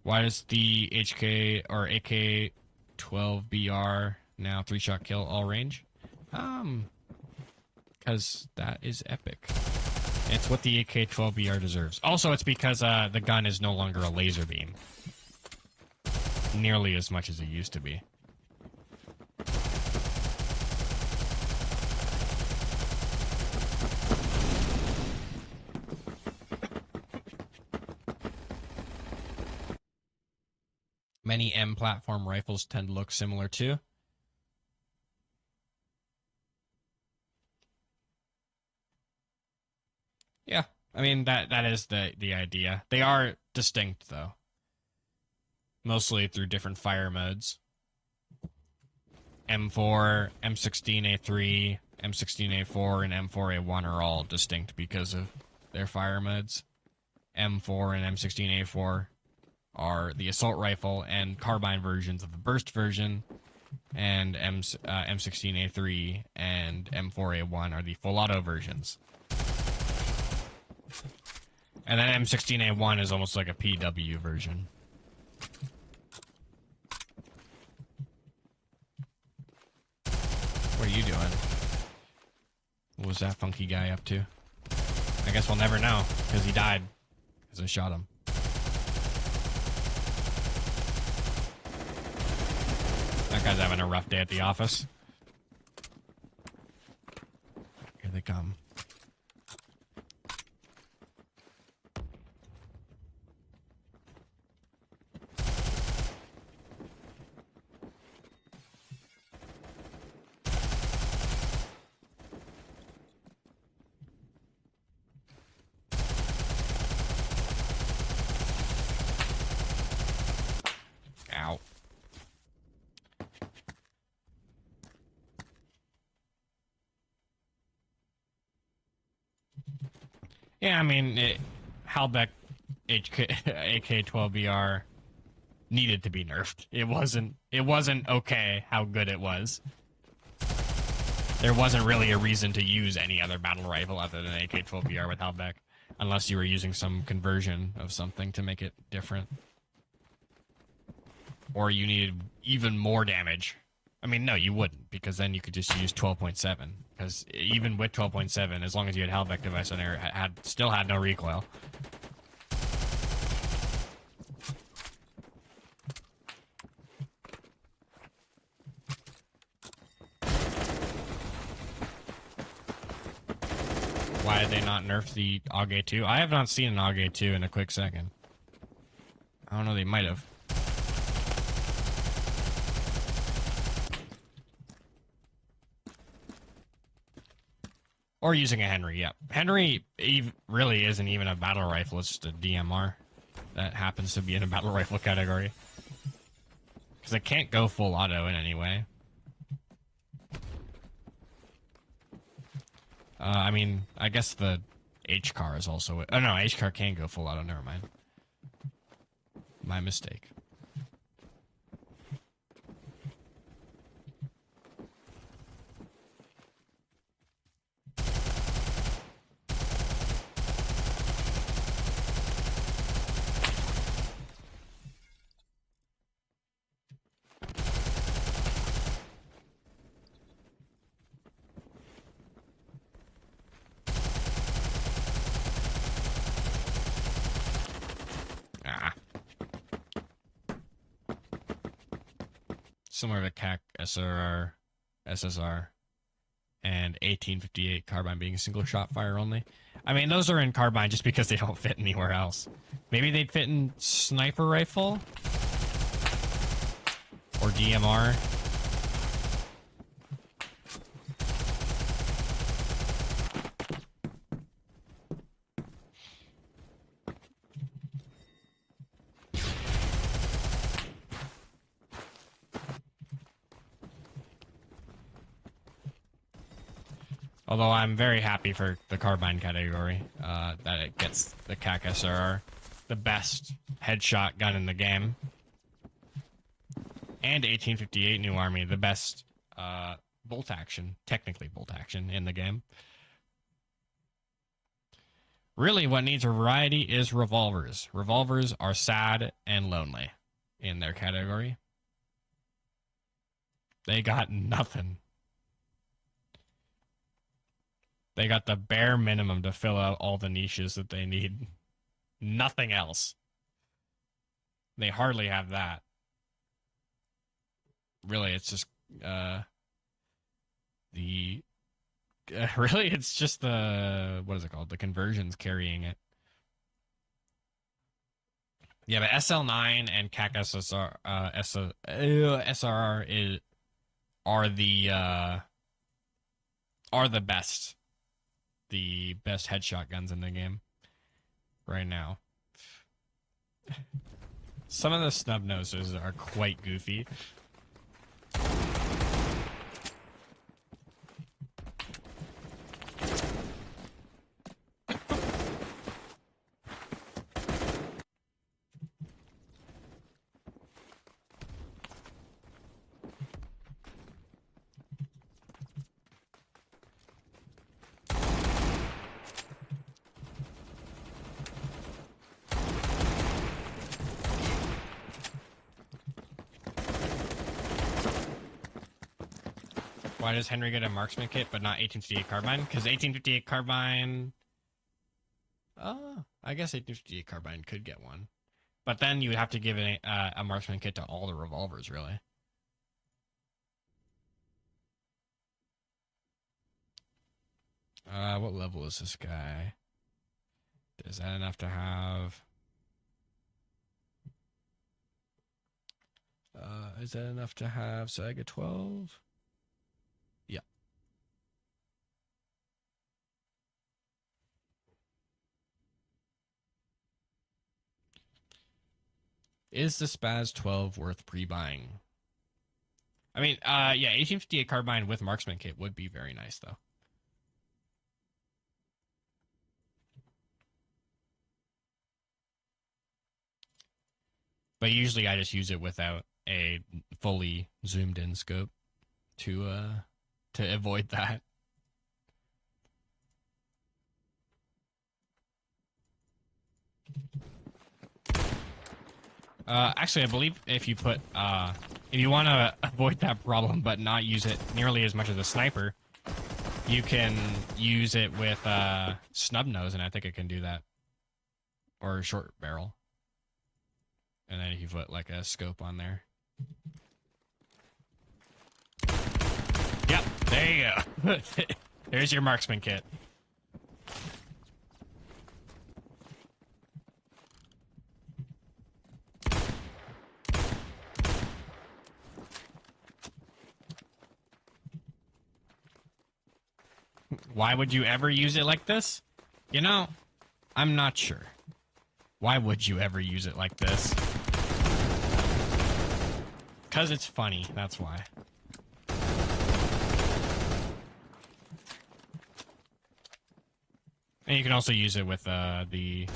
Why does the HK or AK-12BR now 3-shot kill all range? Because that is epic. It's what the AK-12BR deserves. Also, it's because the gun is no longer a laser beam. Nearly as much as it used to be. Many M platform rifles tend to look similar too. Yeah, I mean that is the idea. They are distinct though. Mostly through different fire modes. M4, M16A3, M16A4, and M4A1 are all distinct because of their fire modes. M4 and M16A4 are the assault rifle and carbine versions of the burst version, and M16A3 and M4A1 are the full auto versions. And then M16A1 is almost like a PW version. What are you doing? What was that funky guy up to? I guess we'll never know, because he died. Because I shot him. That guy's having a rough day at the office. Here they come. Ow. Yeah, I mean, Halbech AK-12BR needed to be nerfed. It wasn't okay how good it was. There wasn't really a reason to use any other battle rifle other than AK-12BR with Halbech, unless you were using some conversion of something to make it different. Or you needed even more damage. I mean, no, you wouldn't, because then you could just use 12.7. Because even with 12.7, as long as you had Halbech device on there, still had no recoil. Why did they not nerf the AUG 2? I have not seen an AUG 2 in a quick second. I don't know, they might have. Or using a Henry, yeah. Henry really isn't even a battle rifle, it's just a DMR. That happens to be in a battle rifle category. Because it can't go full auto in any way. I mean, I guess the H-Car is also... Oh no, H-Car can go full auto, never mind. My mistake. Similar to CAC, SRR, SSR, and 1858 carbine being single shot fire only. I mean, those are in carbine just because they don't fit anywhere else. Maybe they'd fit in sniper rifle? Or DMR? Although I'm very happy for the carbine category, that it gets the CAC SRR, the best headshot gun in the game. And 1858 New Army, the best bolt action, technically bolt action in the game. Really, what needs a variety is revolvers. Revolvers are sad and lonely in their category. They got nothing. They got the bare minimum to fill out all the niches that they need. Nothing else. They hardly have that. Really, it's just really, it's just the, what is it called? The conversions carrying it. Yeah, but SL9 and CAC SSR, SRR are the best. The best headshot guns in the game right now. Some of the snub noses are quite goofy. Why does Henry get a marksman kit but not 1858 carbine? Because 1858 carbine... I guess 1858 carbine could get one. But then you would have to give a marksman kit to all the revolvers, really. What level is this guy? Is that enough to have... is that enough to have Saga 12? Yeah. Is the Spaz 12 worth pre-buying? I mean, yeah, 1858 carbine with marksman kit would be very nice, though. But usually I just use it without a fully zoomed in scope to avoid that. Actually, I believe if you put if you want to avoid that problem but not use it nearly as much as a sniper, you can use it with snub nose, and I think it can do that, or short barrel. And then you put like a scope on there. Yep, there you go. There's your marksman kit. Why would you ever use it like this? You know, I'm not sure. Why would you ever use it like this? Because it's funny, that's why. And you can also use it with the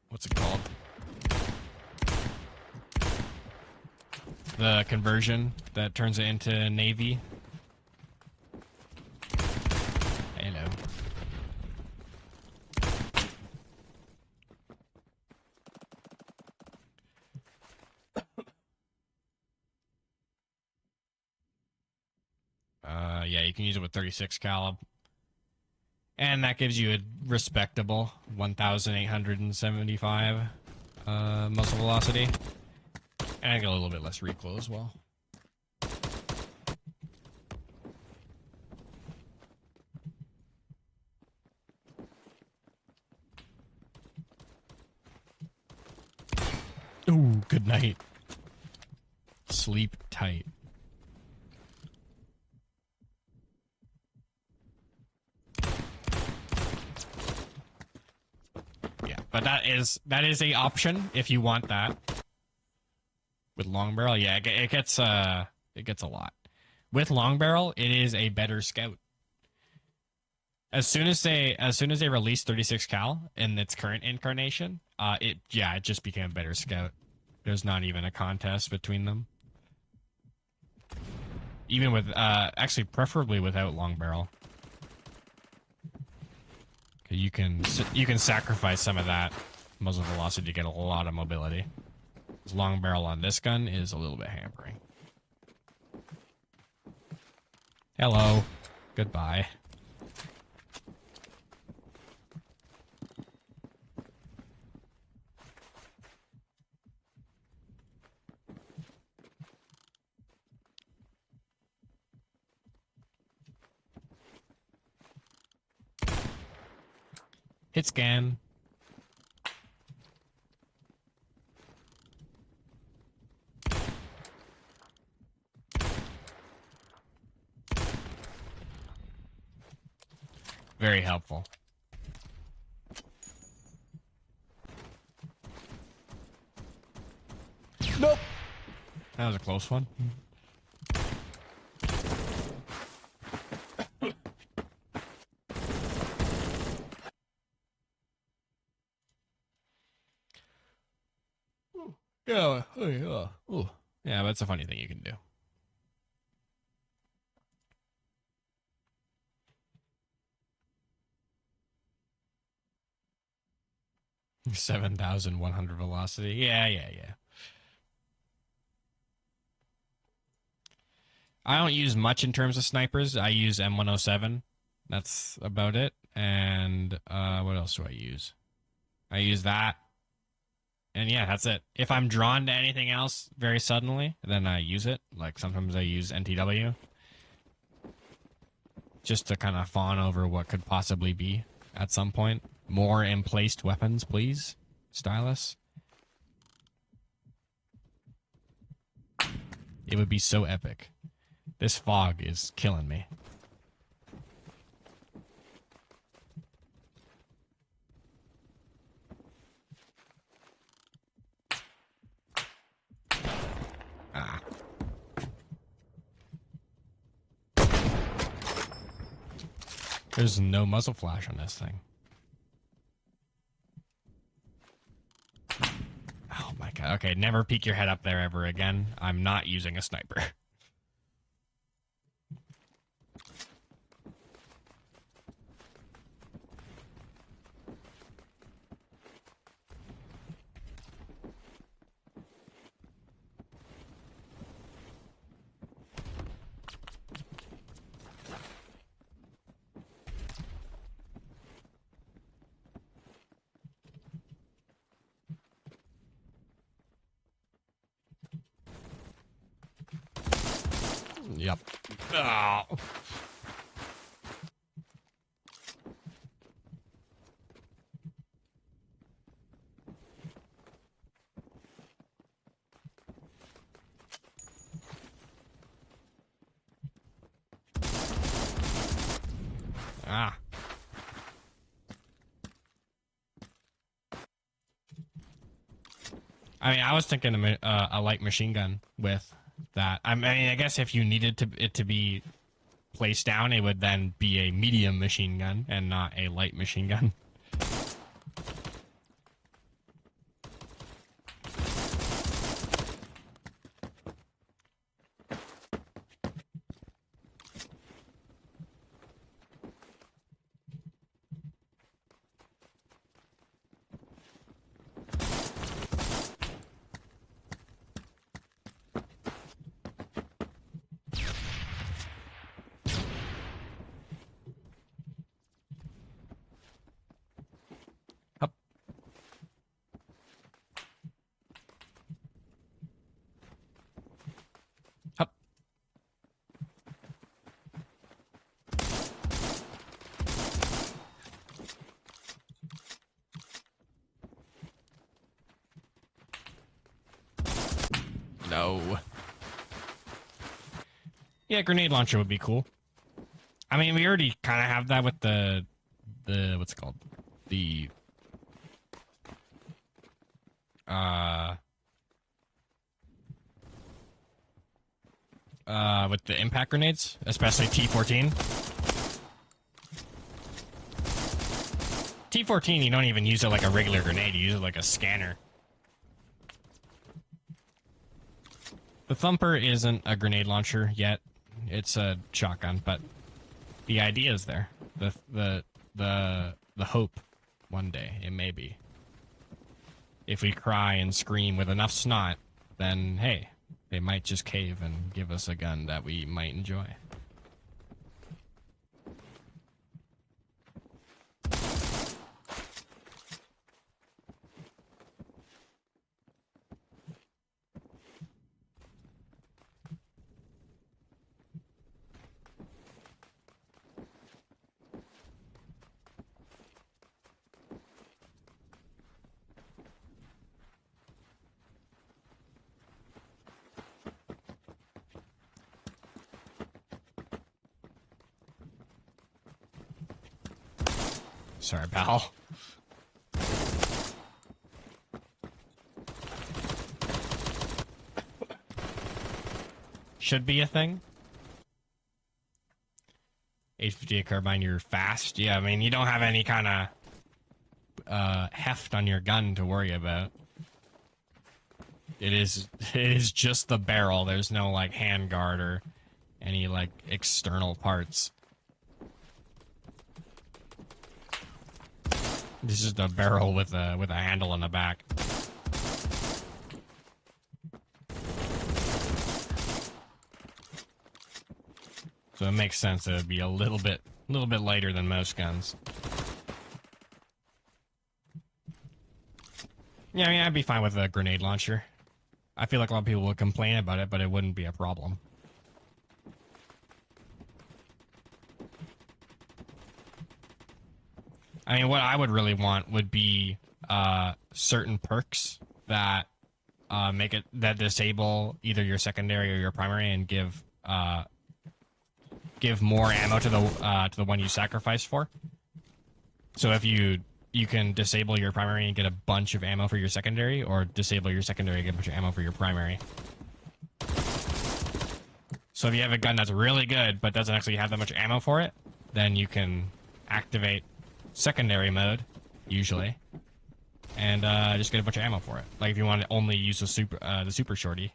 what's it called? The conversion that turns it into navy. Hello. Yeah, you can use it with 36 calib. And that gives you a respectable 1,875 muzzle velocity. And I get a little bit less recoil as well. Ooh, good night. Sleep tight. Yeah, but that is a option if you want that. With long barrel, yeah, it gets a lot. With long barrel, it is a better scout. As soon as they released 36 cal in its current incarnation, it just became a better scout. There's not even a contest between them. even with actually preferably without long barrel. You can sacrifice some of that muzzle velocity to get a lot of mobility. This long barrel on this gun is a little bit hampering. Hello. Goodbye. Hit scan. Very helpful. Nope. That was a close one. Yeah, oh yeah. Ooh. Yeah, that's a funny thing you can do. 7,100 velocity. Yeah. I don't use much in terms of snipers. I use M107. That's about it. And what else do I use? I use that. And yeah, that's it. If I'm drawn to anything else very suddenly, then I use it. Like sometimes I use NTW. Just to kind of fawn over what could possibly be at some point. More emplaced weapons, please, Stylus. It would be so epic. This fog is killing me. Ah. There's no muzzle flash on this thing. Oh my god. Okay, never peek your head up there ever again. I'm not using a sniper. Yep. Oh. Ah. I mean, I was thinking a light machine gun with that. I mean, I guess if you needed it to be placed down, it would then be a medium machine gun and not a light machine gun. Up. Up. No. Yeah, grenade launcher would be cool. I mean, we already kind of have that with the what's it called? The with the impact grenades, especially T14. T14, you don't even use it like a regular grenade, you use it like a scanner. The Thumper isn't a grenade launcher yet, It's a shotgun, but the idea is there. The hope one day it may be. If we cry and scream with enough snot, then hey, they might just cave and give us a gun that we might enjoy. Sorry, pal. Should be a thing. 858 carbine, you're fast. Yeah, I mean, you don't have any kind of heft on your gun to worry about. It is just the barrel. There's no like handguard or any like external parts. This is the barrel with a handle on the back. So it makes sense that it would be a little bit lighter than most guns. Yeah, I mean, I'd be fine with a grenade launcher. I feel like a lot of people would complain about it, but it wouldn't be a problem. I mean, what I would really want would be certain perks that make it that disable either your secondary or your primary and give more ammo to the one you sacrifice for. So if you can disable your primary and get a bunch of ammo for your secondary, or disable your secondary and get a bunch of ammo for your primary. So if you have a gun that's really good but doesn't actually have that much ammo for it, then you can activate secondary mode, usually, and just get a bunch of ammo for it. Like if you want to only use the super shorty,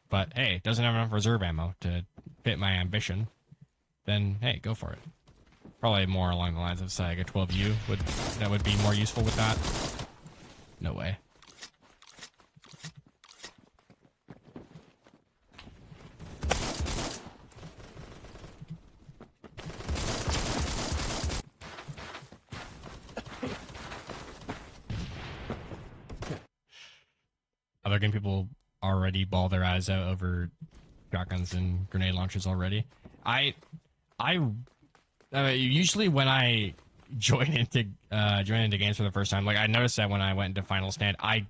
but hey, it doesn't have enough reserve ammo to fit my ambition, then hey, go for it. Probably more along the lines of Saiga 12U would be more useful with that. No way. Other game people already ball their eyes out over shotguns and grenade launchers already. Usually when I join into games for the first time, like I noticed that when I went into Final Stand, I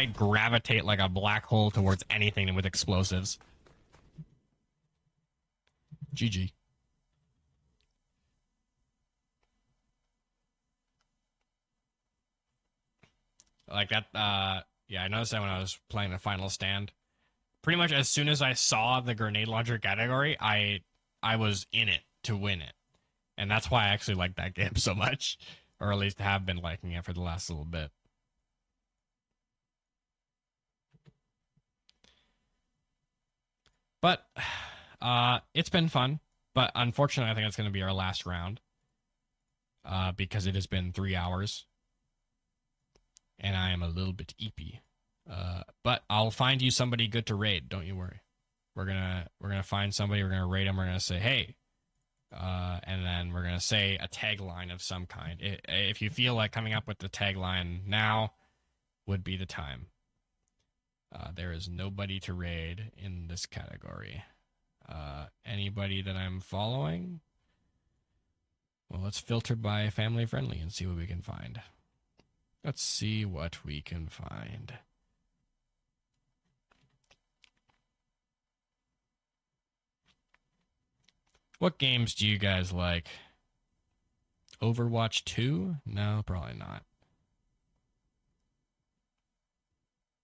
gravitate like a black hole towards anything with explosives. GG. Like that, yeah, I noticed that when I was playing the Final Stand. Pretty much as soon as I saw the grenade launcher category, I was in it to win it. And that's why I actually like that game so much. Or at least have been liking it for the last little bit. But it's been fun. But unfortunately, I think it's going to be our last round. Because it has been 3 hours. And I am a little bit eepy. But I'll find you somebody good to raid. Don't you worry. We're gonna find somebody. We're gonna raid them. We're gonna say, hey, and then we're gonna say a tagline of some kind. If you feel like coming up with the tagline now, would be the time. There is nobody to raid in this category. Anybody that I'm following? Well, let's filter by family friendly and see what we can find. Let's see what we can find. What games do you guys like? Overwatch 2? No, probably not.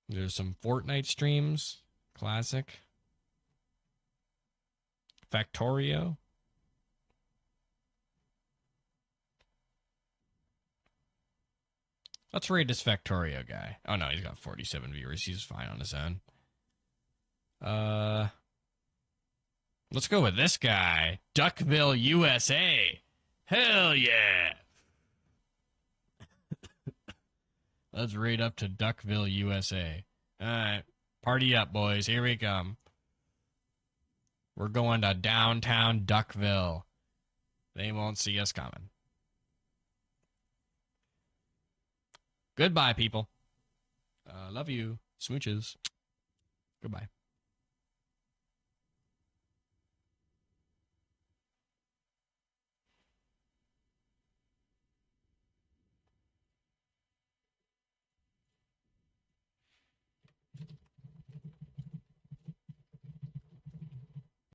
There's some Fortnite streams. Classic. Factorio. Let's rate this Factorio guy. Oh no, he's got 47 viewers. He's fine on his own. Let's go with this guy. Duckville, USA. Hell yeah. Let's raid up to Duckville, USA. All right. Party up, boys. Here we come. We're going to downtown Duckville. They won't see us coming. Goodbye, people. Love you. Smooches. Goodbye.